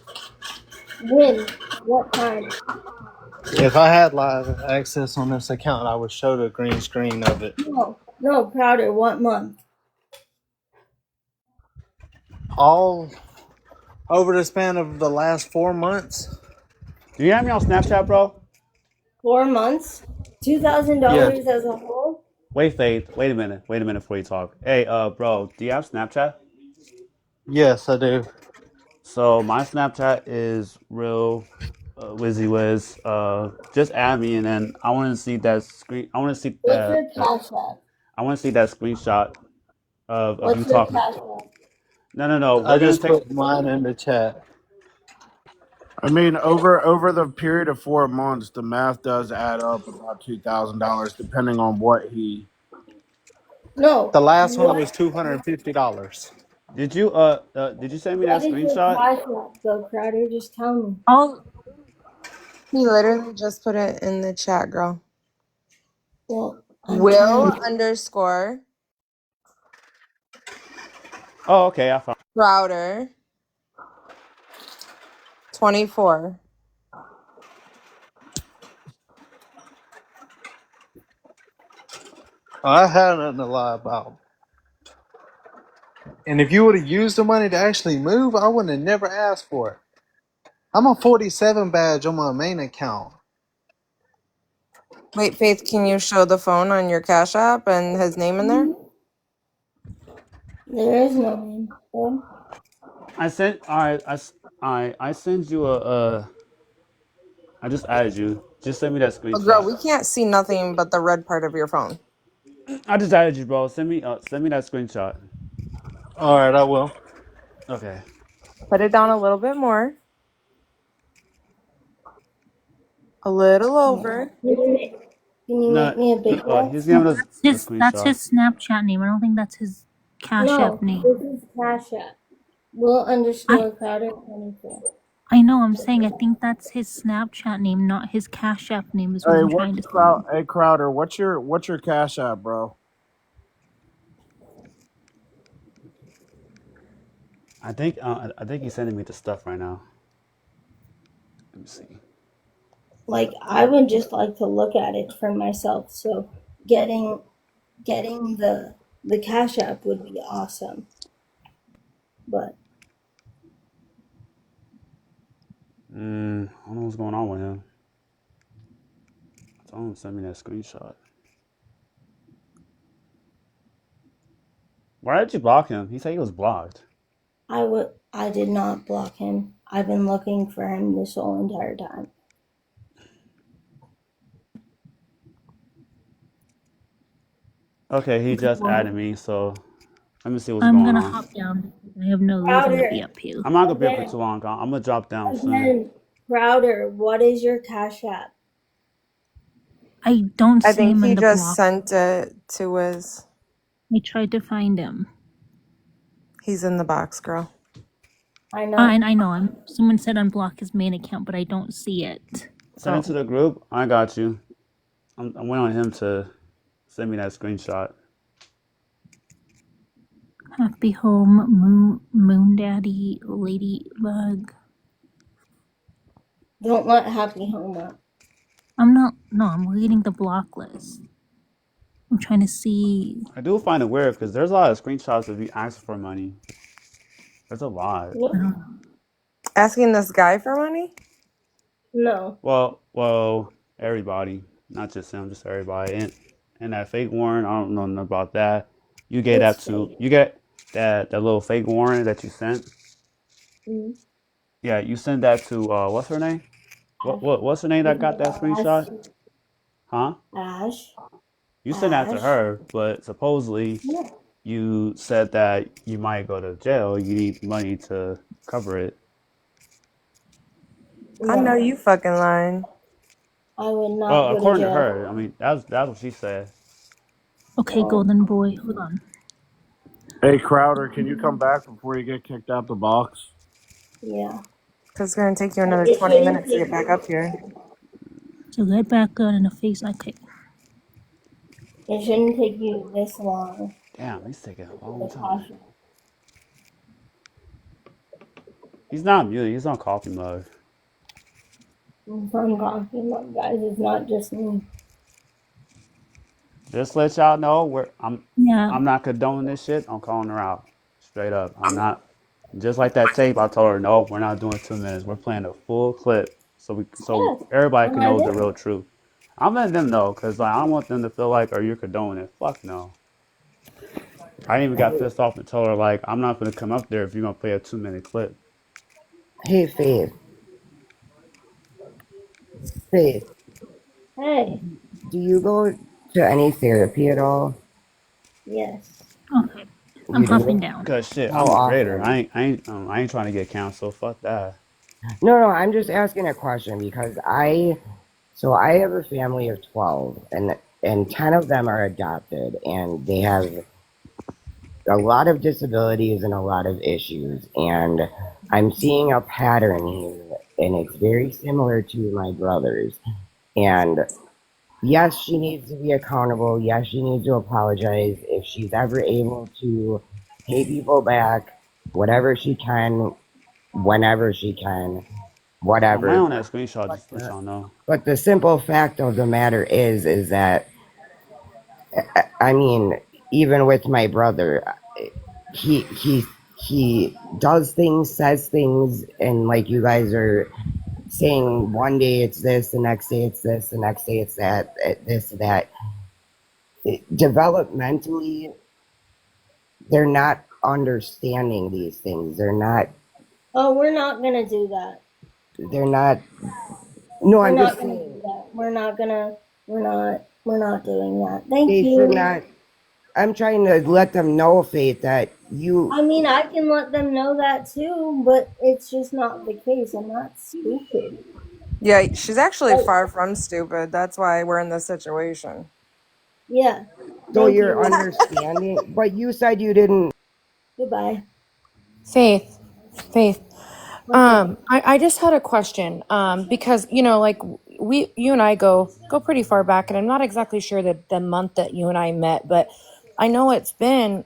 When? What time? If I had live access on this account, I would show the green screen of it. No, Crowder, what month? All over the span of the last 4 months. Do you have me on Snapchat, bro? 4 months? $2,000 as a whole? Wait, Faith. Wait a minute before you talk. Hey, bro, do you have Snapchat? Yes, I do. So my Snapchat is real Wizzy Wiz. Just add me, and then I want to see that screen. I want to see What's your cash app? I want to see that screenshot of you What's your talking. cash app? No. I just put mine in the chat. I mean, over the period of 4 months, the math does add up about $2,000, depending on what he. No. The last one was $250. Did you send me that What is your screenshot? cash app, though, Crowder? Just tell me. Oh, He literally just put it in the chat, girl. Well, Will underscore Oh, okay, I found. Crowder 24. I had nothing to lie about. And if you would have used the money to actually move, I wouldn't have never asked for it. I'm a 47 badge on my main account. Wait, Faith, can you show the phone on your Cash App and his name in there? There is no name. So. I sent. I sent you I just added you. Just send me that Oh, girl, screenshot. we can't see nothing but the red part of your phone. I just added you, bro. Send me that screenshot. All right, I will. Okay. Put it down a little bit more. A little over. Can you make me a big one? He's giving us a that's screenshot. his Snapchat name. I don't think that's his Cash App name. This is Cash App. Will underscore Crowder 24. I know. I'm saying I think that's his Snapchat name, not his Cash App name. Is what I'm trying to say. Hey, Crowder, what's your Cash App, bro? I think he's sending me the stuff right now. Let me see. Like, I would just like to look at it for myself. So getting the Cash App would be awesome. But I don't know what's going on with him. Tell him to send me that screenshot. Why did you block him? He said he was blocked. I did not block him. I've been looking for him this whole entire time. Okay, he just added me, so let me see what's going on. I'm gonna hop down. I have no reason to be up here. I'm not gonna be up for too long. I'm gonna drop down soon. Crowder, what is your Cash App? I don't I see him think in he the just block. sent it to his. I tried to find him. He's in the box, girl. I know. I know. Someone said unblock his main account, but I don't see it. Send it to the group. I got you. I'm waiting on him to send me that screenshot. Happy home, moon daddy, ladybug. Don't let Happy Home up. I'm reading the block list. I'm trying to see. I do find it weird because there's a lot of screenshots of you asking for money. There's a lot. Asking this guy for money? No. Well, everybody. not just him, just everybody. And that fake warrant, I don't know nothing about that. You gave It's that to fake. you get that little fake warrant that you sent. Mm. Yeah, you sent that to what's her name? What's her name that got that Ash. screenshot? Huh? Ash. You sent that to Ash. her, but supposedly Yeah. you said that you might go to jail. You need money to cover it. I know No, you fucking lying. I would not Well, go to according to jail. her, I mean that's what she said. Okay, Well, golden boy, hold on. Hey Crowder, can you come back before you get kicked out the box? yeah. Cause it's gonna take you another It 20 shouldn't minutes to take get back you. up here. So get back on in the face. Okay. It shouldn't take you this long Damn, he's taking a for long the time. caution. He's not muted. He's on coffee mode. I'm talking about, guys. It's not just me. Just let y'all know Yeah. I'm not condoning this shit. I'm calling her out straight up. I'm not. Just like that tape, I told her, no, we're not doing 2 minutes. We're playing a full clip so Yes, everybody and can I know the did. real truth. I'm letting them know because like I don't want them to feel like, you're condoning it. Fuck no. I even got pissed off and told her like I'm not gonna come up there if you're gonna play a 2 minute clip. Hey, Faith. Faith, Hey, do you go to any therapy at all? yes. Okay. I'm You huffing do? down. Cause shit, How I'm a creator. often? I ain't trying to get canceled. Fuck that. No, I'm just asking a question because I have a family of 12 and 10 of them are adopted and they have a lot of disabilities and a lot of issues and I'm seeing a pattern here and it's very similar to my brother's. And yes, she needs to be accountable. Yes, she needs to apologize if she's ever able to pay people back, whatever she can, whenever she can, Am I whatever. on that screenshot? But Just to let y'all know. the simple fact of the matter is that I mean, even with my brother, he he he does things, says things, and like you guys are saying, one day it's this, the next day it's this, the next day it's that, this that. Developmentally, they're not understanding these things. Oh, we're not gonna do that. They're not. No, We're I'm not just gonna do saying that. We're not doing that. Thank they should you. not. I'm trying to let them know, Faith, that you. I mean, I can let them know that too, but it's just not the case. I'm not stupid. Yeah, she's actually Like, far from stupid. That's why we're in this situation. yeah. So Thank you're you. understanding, but you said you didn't. Goodbye. Faith. What's up? I just had a question. Because like you and I go pretty far back, and I'm not exactly sure the month that you and I met, but I know it's been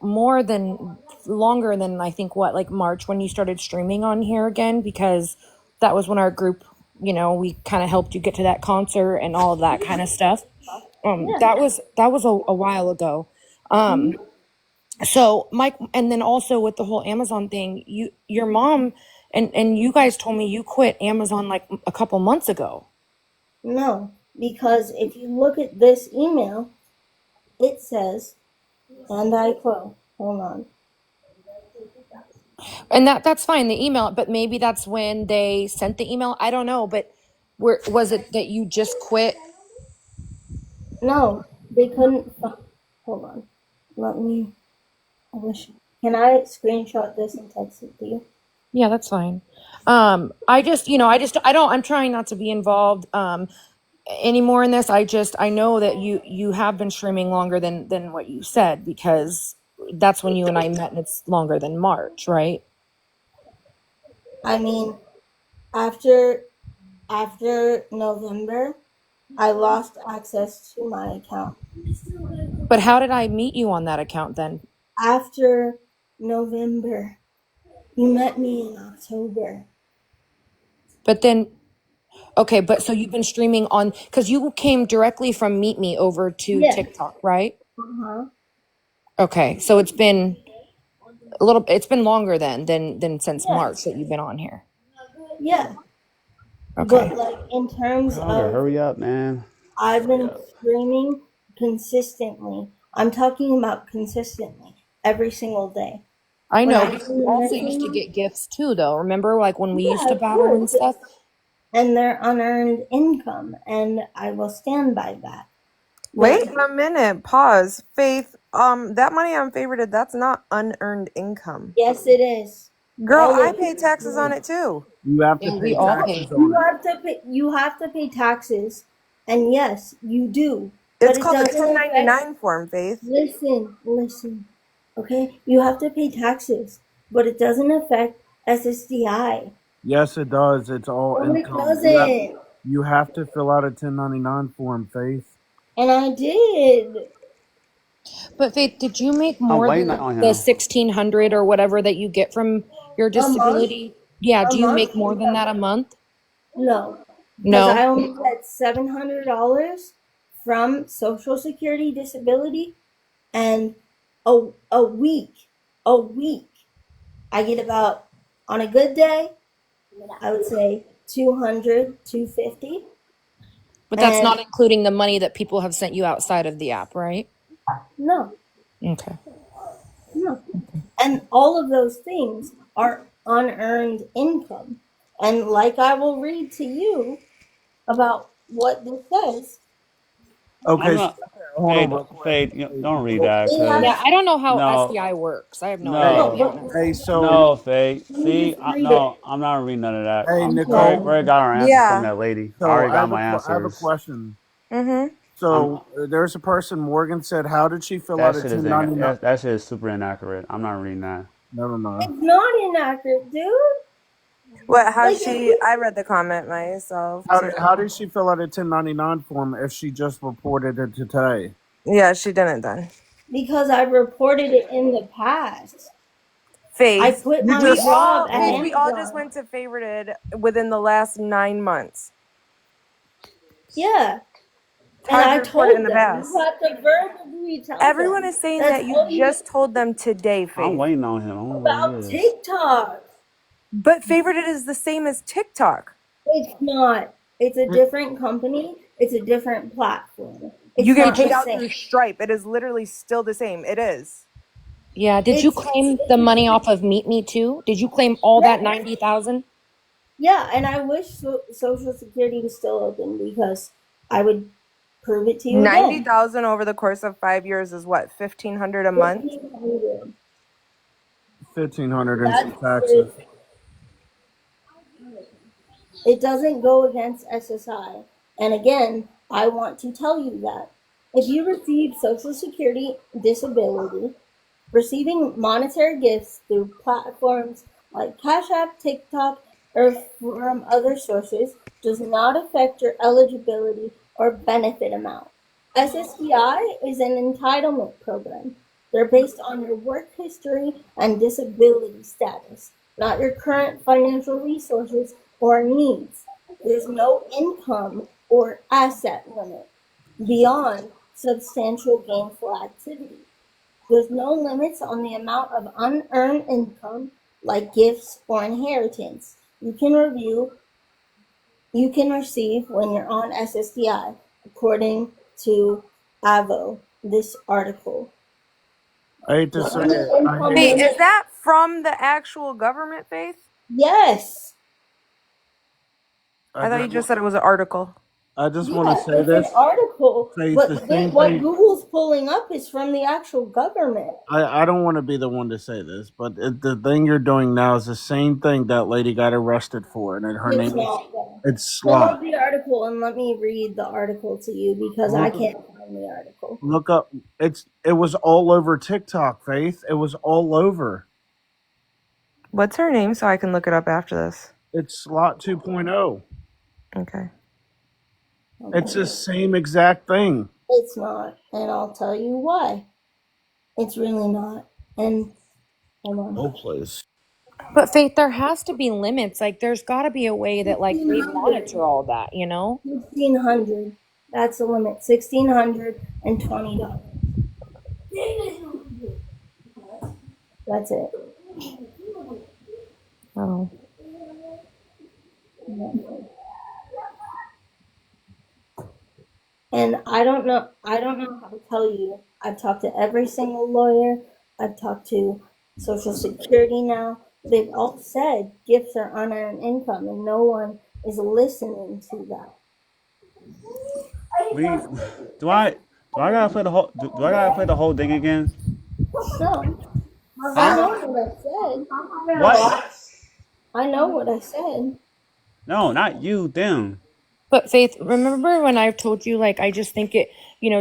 more than longer than I think like March when you started streaming on here again, because that was when our group we kind of helped you get to that concert and all of that kind of stuff. Yeah. That was a while ago. Mhm. So Mike, and then also with the whole Amazon thing, your mom and you guys told me you quit Amazon like a couple months ago. No, because if you look at this email, it says, and I quote, hold on. And that's fine, the email, but maybe that's when they sent the email. I don't know, but was it that you just quit? No, they couldn't. Hold on. Let me. I wish. Can I screenshot this and text it to you? Yeah, that's fine. I just, I'm trying not to be involved anymore in this. I know that you have been streaming longer than what you said, because that's when you and I met, and it's longer than March, right? I mean, after November, I lost access to my account. But how did I meet you on that account then? After November, you met me in October. But then, okay, but so you've been streaming on, because you came directly from Meet Me over to Yeah. TikTok, right? Uh-huh. Okay, so it's been it's been longer than since Yeah. March that you've been on here. Yeah. Okay. But like in terms Crowder, of, hurry up, man. I've Hurry been up. streaming consistently. I'm talking about consistently every single day. I When know, I but see you you also used to missing, get gifts too, though. Remember, like when we used yeah, to of battle course. and stuff? And they're unearned income, and I will stand by that. Wait But a minute. Pause. Faith, that money I'm favorited, that's not unearned income. yes, it is. Girl, All I of pay it. taxes on it too. You have to Yeah, pay we all No, pay. taxes on it. you have to pay taxes, and yes, you do. But It's it called a doesn't affect. 1099 form, Faith. Listen. Okay, you have to pay taxes, but it doesn't affect SSDI. Yes, it does. It's all No, it income. doesn't. You have to fill out a 1099 form, Faith. And I did But Faith, did you make I'm more waiting than on the him. 1,600 or whatever that you get from your a month. disability? Yeah, A do you month? make more than that a month? No, because No. I only get $700 from Social Security disability, and a week, I get about, on a good day, I would say 200, 250. But that's And not including the money that people have sent you outside of the app, right? no, Okay. no. And all of those things are unearned income. And like I will read to you about what this says, I'm Okay, not. hold on Fade, real quick. fade. Don't read that, it cause Yeah, has, I don't know how no, SDI works. I have no idea, Hey, to no, be but honest. hey, so, no, fade. let me See, just read it. no, I'm not reading none of that. hey, We Nicole. already got our answers from Yeah. that lady. I So already got my I have a answers. question. Mm-hmm. I'm. So there's a person, Morgan said, how did she fill out That a shit is 1099? that shit is super inaccurate. I'm not reading that. Never mind. It's not inaccurate, dude. What, how Like, if she, you, I read the comment myself too. How did she fill out a 1099 form if she just reported it today? Yeah, she didn't then. because I reported it in the past. I Faith, quit You my just job at Faith, we all just Amazon. went to favorited within the last 9 months. Yeah. And How'd I you report it in told the them. You past? have to verbally tell Everyone them. is saying That's that you all you just told them today, I'm Faith. waiting on him. I don't know where he about is. TikTok. But favorited is the same as TikTok. It's not. It's a different company. It's a different platform. You It's get not paid the out same. through Stripe. It is literally still the same. It is. Yeah, did you It's claim the money off of Meet Me too? Did you claim all that yes. 90,000? Yeah, and I wish Social Security was still open because I would prove it to you again. 90,000 over the course of 5 years is what? 1,500 a month? 1,500. 1,500 and That's some taxes. it. It doesn't go against SSI. And again, I want to tell you that if you receive Social Security disability, receiving monetary gifts through platforms like Cash App, TikTok, or from other sources does not affect your eligibility or benefit amount. SSDI is an entitlement program. They're based on your work history and disability status, not your current financial resources or needs. There's no income or asset limit beyond substantial gainful activity. There's no limits on the amount of unearned income like gifts or inheritance you can receive when you're on SSDI, according to AVO, this article. I hate to The say earned it. income Wait, is limit, that from the actual government, Faith? yes. I I thought you just, just said it was an article. I just want to Yeah, say it's an this. article, Say it's but the same what thing. Google's pulling up is from the actual government. I don't want to be the one to say this, but the thing you're doing now is the same thing that lady got arrested for, and her It's name is not, though. it's Pull Slot. up the article and let me read the article to you because I Look, can't find the article. look up. It was all over TikTok, Faith. It was all over. What's her name so I can look it up after this? It's Slot 2.0. Okay. It's Okay. the same exact thing. It's not, and I'll tell you why. It's really not. And hold on. Oh, please. But Faith, there has to be limits. Like, there's got to be a way that like they 1,600. monitor all that, you know? 1,600. That's the limit. $1,620. That's it. Oh. And I don't know how to tell you. I've talked to every single lawyer. I've talked to Social Security now. They've all said gifts are unearned income, and no one is listening to that. We do I gotta play the whole do I gotta play the whole thing again? No, I Huh? know what I said. What? I know what I said. No, not you, them. But Faith, remember when I told you, like, I just think it,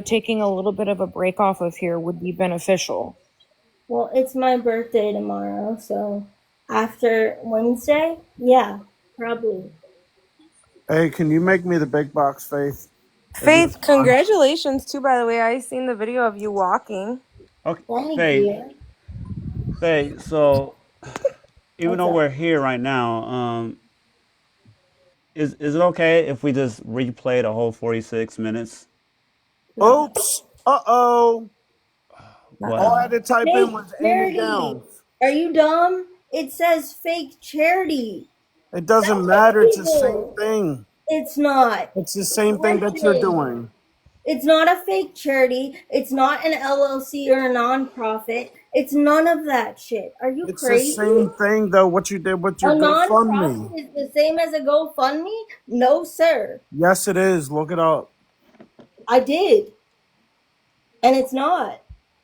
taking a little bit of a break off of here would be beneficial. Well, it's my birthday tomorrow, so after Wednesday, yeah, probably. Hey, can you make me the big box, Faith? Faith, congratulations too, by the way. I seen the video of you walking. Okay, Thank Faith. you. Faith. So even What's though up? we're here right now, is it okay if we just replay the whole 46 minutes? No. Oops. Uh-oh. What? All I had to type in Fake was Amy charity. Downs. Are you dumb? It says fake charity. It doesn't That's matter. It's the same illegal. thing. It's not. It's the same thing that you're Listen, doing. it's not a fake charity. It's not an LLC or a nonprofit. It's none of that shit. Are you It's the crazy? same thing, though, what you did with A your nonprofit GoFundMe. is the same as a GoFundMe? No, sir. Yes, it is. Look it up. I did. And it's not.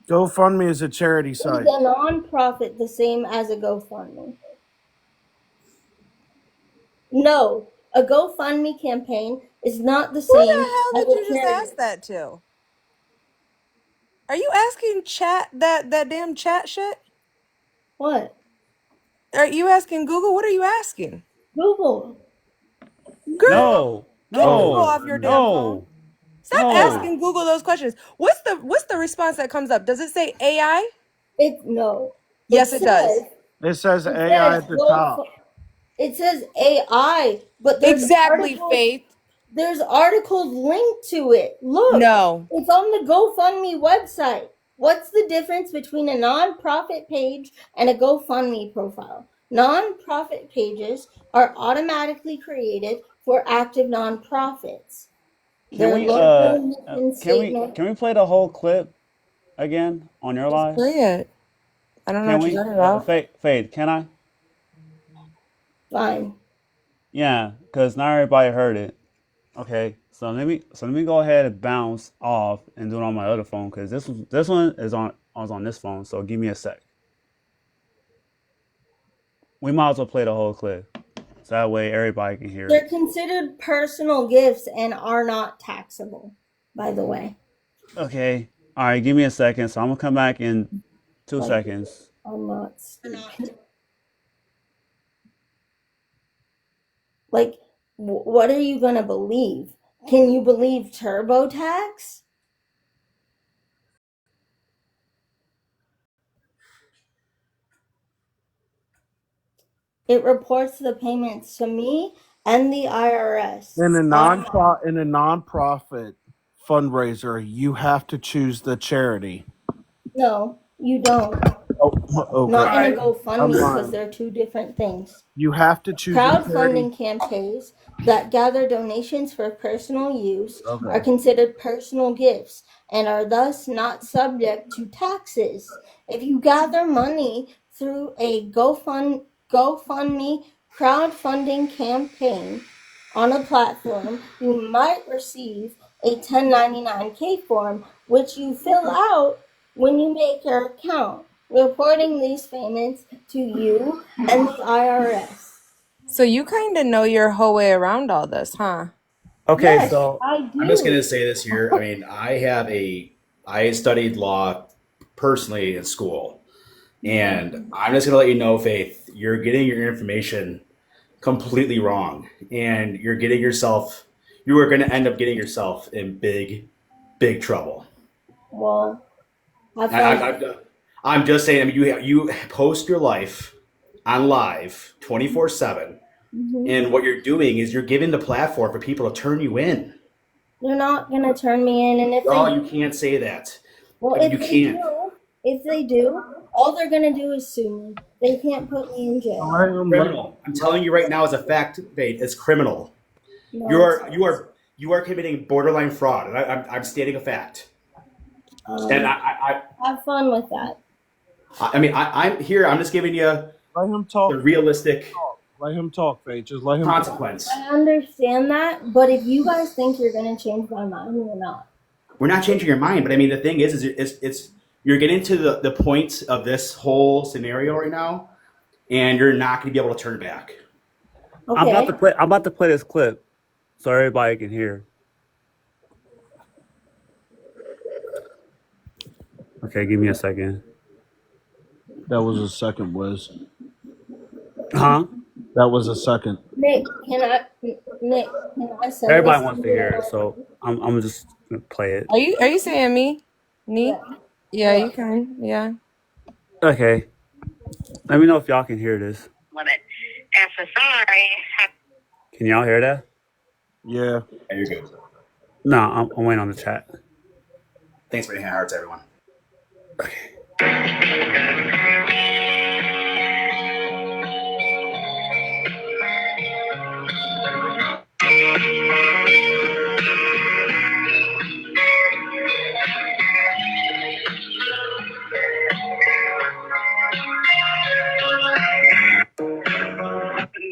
GoFundMe is a charity Is site. a nonprofit the same as a GoFundMe? No. A GoFundMe campaign is not the Who the same hell as did you a just charity. ask that to? Are you asking chat that damn chat shit? What? Are you asking Google? What are you asking? Google. Girl, get Google Oh, off your damn phone. Stop asking Google those questions. What's the response that comes up? Does it say AI? No. Yes, it does. it says It AI says at the top. It says AI, but Exactly, Faith. There's articles linked to it. Look, No. it's on the GoFundMe website. What's the difference between a nonprofit page and a GoFundMe profile? Nonprofit pages are automatically created for active nonprofits. Their logo, mission statement. Can we play the whole clip again on your live? Play it. I don't know Can what you're we? talking about. Faith, can I? Fine. Yeah, because not everybody heard it. Okay, so let me go ahead and bounce off and do it on my other phone because this one is on I was on this phone. So give me a sec. We might as well play the whole clip, so that way everybody can hear They're it. considered personal gifts and are not taxable, by the way. Okay, all right, give me a second. So I'm gonna come back in 2 Like, seconds. I'm not stupid. Like, what are you gonna believe? Can you believe TurboTax? It reports the payments to me and the IRS. In a nonprofit fundraiser, you have to choose the charity. No, you don't. Oh, okay. Not in a I'm GoFundMe because lying. they're two different things. You have to choose the charity. Crowdfunding campaigns that gather donations for personal use Okay. are considered personal gifts and are thus not subject to taxes. If you gather money through a GoFundMe crowdfunding campaign on a platform, you might receive a 1099-K form, which you fill out when you make your account, reporting these payments to you and the IRS. So you kind of know your whole way around all this, huh? Okay, Yes, so I I'm just going do. to say this here. I mean, I studied law personally in school. And I'm just going to let you know, Faith, you're getting your information completely wrong. And you are going to end up getting yourself in big, big trouble. Well, I'm just saying, I mean, you post your life on live 24/7. And what you're doing is you're giving the platform for people to turn you in. They're not going to turn me in. And if you can't say that. Well, You can't. If they do, all they're going to do is sue me. They can't put me in jail. Criminal. I'm telling you right now as a fact, Faith, it's criminal. No, You are you are committing borderline fraud, and I'm stating a fact. And Have fun with that. I'm here. I'm just giving you Let him talk. the realistic Let him talk, Faith. Just let him talk. consequence. I understand that, but if you guys think you're gonna change my mind, you're not. We're not changing your mind, but I mean, the thing is it's you're getting to the point of this whole scenario right now, and you're not going to be able to turn back. Okay. I'm about to play this clip so everybody can hear. Okay, give me a second. That was a second, Wiz. Huh? That was a second. Nick, can I say Everybody this wants to hear it, so I'm just gonna play it. Are you saying me? Me? Yeah. You can. Yeah. Okay. Let me know if y'all can hear this. Limit. SSI. Can y'all hear that? Yeah. Yeah, you're good. No, I'm waiting on the chat. Thanks for your hand hearts, everyone.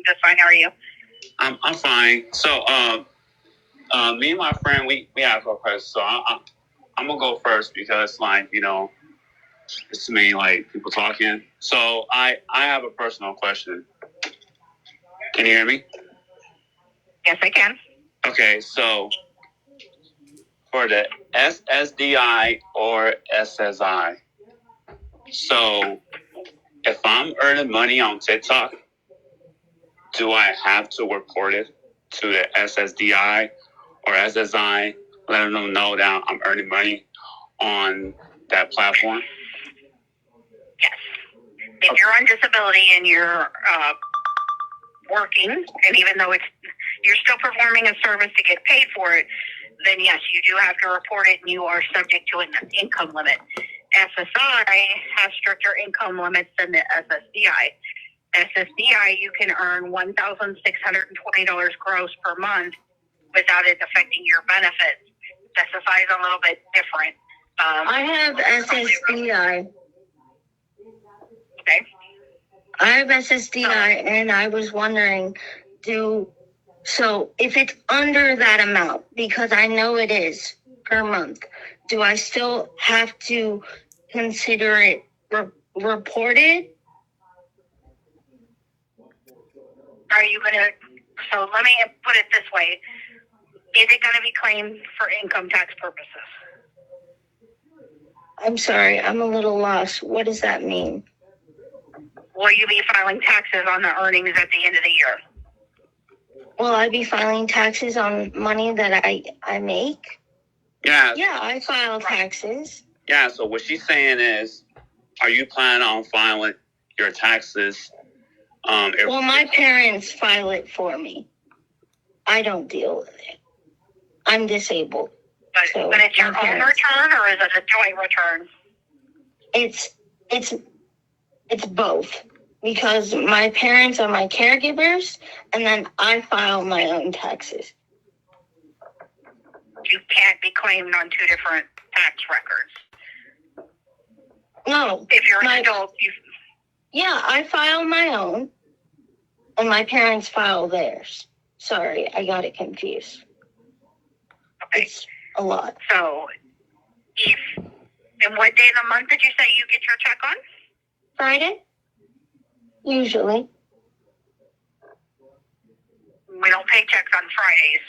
Just fine. How are you? I'm fine. So, me and my friend, we have a question. So I'm gonna go first because, like, you know, it's too many like people talking. So I have a personal question. Can you hear me? Yes, I can. Okay, so for the SSDI or SSI, so if I'm earning money on TikTok, do I have to report it to the SSDI or SSI, letting them know that I'm earning money on that platform? Yes. If you're on disability and you're working, and even though you're still performing a service to get paid for it, then yes, you do have to report it, and you are subject to an income limit. SSI has stricter income limits than the SSDI. SSDI, you can earn $1,620 gross per month without it affecting your benefits. SSI is a little bit different. I have SSDI. Okay. I have SSDI, and I was wondering, so if it's under that amount, because I know it is per month, do I still have to consider it reported? Are you going to, so let me put it this way. Is it going to be claimed for income tax purposes? I'm sorry, I'm a little lost. What does that mean? Will you be filing taxes on the earnings at the end of the year? Will I be filing taxes on money that I make? Yeah. Yeah, I file taxes. Yeah, so what she's saying is, are you planning on filing your taxes? Well, my parents file it for me. I don't deal with it. I'm disabled. But it's your own return, or is it a joint return? It's both, because my parents are my caregivers, and then I file my own taxes. You can't be claimed on two different tax records. No. If you're an adult, Yeah, I file my own, and my parents file theirs. Sorry, I got it confused. Okay. It's a lot. So, and what day of the month did you say you get your check on? Friday? Usually. We don't pay checks on Fridays.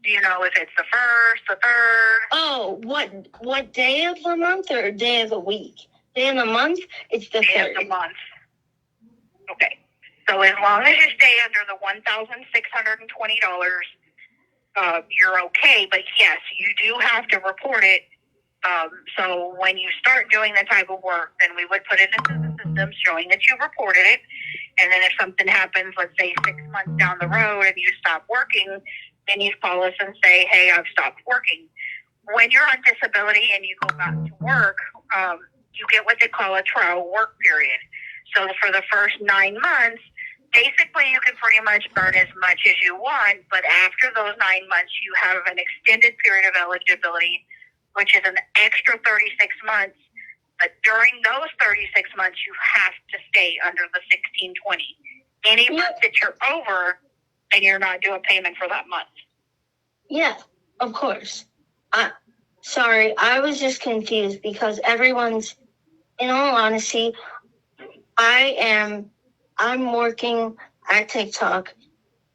Do you know if it's the 1st, the 3rd? Oh, what day of the month or day of the week? Day of the month, it's the 3rd. Day of the month. Okay. So as long as you stay under the $1,620, you're okay. But yes, you do have to report it. So when you start doing the type of work, then we would put it into the system showing that you reported it. And then if something happens, let's say 6 months down the road and you stop working, then you call us and say, hey, I've stopped working. When you're on disability and you go back to work, you get what they call a trial work period. So for the first 9 months, basically you can pretty much earn as much as you want, but after those 9 months, you have an extended period of eligibility, which is an extra 36 months. But during those 36 months, you have to stay under the 1620. Any month that you're over, and you're not due a payment for that month. Yeah, of course. Sorry, I was just confused because everyone's, in all honesty, I'm working at TikTok.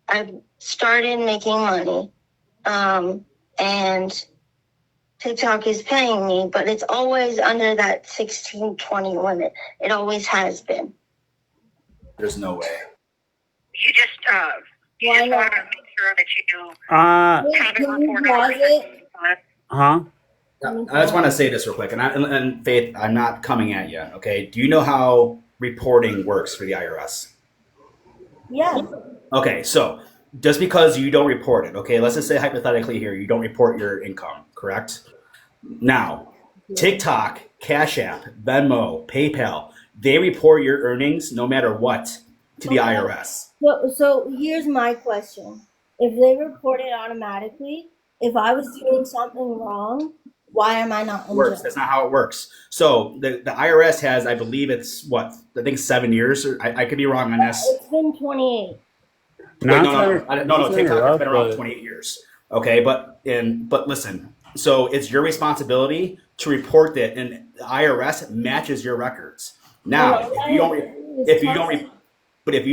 I've started making money. And TikTok is paying me, but it's always under that 1620 limit. It always has been. There's no way. You just want to make sure that you have it reported. Huh? I just want to say this real quick, and Faith, I'm not coming at you, okay? Do you know how reporting works for the IRS? Yeah. Okay, so just because you don't report it, okay, let's just say hypothetically here, you don't report your income, correct? Now, TikTok, Cash App, Venmo, PayPal, they report your earnings no matter what to the IRS. So here's my question. If they report it automatically, if I was doing something wrong, why am I not in jail? That's not how it works. So the IRS has, I believe it's 7 years. Or I could be wrong on this. It's been 28. No. TikTok has been around 28 years. Okay, but listen. So it's your responsibility to report that, and the IRS matches your records. Now, if you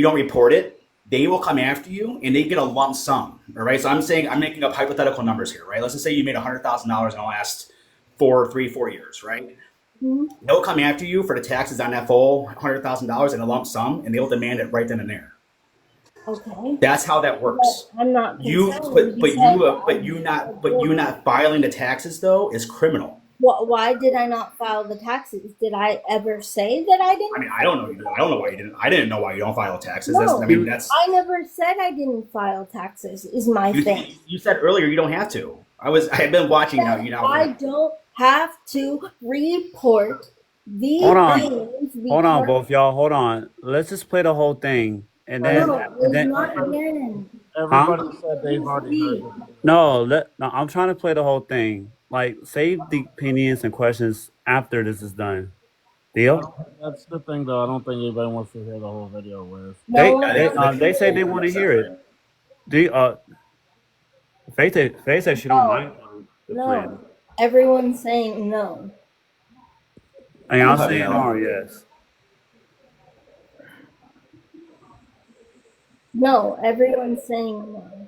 don't report it, they will come after you and they get a lump sum. All right. So I'm making up hypothetical numbers here, right? Let's just say you made $100,000 in the last 4 years, right? Mm-hmm. They'll come after you for the taxes on that full $100,000 in a lump sum, and they'll demand it right then and there. Okay. That's how that works. But I'm not. You not filing the taxes though is criminal. Why did I not file the taxes? Did I ever say that I didn't? I mean, I don't know. I don't know why you didn't. I didn't know why you don't file taxes. No, I never said I didn't file taxes. Is my thing. You said earlier you don't have to. I've been watching now. I don't have to report these things. Hold on, both y'all. Hold on. Let's just play the whole thing, and then. Everybody said they've already heard it. No, I'm trying to play the whole thing. Like, save the opinions and questions after this is done. Deal? That's the thing, though. I don't think anybody wants to hear the whole video. They say they want to hear it. Faith said she don't mind. No, everyone's saying no. And I'm saying no, yes. No, everyone's saying no.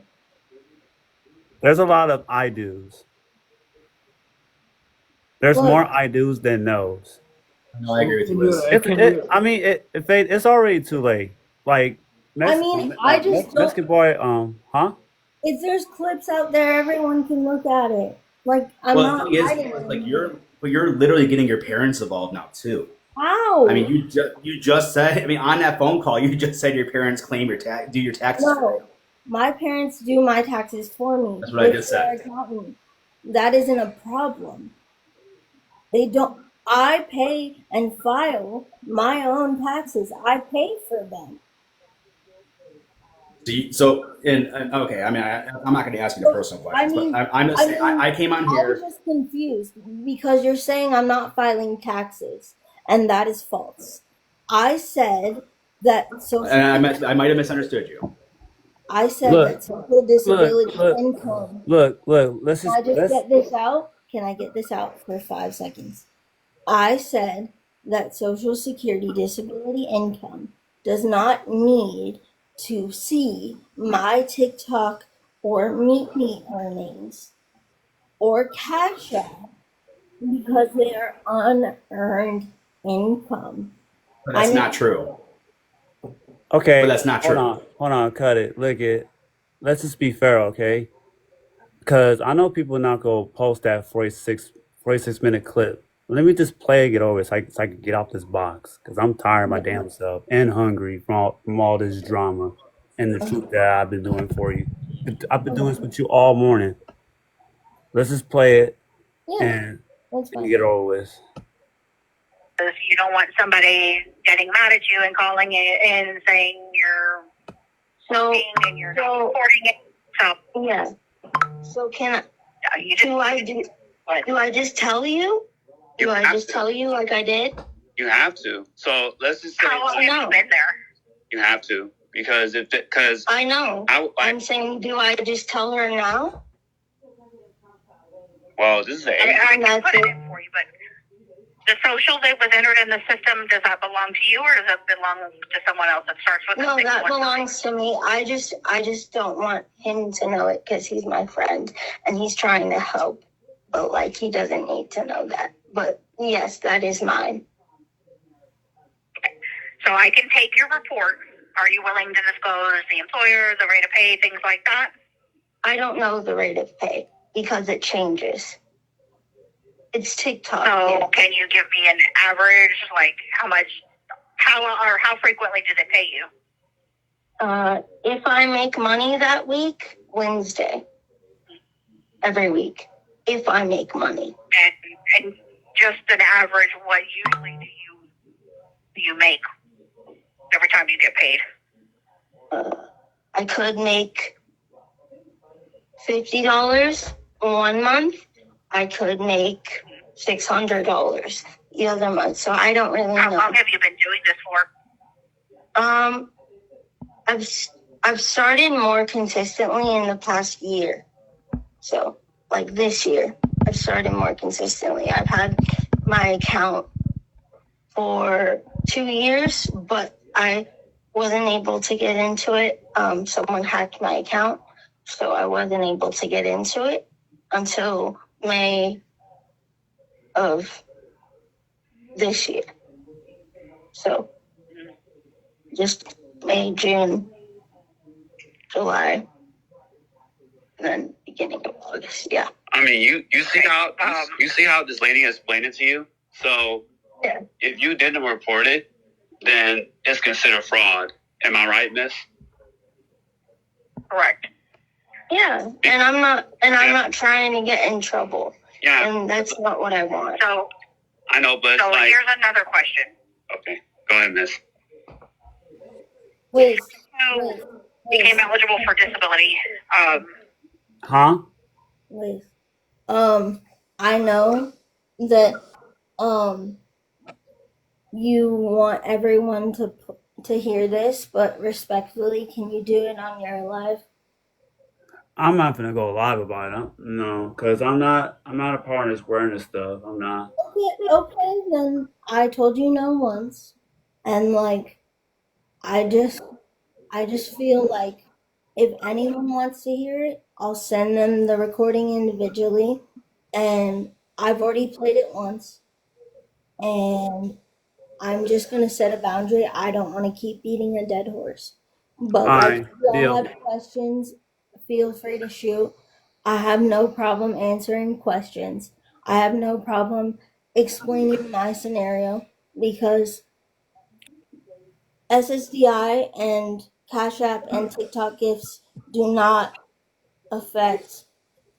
There's a lot of I do's. There's more I do's than no's. No, I agree with you. It's already too late. Like, Mexican boy, If there's clips out there, everyone can look at it. Like, I'm not hiding it. Like you're literally getting your parents involved now too. How? I mean, you just said. I mean, on that phone call, you just said your parents claim do your taxes. No, my parents do my taxes for me. That's what I just said. That isn't a problem. They don't. I pay and file my own taxes. I pay for them. Okay. I mean, I'm not going to ask you the personal questions, but I'm just saying. I came on here. I'm just confused because you're saying I'm not filing taxes, and that is false. I said that social. And I might have misunderstood you. I said that social disability income. Look. Let's just. Can I just get this out? Can I get this out for 5 seconds? I said that Social Security disability income does not need to see my TikTok or Meet Me earnings or Cash App because they are unearned income. But that's not true. Okay. But that's not true. Hold on, cut it. Let's just be fair, okay? Because I know people not going to post that 46-minute clip. Let me just play and get over it so I can get off this box. Because I'm tired of my damn self and hungry from all this drama and the truth that I've been doing for you. I've been doing this with you all morning. Let's just play it and get it over with. you don't want somebody getting mad at you and calling it and saying you're working and you're not reporting it. So yeah. So can I? you just, Do I just tell you? Do I just tell you like I did? You have to. So let's just say how long have you been there? you have to because I know. I'm saying, do I just tell her now? well, this is the I can put it in for you, but the social that was entered in the system, does that belong to you or does it belong to someone else that starts with No, that belongs to me. I just don't want him to know it because he's my friend and he's trying to help. But like he doesn't need to know that. But yes, that is mine. Okay. So I can take your report. Are you willing to disclose the employer, the rate of pay, things like that? I don't know the rate of pay because it changes. It's TikTok. So can you give me an average, like how frequently do they pay you? If I make money that week, Wednesday. Every week. If I make money. And just an average, what usually do you make every time you get paid? I could make $50 one month. I could make $600 the other month. So I don't really know. How long have you been doing this for? I've started more consistently in the past year. So like this year, I've started more consistently. I've had my account for 2 years, but I wasn't able to get into it. Someone hacked my account, so I wasn't able to get into it until May of this year. So just May, June, July, and then beginning of August. Yeah. I mean, you see how you see how this lady explained it to you. So if you didn't report it, then it's considered fraud. Am I right, Miss? Correct. Yeah, and I'm not trying to get in trouble. Yeah, and that's not what I want. So I know, but so here's another question. Okay, go ahead, Miss. Wait. Became eligible for disability. Huh? Wait. I know that you want everyone to hear this, but respectfully, can you do it on your live? I'm not gonna go live about it. No, because I'm not a part of this wearing this stuff. I'm not. Okay, then I told you no once, and like, I just feel like if anyone wants to hear it, I'll send them the recording individually, and I've already played it once, and I'm just gonna set a boundary. I don't want to keep beating a dead horse. But like, if y'all Deal. have questions, feel free to shoot. I have no problem answering questions. I have no problem explaining my scenario because SSDI and Cash App and TikTok gifts do not affect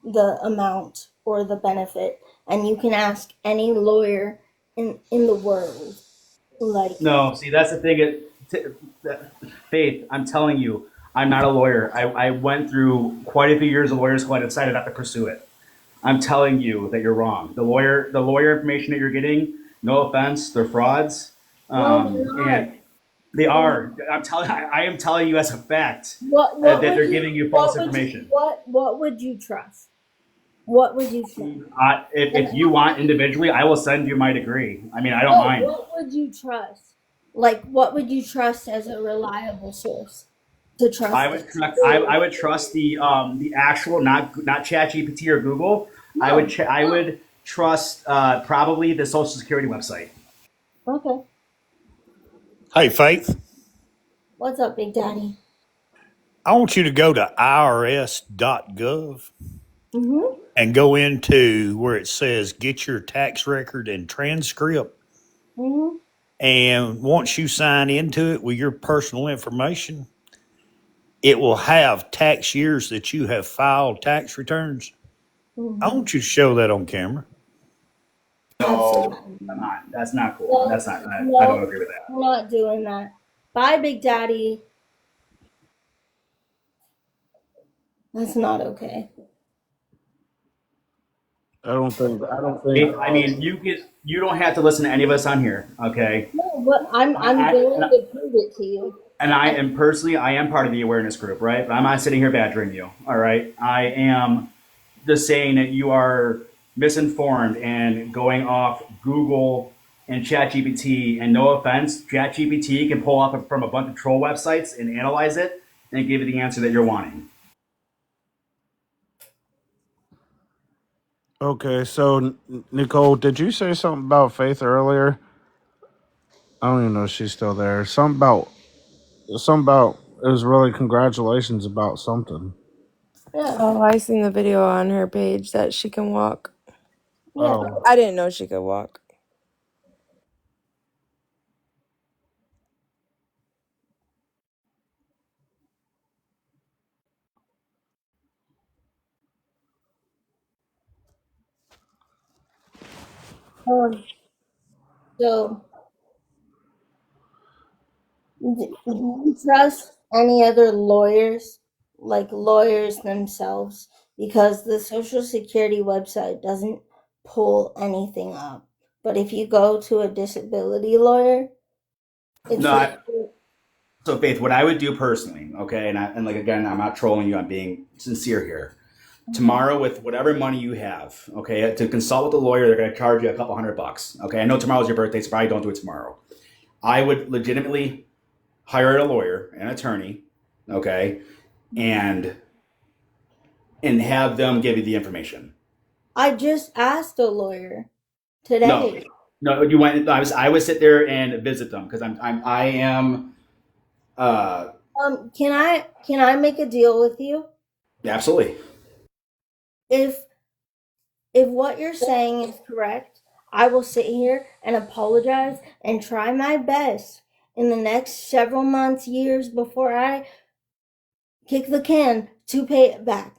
the amount or the benefit. And you can ask any lawyer in the world. Like, No, see, that's the thing. Faith, I'm telling you, I'm not a lawyer. I went through quite a few years of lawyer school and decided not to pursue it. I'm telling you that you're wrong. The lawyer information that you're getting, no offense, they're frauds. And they are. I am telling you as a fact that they're giving you false information. What would you trust? What would you trust? If you want individually, I will send you my degree. I mean, I don't mind. What would you trust? Like, what would you trust as a reliable source to trust? I would trust the actual, not ChatGPT or Google. No. I would trust probably the Social Security website. Okay. Hey, Faith. What's up, Big Daddy? I want you to go to irs.gov and go into where it says get your tax record and transcript. And once you sign into it with your personal information, it will have tax years that you have filed tax returns. I want you to show that on camera. Absolutely. Come on, that's not cool. No, That's not. I don't no, agree with that. I'm not doing that. Bye, Big Daddy. That's not okay. I don't think. I mean, you don't have to listen to any of us on here, okay? No, but I'm willing to prove it to you. And I am personally, I am part of the awareness group, right? But I'm not sitting here badgering you, all right? I am just saying that you are misinformed and going off Google and ChatGPT. And no offense, ChatGPT can pull up from a bunch of troll websites and analyze it and give you the answer that you're wanting. Okay, so Nicole, did you say something about Faith earlier? I don't even know if she's still there. Something about it was really congratulations about something. Yeah. Oh, I seen the video on her page that she can walk. Yeah. Oh. I didn't know she could walk. So, do you trust any other lawyers, like lawyers themselves? Because the Social Security website doesn't pull anything up. But if you go to a disability lawyer, it's No, so Faith, what I would do personally, okay, and like again, I'm not trolling you, I'm being sincere here. Tomorrow, with whatever money you have, okay, to consult with a lawyer, they're going to charge you a couple $100. Okay, I know tomorrow's your birthday, so probably don't do it tomorrow. I would legitimately hire a lawyer, an attorney, okay, and have them give you the information. I just asked a lawyer today. No, you went. I would sit there and visit them because I am. Can I make a deal with you? Absolutely. If what you're saying is correct, I will sit here and apologize and try my best in the next several months, years before I kick the can to pay it back.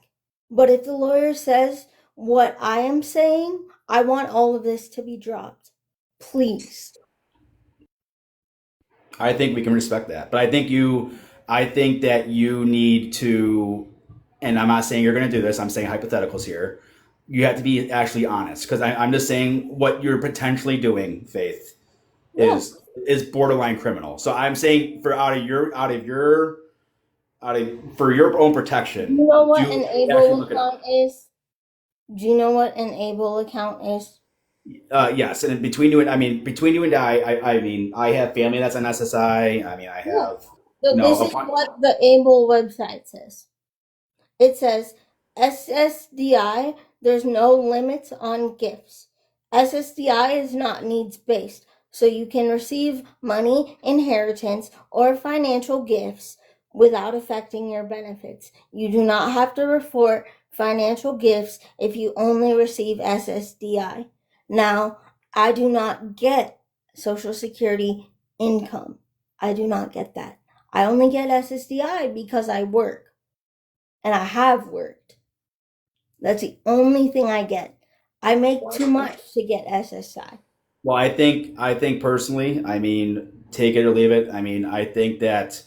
But if the lawyer says what I am saying, I want all of this to be dropped. Please. I think we can respect that, but I think that you need to, and I'm not saying you're going to do this. I'm saying hypotheticals here. You have to be actually honest because I'm just saying what you're potentially doing, Faith, is borderline criminal. So I'm saying for for your own protection. You know what an able account is? Do you know what an able account is? Yes, and between you and I mean, I have family that's on SSI. I mean, I have. So this is what the able website says. It says SSDI, there's no limits on gifts. SSDI is not needs based, so you can receive money, inheritance, or financial gifts without affecting your benefits. You do not have to report financial gifts if you only receive SSDI. Now, I do not get Social Security income. I do not get that. I only get SSDI because I work. And I have worked. That's the only thing I get. I make too much to get SSI. Well, I think personally, I mean, take it or leave it. I mean, I think that,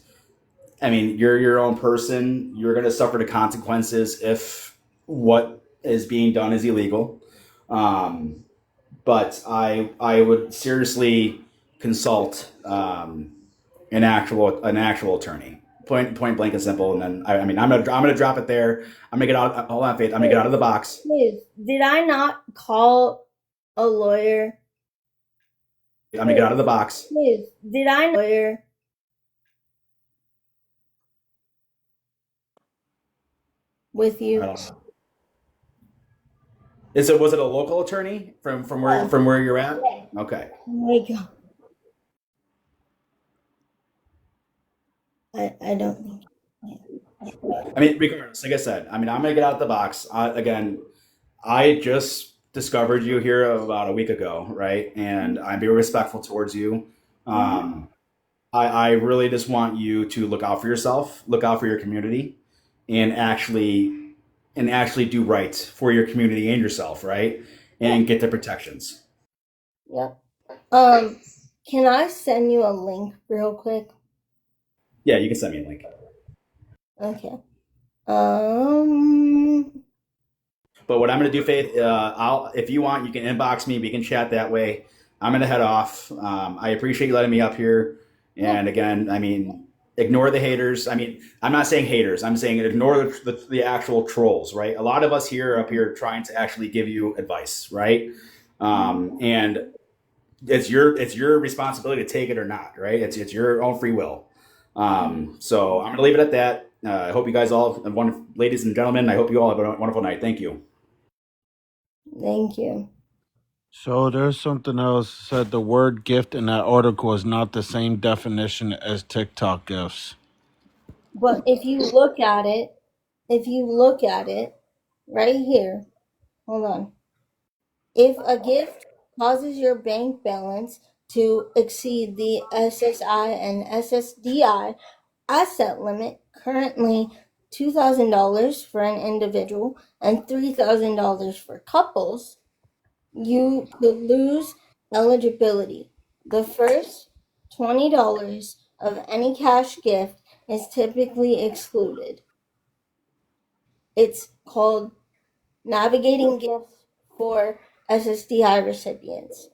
I mean, you're your own person. You're going to suffer the consequences if what is being done is illegal. But I would seriously consult an actual attorney. Point blank and simple. And then I mean, I'm gonna drop it there. I'm gonna get out. Hold on, Faith. I'm gonna get out of the box. Did I not call a lawyer? I'm gonna get out of the box. Did I lawyer? With you? I don't know. Was it a local attorney from where you're at? Okay. Oh my God. I don't think. I mean, regardless, like I said, I mean, I'm gonna get out of the box. Again, I just discovered you here about a week ago, right? And I'm being respectful towards you. I really just want you to look out for yourself, look out for your community, and actually do right for your community and yourself, right? And get the protections. Yep. Can I send you a link real quick? Yeah, you can send me a link. Okay. But what I'm gonna do, Faith, if you want, you can inbox me. We can chat that way. I'm gonna head off. I appreciate you letting me up here. And again, I mean, ignore the haters. I mean, I'm not saying haters. I'm saying ignore the actual trolls, right? A lot of us here are up here trying to actually give you advice, right? And it's your responsibility to take it or not, right? It's your own free will. So I'm gonna leave it at that. I hope you guys all, ladies and gentlemen, I hope you all have a wonderful night. Thank you. Thank you. So there's something else said the word gift in that article is not the same definition as TikTok gifts. But if you look at it right here, hold on. If a gift causes your bank balance to exceed the SSI and SSDI asset limit, currently $2,000 for an individual and $3,000 for couples, you could lose eligibility. The first $20 of any cash gift is typically excluded. It's called Navigating Gifts for SSDI recipients.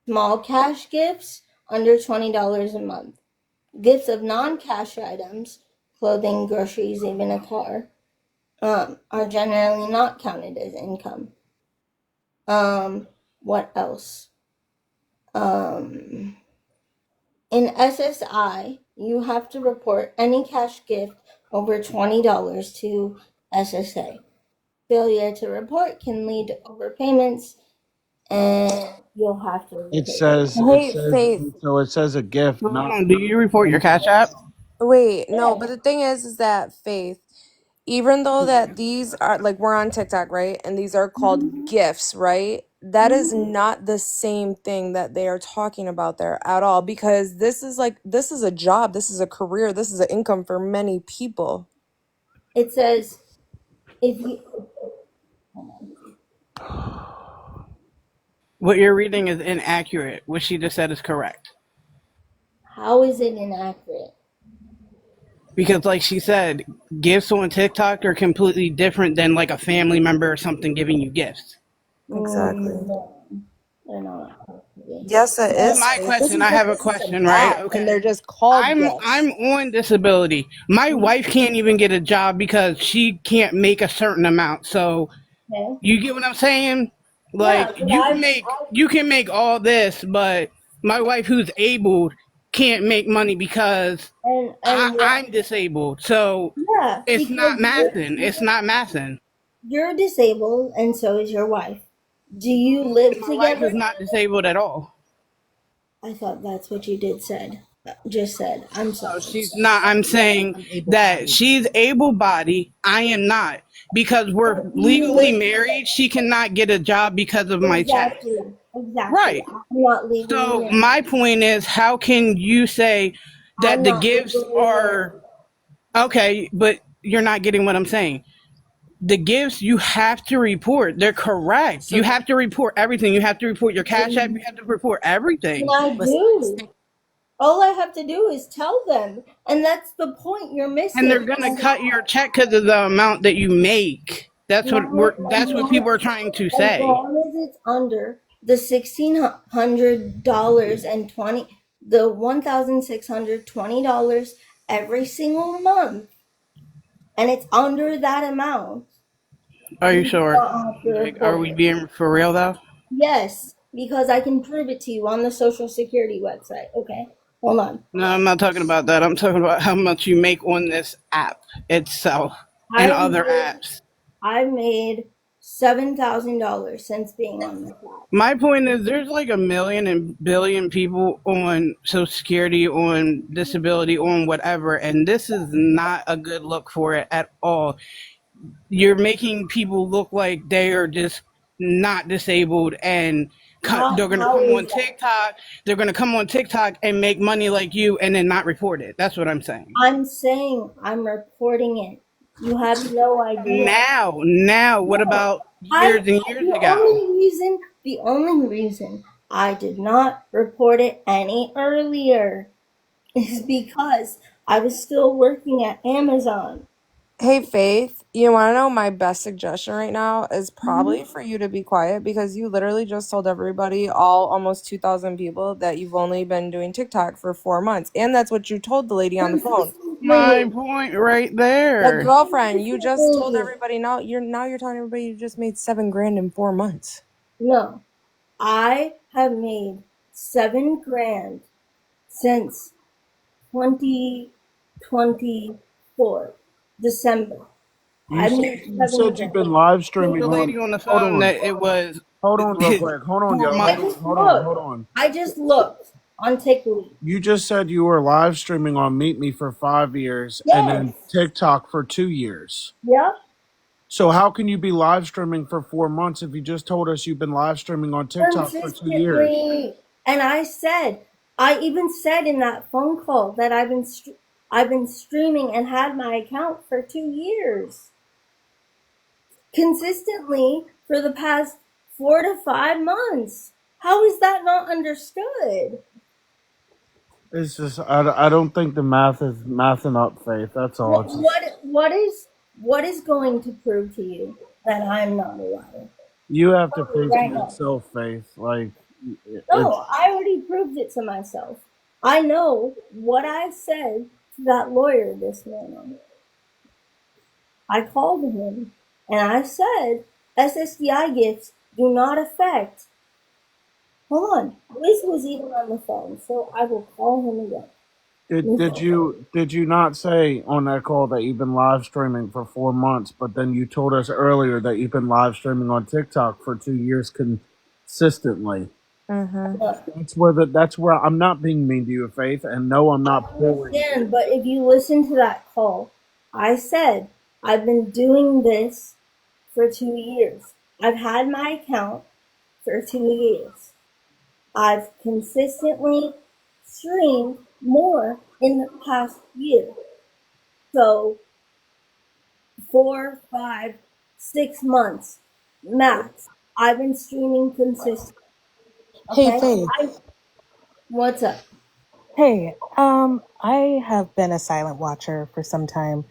Small cash gifts under $20 a month. Gifts of non-cash items, clothing, groceries, even a car, are generally not counted as income. What else? In SSI, you have to report any cash gift over $20 to SSA. Failure to report can lead to overpayments, and you'll have to repay. It says Faith. so it says a gift, Hold not on. Do you report your Cash App? Wait, no, but the thing is that Faith, even though that these are like we're on TikTok, right? And these are called gifts, right? That is not the same thing that they are talking about there at all because this is a job, this is a career, this is an income for many people. It says if you What you're reading is inaccurate. What she just said is correct. How is it inaccurate? Because like she said, gifts on TikTok are completely different than like a family member or something giving you gifts. Exactly. No, they're not. Yes, it Well, is. my Faith. question, I This have a is an question, right? app, and Okay. they're just called I'm gifts. on disability. My wife can't even get a job because she can't make a certain amount. So Okay. you get what I'm saying? Yeah, Like but you can make all this, but my wife who's able can't make money because I'm disabled. So yeah, it's because not mathing. It's not mathing. you're disabled and so is your wife. Do you live My wife together? is not disabled at all. I thought that's what you just said. I'm sorry. No, she's not. I'm saying that she's able-bodied. I am not. Because we're Do you legally live married, she cannot get a job because of my check. Exactly. Right. I'm not legally So married. my point is, how can you say that I'm the not gifts legally are okay, but you're not getting what I'm saying? The gifts you have to report. They're correct. So you have to report everything. You have to report your Cash App. You have to report everything. And I do. All I have to do is tell them. And that's the point you're And they're missing. gonna cut your check because of the amount that you make. That's what people are trying to As say. long as it's under the $1,600 and the $1,620 every single month, and it's under that amount, Are you you sure? don't have to Like, are report we it. being for real though? Yes, because I can prove it to you on the Social Security website. Okay, hold on. No, I'm not talking about that. I'm talking about how much you make on this app itself and other apps. I've made $7,000 since being on this app. My point is there's like a million and billion people on Social Security, on disability, on whatever, and this is not a good look for it at all. You're making people look like they are just not disabled and they're going to come on TikTok. They're going to come on TikTok and make money like you and then not report it. That's what I'm saying. I'm saying I'm reporting it. You have no idea. Now, what about years and years ago? The only reason I did not report it any earlier is because I was still working at Amazon. Hey Faith, you want to know my best suggestion right now is probably for you to be quiet because you literally just told everybody, all almost 2,000 people, that you've only been doing TikTok for 4 months. And that's what you told the lady on the phone. My point right The there. girlfriend, you just told everybody now you're telling everybody you just made $7,000 in 4 months. No, I have made $7,000 since 2024 December. I made You said you've been $7,000. live Told streaming the on. lady on the Hold phone on. that it was Hold on real quick. Hold on, yo. 4 months. Hold on. I just looked on TikTok. You just said you were live streaming on Meet Me for 5 years and then Yes. TikTok for 2 years. Yep. So how can you be live streaming for 4 months if you just told us you've been live streaming on TikTok for 2 years? Consistently. And I even said in that phone call that I've been streaming and had my account for 2 years. Consistently for the past 4 to 5 months. How is that not understood? It's just I don't think the math is mathing up, Faith. That's all. It's just, What is going to prove to you that I'm not a liar? you have to prove to Right now. yourself, Faith. Like No, I already proved it to myself. I know what I said to that lawyer this morning. I called him and I said SSDI gifts do not affect. Hold on. Liz was even on the phone, so I will call him again. Did you not say on that call that you've been live streaming for 4 months, but then you told us earlier that you've been live streaming on TikTok for 2 years consistently? That's where I'm not being mean to you, Faith, and no, I'm not pulling. Understand, but if you listen to that call, I said I've been doing this for 2 years. I've had my account for 2 years. I've consistently streamed more in the past year. So 4, 5, 6 months max. I've been streaming consistently. Hey, Okay? Faith. What's up? Hey, I have been a silent watcher for some time,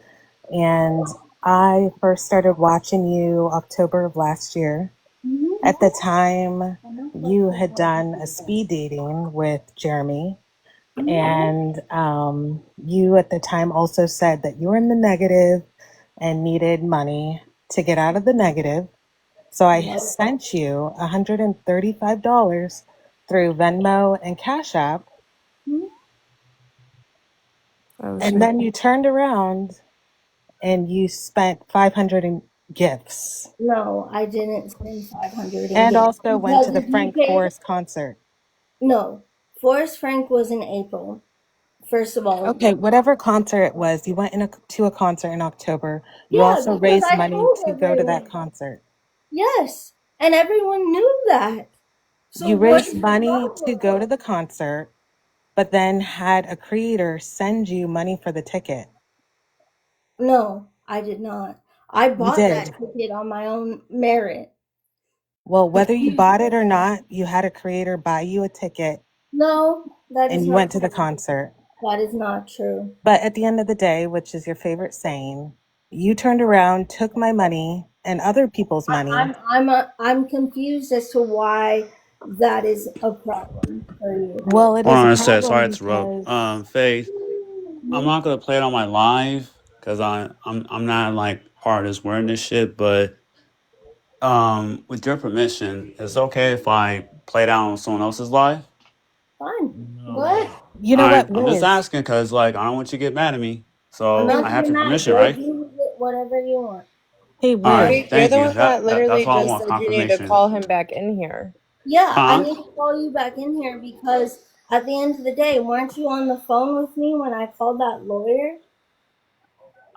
and I first started watching you October of last year. At the time, you had done a speed dating with Jeremy, and you at the time also said that you were in the negative and needed money to get out of the negative. So I sent you $135 through Venmo and Cash App. And then you turned around and you spent 500 in gifts. No, I didn't spend 500 in And gifts. also went to Because the if you Frank pay, Forrest concert. no, Forrest Frank was in April. First of all, Okay, whatever concert it was, you went to a concert in October. You yeah, also because raised I money told to go to that everyone. concert. Yes, and everyone knew that. So You what raised is the money to go to problem? the concert, but then had a creator send you money for the ticket. No, I did not. I You bought that did. ticket on my own merit. Well, whether you bought it or not, you had a creator buy you a ticket No, that and is you not went to the true. concert. That is not true. But at the end of the day, which is your favorite saying, you turned around, took my money and other people's money. I'm confused as to why that is a problem for you. Well, it Hold is a on a sec. Sorry problem to interrupt. because Faith, I'm not gonna play it on my live because I'm not like part of this wearing this shit. But with your permission, it's okay if I play it out on someone else's live. Fine. Go ahead. you All know right, what, I'm just Liz? asking because like I don't want you to get mad at me. I'm So not I have getting your mad. permission, Go right? do whatever you want. Hey, All right, Liz. Faith, you're thank the you. one that That's literally all I just want said you need to confirmation. call him back in here. Yeah, I Huh? need to call you back in here because at the end of the day, weren't you on the phone with me when I called that lawyer?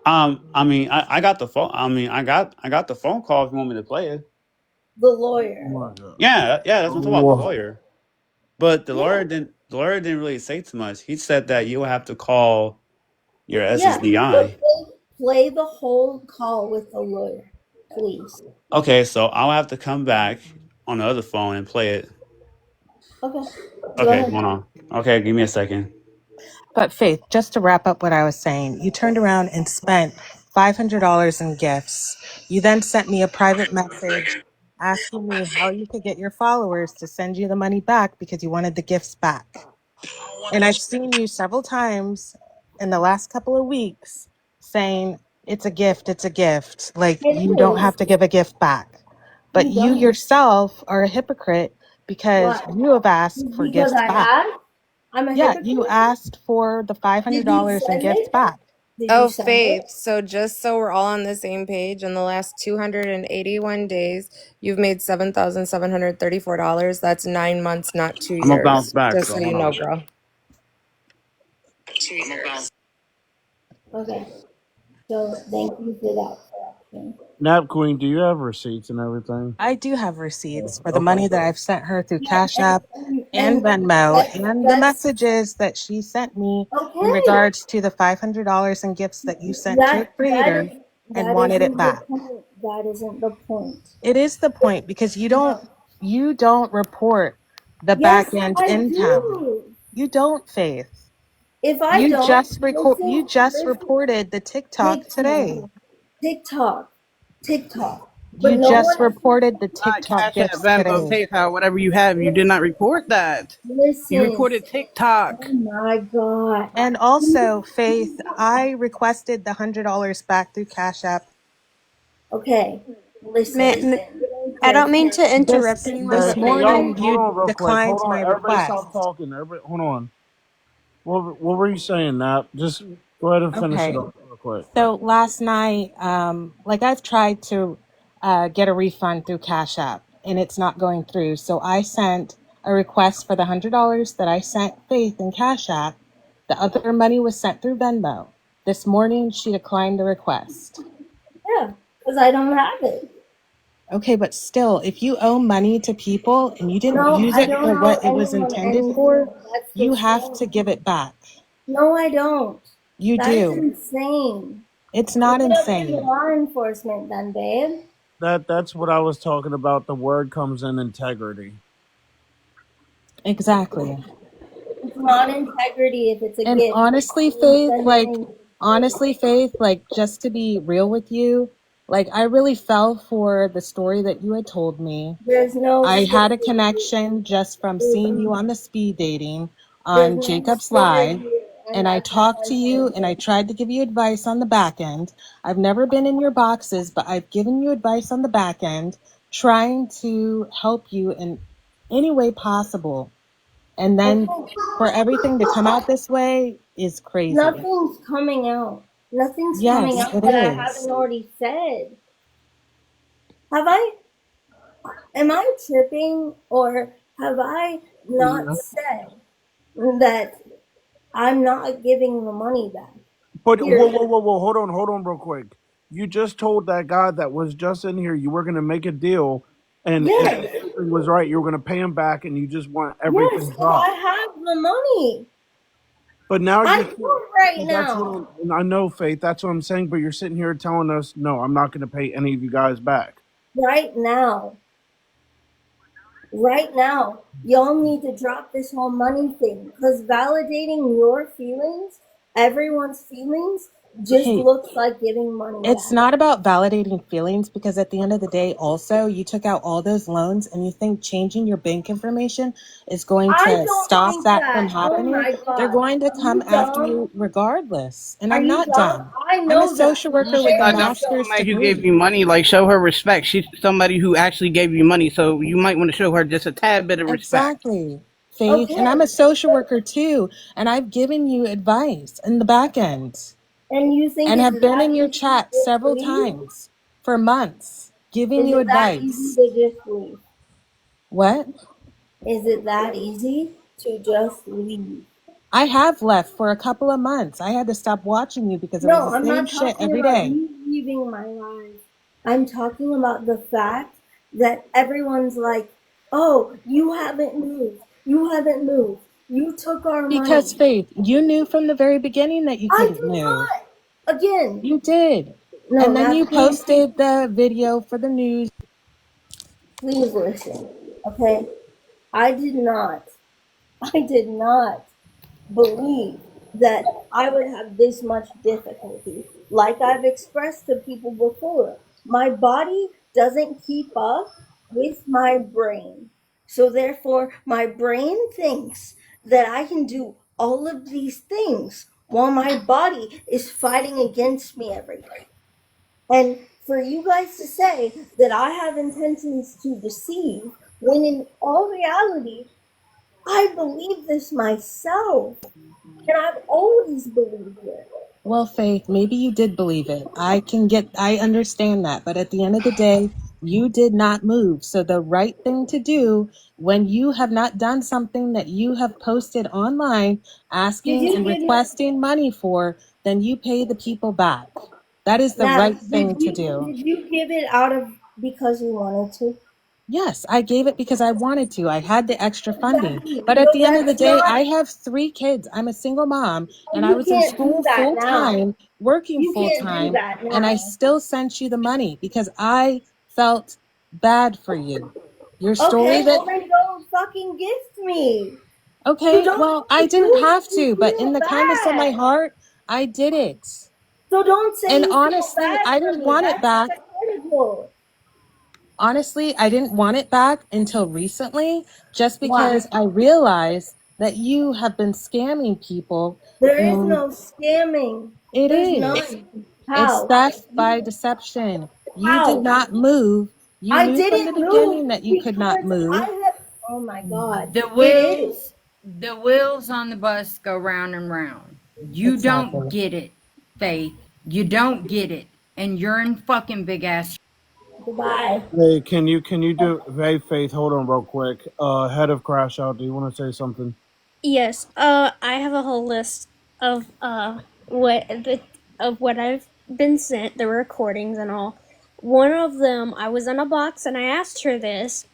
I mean, I got the phone. I mean, I got the phone call if you want me to play it. The oh lawyer. my god. Yeah, that's what I'm talking about. The Whoa. lawyer. But Yeah. the lawyer didn't really say too much. He said that you have to call your Yeah. So SSDI. play the whole call with the lawyer, please. Okay, so I'll have to come back on the other phone and play it. Okay. Go Okay, ahead. hold on. Okay, give me a second. But Faith, just to wrap up what I was saying, you turned around and spent $500 in gifts. You then sent me a private message asking me how you could get your followers to send you the money back because you wanted the gifts back. And I've seen you several times in the last couple of weeks saying it's a gift, it's a gift. Like It you don't is. have to give a gift back. But You you don't. yourself are a hypocrite because Why? you have asked for Because gifts I back. asked? I'm a Yeah, you hypocrite? asked for the Did you $500 in send gifts it? back. Did you Oh, send Faith. it? So just so we're all on the same page, in the last 281 days, you've made $7,734. That's 9 months, not two I'm gonna bounce years. back, Just so so hold you know, on. girl. Okay. So thank you for that correction. Nap Queen, do you have receipts and everything? I do have receipts for the Okay. money that I've sent her through Yeah, Cash App and Venmo and the that's messages that she sent me in okay. regards to the $500 in gifts that you sent to a That that creator is and that wanted it isn't the back. point. That isn't the point. It is the point because No. you don't report the back Yes, end I income. do. You don't, Faith. If I don't You listen, just listen. reported the TikTok TikTok, today. TikTok, TikTok. But You no just one reported the Not TikTok Cash App, gifts Venmo, today. PayPal, whatever you have. You did not report that. You listen. reported Oh TikTok. my God. And also, Faith, I requested the $100 back through Cash App. Okay, listen. Man, Really I don't quick. mean to interrupt anymore, This but Can y'all morning, Faith. hold you on real quick? declined Hold on. my Everybody stop request. talking. Everybody, hold on. What were you saying, Nap? Just go ahead and finish it Okay. up real quick. So last night, like I've tried to get a refund through Cash App, and it's not going through. So I sent a request for the $100 that I sent Faith in Cash App. The other money was sent through Venmo. This morning, she declined the request. Yeah, because I don't have it. Okay, but still, if you owe money to people and you didn't No, use I it for don't owe what it was anyone intended for, anything. That's you the have to thing. give it back. No, I don't. You That is do. insane. It's Leave not it up to the insane. law enforcement then, babe. That's what I was talking about. The word comes in integrity. Exactly. It's not integrity if it's a And gift. honestly, Faith, like just to be real with you, like I really fell for the story that you had told me. There's no I had a story. connection just from seeing you on the speed dating There's on no Jacob's story Live. here, and And I that's how talked I to you feel. and I tried to give you advice on the back end. I've never been in your boxes, but I've given you advice on the back end, trying to help you in any way possible. And then Okay. for everything to come out this way is crazy. Nothing's coming out. Nothing's coming Yes, out it that I is. haven't already said. Have I? Am I tripping or have I not Yeah. said that I'm not giving the money back? But Period. whoa. Hold on, real quick. You just told that guy that was just in here you were gonna make a deal, and if Yes. everything was right, you were gonna pay him back, and you just want Yes, everything because I dropped. have the money. But now I you're. do right That's what now. I know, Faith. That's what I'm saying. But you're sitting here telling us, no, I'm not gonna pay any of you guys back. Right now. Right now. Y'all need to drop this whole money thing. Because validating your feelings, everyone's feelings, just Hey, looks like giving money it's back. not about validating feelings because at the end of the day, also, you took out all those loans and you think changing your bank information is going I to don't stop think that from that. Oh happening. my They're God. going to Are come you after dumb? you regardless. And Are I'm you not dumb? dumb. I I'm a know that. social worker with a Nah, Very don't much show master's somebody who gave degree. you money. Like, show her respect. She's somebody who actually gave you money, so you might want to show her just a tad bit of respect. Exactly, Faith. And I'm okay. a social worker too. And I've given you advice in the back end And you think and it's have been that in your easy to chat just several leave? times for months, giving Is you it that easy advice. to just leave? What? Is it that easy to just leave? I have left for a couple of months. I had to stop watching you because it was No, the I'm same not shit talking every about day. you leaving my life. I'm talking about the fact that everyone's like, oh, you haven't moved. You haven't moved. You took our Because, money. Faith, you knew from the very beginning that you I couldn't did move. not. Again, You did. no, And then not you please. posted the video for the news. Please listen, okay? I did not I did not believe that I would have this much difficulty. Like I've expressed to people before, my body doesn't keep up with my brain. So therefore, my brain thinks that I can do all of these things while my body is fighting against me every day. And for you guys to say that I have intentions to deceive, when in all reality, I believe this myself. And I've always believed it. Well, Faith, maybe you did believe it. I understand that. But at the end of the day, you did not move. So the right thing to do when you have not done something that you have posted online Did asking you and give me requesting money for, then you pay the people back. That is the now? right thing to do. Did you give it out of because you wanted to? Yes, I gave it because I wanted to. I had the extra funding. Exactly. But at No, the end of the that's day, not. I have 3 kids. I'm a single mom, and I You was in can't do school that full now. time, working You full can't do time, that and I now. still sent you the money because I felt bad for you. Your story Okay, that, well then don't fucking gift me. You okay, don't well, I have to didn't do it have if you to, but in feel the kindness of my bad. heart, I did it. So don't say And you feel honestly, bad I for didn't me. want it That's back. hypocritical. Honestly, I didn't want it back until recently, just Why? because I realized that you have been scamming people, There is and no scamming. it There's is. none. It's How? theft by deception. You did How? not move. You I knew from the didn't move beginning that you could not because move. I have. Oh my god! The It is. wheels on the bus go round and round. You don't Exactly. get it, Faith. You don't get it, and you're in fucking big ass. Goodbye. Hey, can you do? Hey, Faith, hold on real quick. Head of Crash Out, do you want to say something? Yes. I have a whole list of what I've been sent, the recordings and all. One of them, I was in a box and I asked her this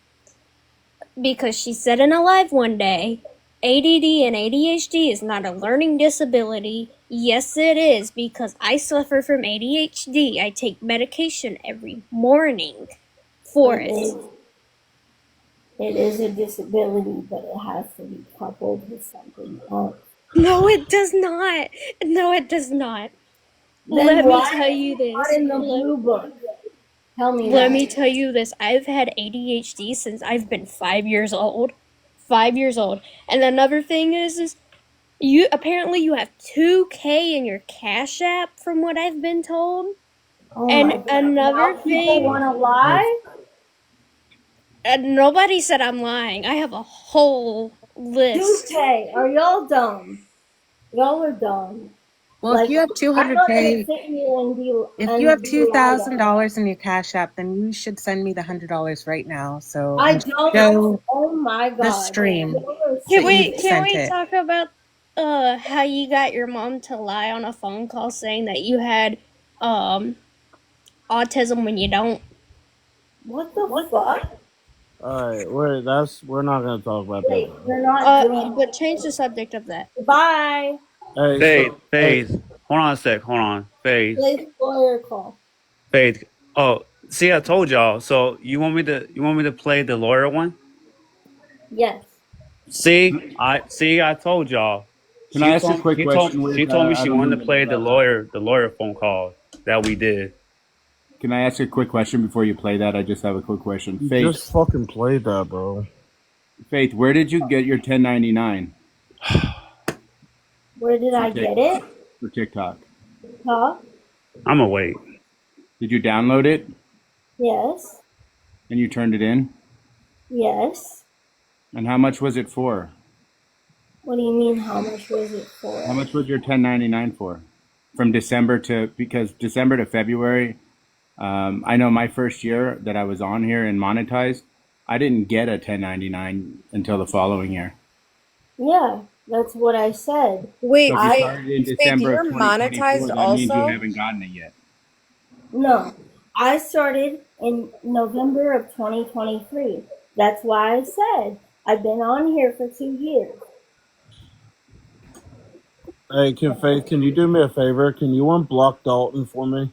because she said in a live one day, ADD and ADHD is not a learning disability. Yes, it is, because I suffer from ADHD. I take medication every morning for It it. is. It is a disability, but it has to be coupled with something else. No, it does not. No, it does not. Then Let me why tell is you it not this. in the blue book? Tell me Let that. me tell you this. I've had ADHD since I've been 5 years old. 5 years old. And another thing is you apparently you have 2K in your Cash App from what I've been told. Oh And my god! another Now people thing, want to lie. nobody said I'm lying. I have a whole list. 2K. Are y'all dumb? Y'all are dumb. Well, if Like you have I'm not gonna 200K, sit here and if you have be lied on. $2,000 in your Cash App, then you should send me the $100 right now, so I and don't. show Oh my the god! stream Y'all are Can that so you we dumb. can sent we it. talk about how you got your mom to lie on a phone call saying that you had autism when you don't? What the fuck? All right, we're not gonna talk about that, Wait, bro. we're not doing. But change the subject of that. Bye. Hey, Faith, so hey, Faith. Hold on a sec. Hold on. Faith, Place lawyer call. Faith. Oh, see, I told y'all. So you want me to play the lawyer one? Yes. See, I told y'all. Can I ask a quick question, She Wiz? told me I she don't wanted mean to to play the interrupt. lawyer phone call that we did. Can I ask a quick question before you play that? I just have a quick question. you Faith, just fucking played that, bro. Faith, where did you get your 1099 Where did for I get it? TikTok? Huh? I'ma wait. Did you download it Yes. and you turned it in? Yes. And how much was it for? What do you mean? How much was it How for? much was your 1099 for? From because December to February, I know my first year that I was on here and monetized, I didn't get a 1099 until the following year. Yeah, that's what I said. So Wait, if you Faith, started in Faith, December of you're monetized 2024, that means you also? haven't gotten it yet. No, I started in November of 2023. That's why I said I've been on here for 2 years. Hey, Faith, can you do me a favor? Can you unblock Dalton for me?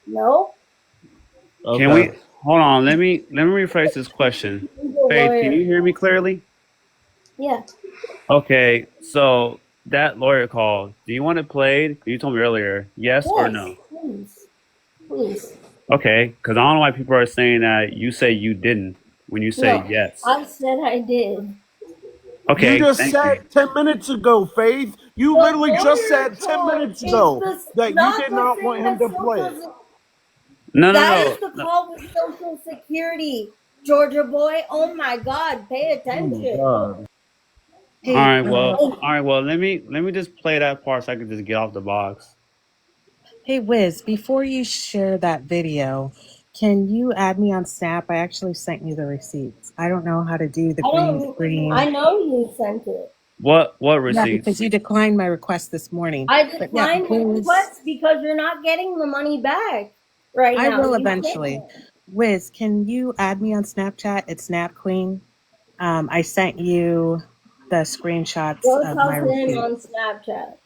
No, Can Okay. we hold on? Let me rephrase this question. he's a Faith, can lawyer. you hear me clearly? Yeah. Okay, so that lawyer call, do you want it played? You told me earlier, yes or Yes, no? please. Please. Okay, because I don't know why people are saying that you say you didn't when you say No, yes. I said I did. You Okay, just thank you. said 10 minutes ago, Faith. You The literally just lawyer said 10 call minutes is ago the that you not did the not want same him as to play it. No, no, That is no, the no. call with Social Security, Georgia boy. Oh my God, pay Oh my attention. god. Hey, All right. Well, let me just play that part so I can just get off the box. hey, Wiz, before you share that video, can you add me on Snap? I actually sent you the receipts. I don't know how to do the I green don't. screen. I know you sent it. What Yeah, because receipts? you declined my request this morning. I But yeah, declined the Wiz, request because you're not getting the money back right I now. will You eventually. can't. Wiz, can you add me on Snapchat? It's Snap Queen. I sent you the screenshots Go of my talk to him receipts. on Snapchat.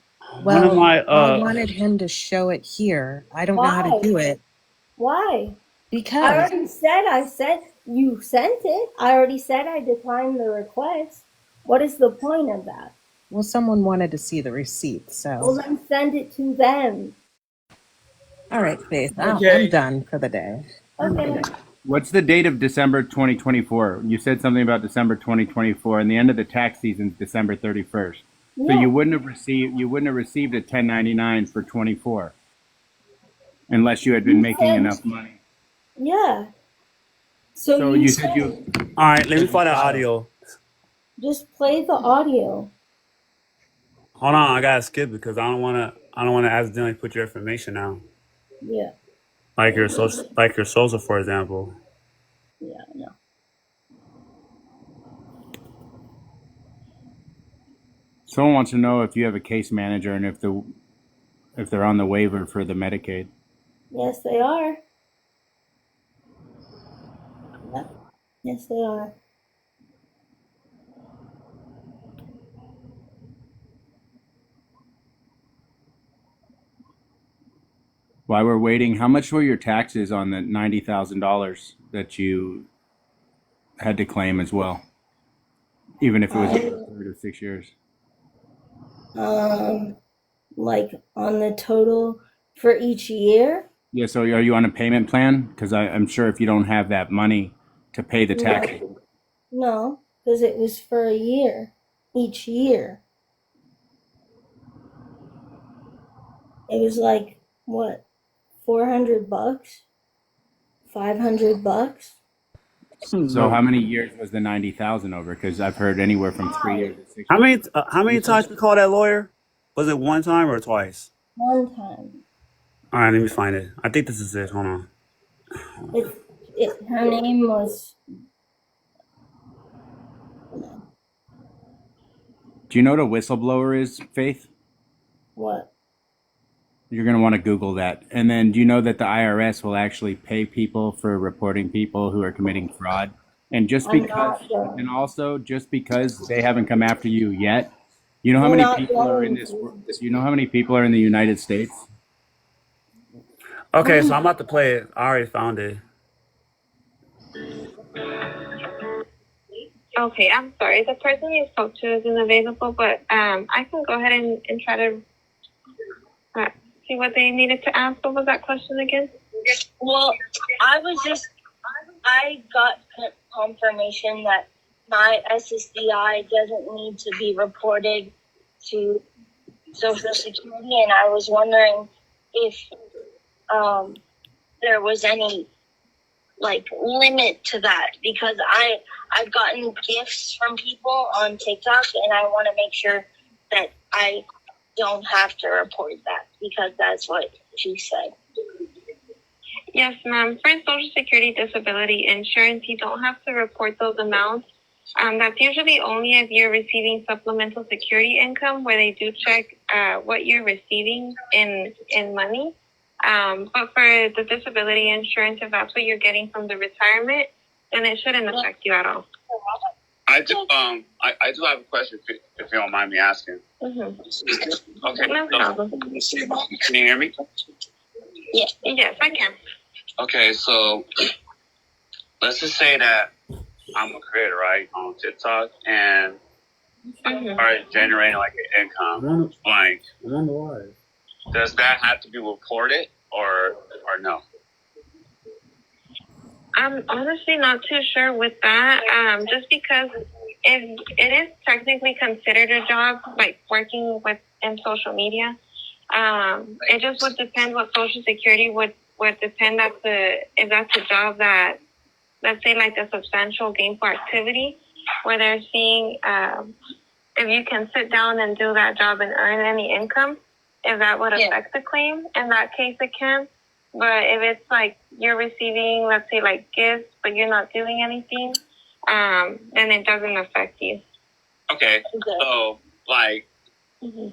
One of Well, my I wanted him to show it here. I don't know how to Why? do it Why? I because, already said I said you sent it. I already said I declined the request. What is the point of that? well, someone wanted to see the receipts. So, Well, then send it to them. all right, Faith, I'm Okay. done for the day. Okay. What's the date of December 2024? You said something about December 2024, and the end of the tax season is December 31st. So Yeah. you wouldn't have received a 1099 for 24 unless you had been You making said enough money. yeah. So So you you said said All right, let me you find that filed. audio. just play the audio. Hold on, I gotta skip because I don't wanna accidentally put your information out. Yeah. Like your social, for example. Yeah. No. Someone wants to know if you have a case manager and if they're on the waiver for the Medicaid. Yes, they are. Yeah. Yes, they are. While we're waiting, how much were your taxes on the $90,000 that you had to claim as well, even if it was over I 3 to 6 years? like on the total for each year. Yeah, so are you on a payment plan? Because I'm sure if you don't have that money to pay the No. taxes. No, because it was for a year. Each year. It was like what, $400, $500. So No. how many years was the 90,000 over? Because I've heard anywhere from 3 years to 6 How years. many times you call that lawyer? Was it one time or twice? One time. All right, let me find it. I think this is it. Hold on. Her name was. Do you know what a whistleblower is, Faith? What? You're going to want to Google that. And then do you know that the IRS will actually pay people for reporting people who are committing fraud? And I'm not going. just because they haven't come after you yet, you know how They're many not people are in going this, to. you know how many people are in the United States? Okay, so I'm about to play it. I already found it. Okay, I'm sorry. The person you spoke to isn't available, but I can go ahead and try to uh, see what they needed to ask. What was that question again? Well, I got confirmation that my SSDI doesn't need to be reported to Social Security, and I was wondering if there was any limit to that, because I've gotten gifts from people on TikTok, and I want to make sure that I don't have to report that, because that's what she said. Yes, ma'am. For Social Security disability insurance, you don't have to report those amounts. That's usually only if you're receiving supplemental security income, where they do check what you're receiving in money. But for the disability insurance, if that's what you're getting from the retirement, then it shouldn't affect you at all. I do have a question if you don't mind me asking. Mm-hmm. Okay. No problem. Can you hear me? Yes, I can. Okay, so let's just say that I'm a creator, right, on TikTok, and are generating like an income, like does that have to be reported or no? I'm honestly not too sure with that. Just because if it is technically considered a job, like working in social media, it just would depend what Social Security would depend if that's a job that, let's say, like a substantial gainful activity, where they're seeing if you can sit down and do that job and earn any income, if that would affect the claim. In that case, it can. But if it's like you're receiving, let's say, like gifts, but you're not doing anything, then it doesn't affect you. Okay, so like, all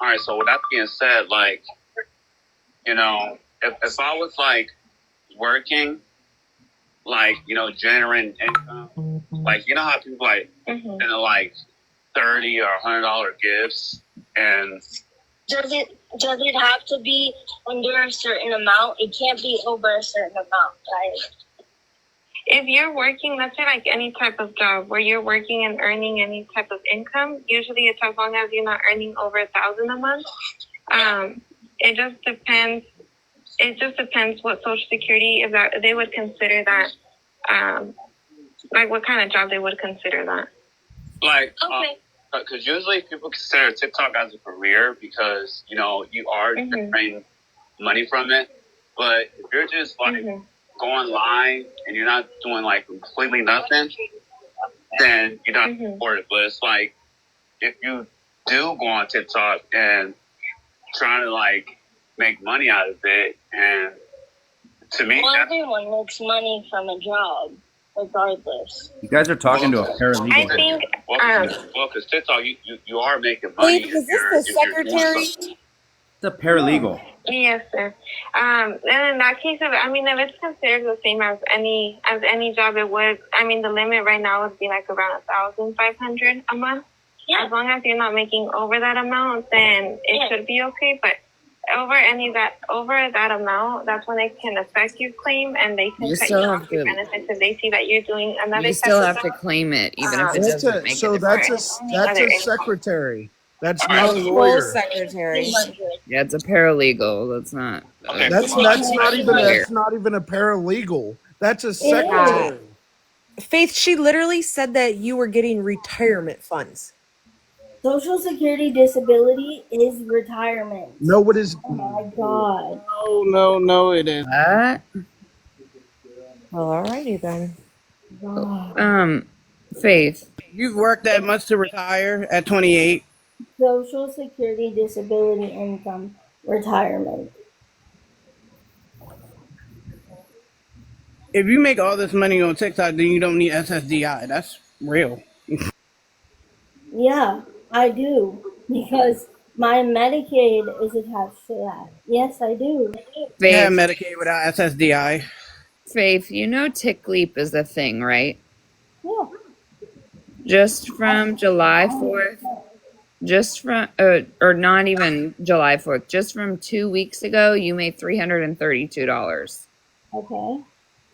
right. So with that being said, like, if I was like working, like generating income, like how people like like $30 or $100 gifts, and Does it have to be under a certain amount? It can't be over a certain amount, right? If you're working, let's say like any type of job where you're working and earning any type of income, usually it's as long as you're not earning over 1,000 a month. It just depends. It just depends what Social Security, if that they would consider that, like what kind of job they would consider that. Like, because usually people consider TikTok as a career because you are generating money from it. But if you're just like going live and you're not doing like completely nothing, then you're not supported. But it's like if you do go on TikTok and trying to like make money out of it, and to me, everyone makes money from a job, regardless. You guys are talking to a paralegal. I think, because TikTok, you are making money. Wait, is this the secretary? It's a paralegal. yes, sir. And in that case, if it's considered the same as any job, it would. The limit right now would be like around 1,500 a month. Yeah. As long as you're not making over that amount, then it should be okay. But over that amount, that's when it can affect your claim, and they can cut you off your benefits if they see that you're doing another. You still have to claim it, even if it doesn't make a difference. That's a secretary. That's not a lawyer. Secretary. Yeah, it's a paralegal. That's not. That's not even a paralegal. That's a secretary. Faith, she literally said that you were getting retirement funds. Social Security disability is retirement. No, it is. Oh my God. No, it is. What? Well, alrighty then. Faith. You've worked that much to retire at 28. Social Security disability income retirement. If you make all this money on TikTok, then you don't need SSDI. That's real. Yeah, I do. Because my Medicaid is attached to that. Yes, I do. Faith. Yeah, Medicaid without SSDI. Faith, Tick Leap is a thing, right? Yeah. Just from July 4th, or not even July 4th, just from 2 weeks ago, you made $332. Okay.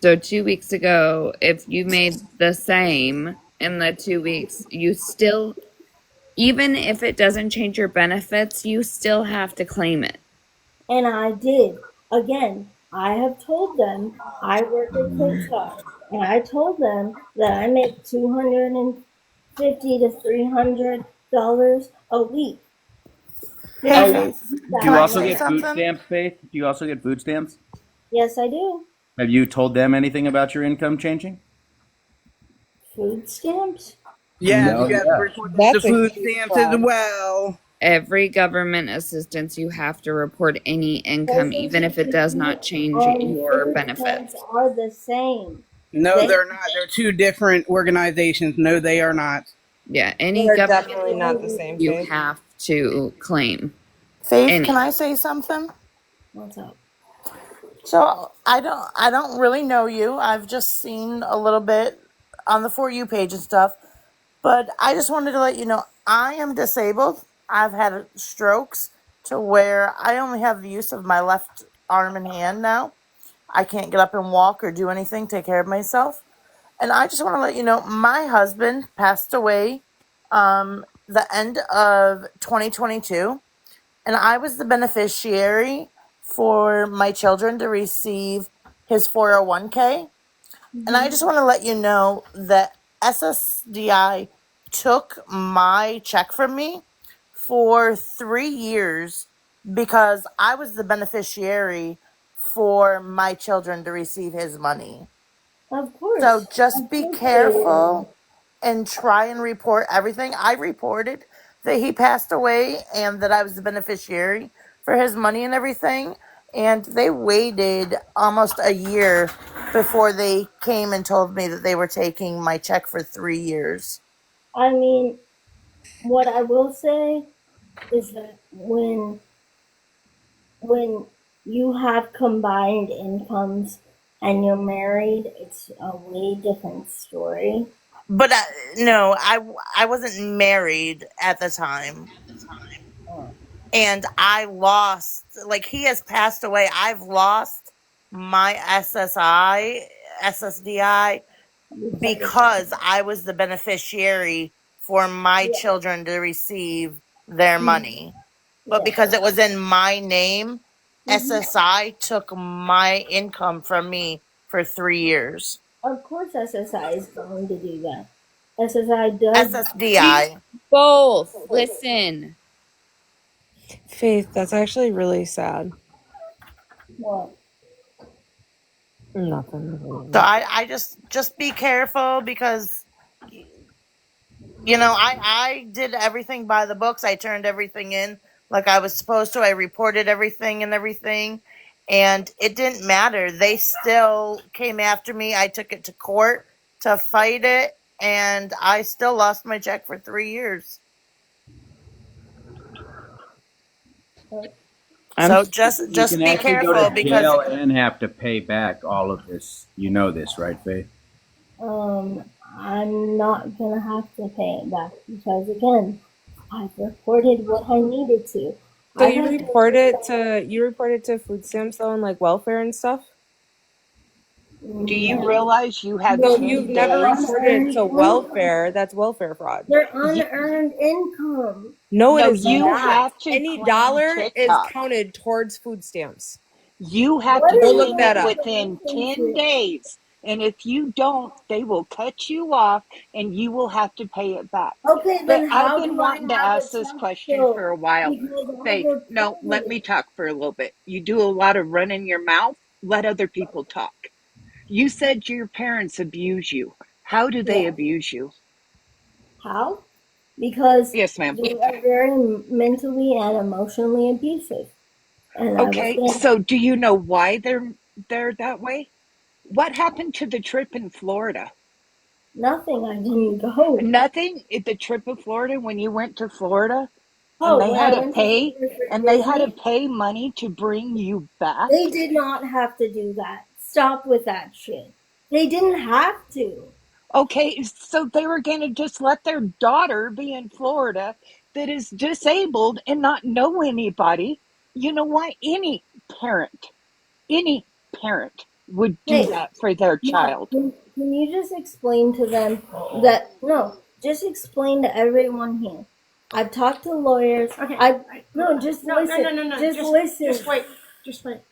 So 2 weeks ago, if you made the same in the 2 weeks, you still, even if it doesn't change your benefits, you still have to claim it. And I did. Again, I have told them I work at TikTok, and I told them that I make $250 to $300 a week. Do you also get food stamps, Faith? Do you also get food stamps? Yes, I do. Have you told them anything about your income changing? Food stamps? Yeah, No, you have to report the food stamps as well. Every government assistance, you have to report any income, even if it does not change your benefits. Are the same. No, they're not. They're two different organizations. No, they are not. Yeah, any They're government definitely not the same. you Faith. have to claim. Faith, can I say something? What's up? So I don't really know you. I've just seen a little bit on the For You page and stuff. But I just wanted to let you know I am disabled. I've had strokes to where I only have the use of my left arm and hand now. I can't get up and walk or do anything, take care of myself. And I just want to let you know my husband passed away the end of 2022, and I was the beneficiary for my children to receive his 401k. And I just want to let you know that SSDI took my check from me for 3 years because I was the beneficiary for my children to receive his money. Of course. So just be careful and try and report everything. I reported that he passed away and that I was the beneficiary for his money and everything. And they waited almost a year before they came and told me that they were taking my check for 3 years. I mean, what I will say is that when you have combined incomes and you're married, it's a way different story. But no, I wasn't married at the time. And I lost, like, he has passed away. I've lost my SSDI, because I was the beneficiary for my children to receive their money. But because it was in my name, SSI took my income from me for 3 years. Of course SSI is going to do that. SSI does. SSDI. Both. Listen. Faith, that's actually really sad. What? Nothing. So I just be careful because, you know, I did everything by the books. I turned everything in like I was supposed to. I reported everything, and it didn't matter. They still came after me. I took it to court to fight it, and I still lost my check for 3 years. So just You can be actually careful go to because jail and have to pay back all of this. You know this, right, Faith? I'm not gonna have to pay it back because again, I've reported what I needed to. So you report it to food stamps though and like welfare and stuff? Do you realize you have No, 10 you've never days? reported it to welfare. That's welfare fraud. They're unearned income. No, it No, is you not. have to Any claim dollar is TikTok. counted towards food stamps. You have What to is Go claim look that it up. within 10 days. And if you don't, they will cut you off and you will have to pay it back. Okay, But then I've how been do I wanting to have a ask this check question still? for a while. Because I Faith, no, let reported me it. talk for a little bit. You do a lot of running your mouth. Let other people talk. You said your parents abuse you. How do they Yeah. abuse you? How? Because Yes, ma'am. they are very mentally and emotionally abusive. And Okay, so do you know why they're that way? What happened to the trip in Florida? Nothing. I didn't go. Nothing at the trip of Florida when you went to Florida and Oh, they when had I to went to pay Florida for and they had to Disney, pay money to bring you back? they did not have to do that. Stop with that shit. They didn't have to. Okay, so they were going to just let their daughter be in Florida that is disabled and not know anybody. You know why? Any parent would do Hey, that for their Mom, child. can you just explain to them that, no, just explain to everyone here. I've talked to lawyers. Okay. Just No, listen. no. Just listen. Just wait.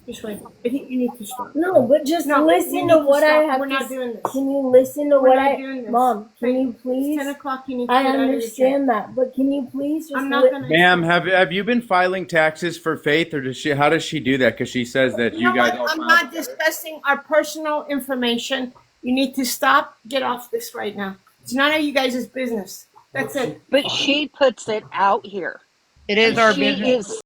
I think you need to stop. No, but just listen to what I have We're to not say. doing this. Can you listen to We're what not doing this. Mom, can Faith, you please? It's 10 o'clock. You need to I get out of your understand that, but can you please just I'm not gonna. Ma'am, have you been filing taxes for Faith, or how does she do that? Because she says that You know guys what? all I'm file not together. discussing our personal information. You need to stop. Get off this right now. It's none of you guys' business. That's it. But she puts it out here. It is our She business. is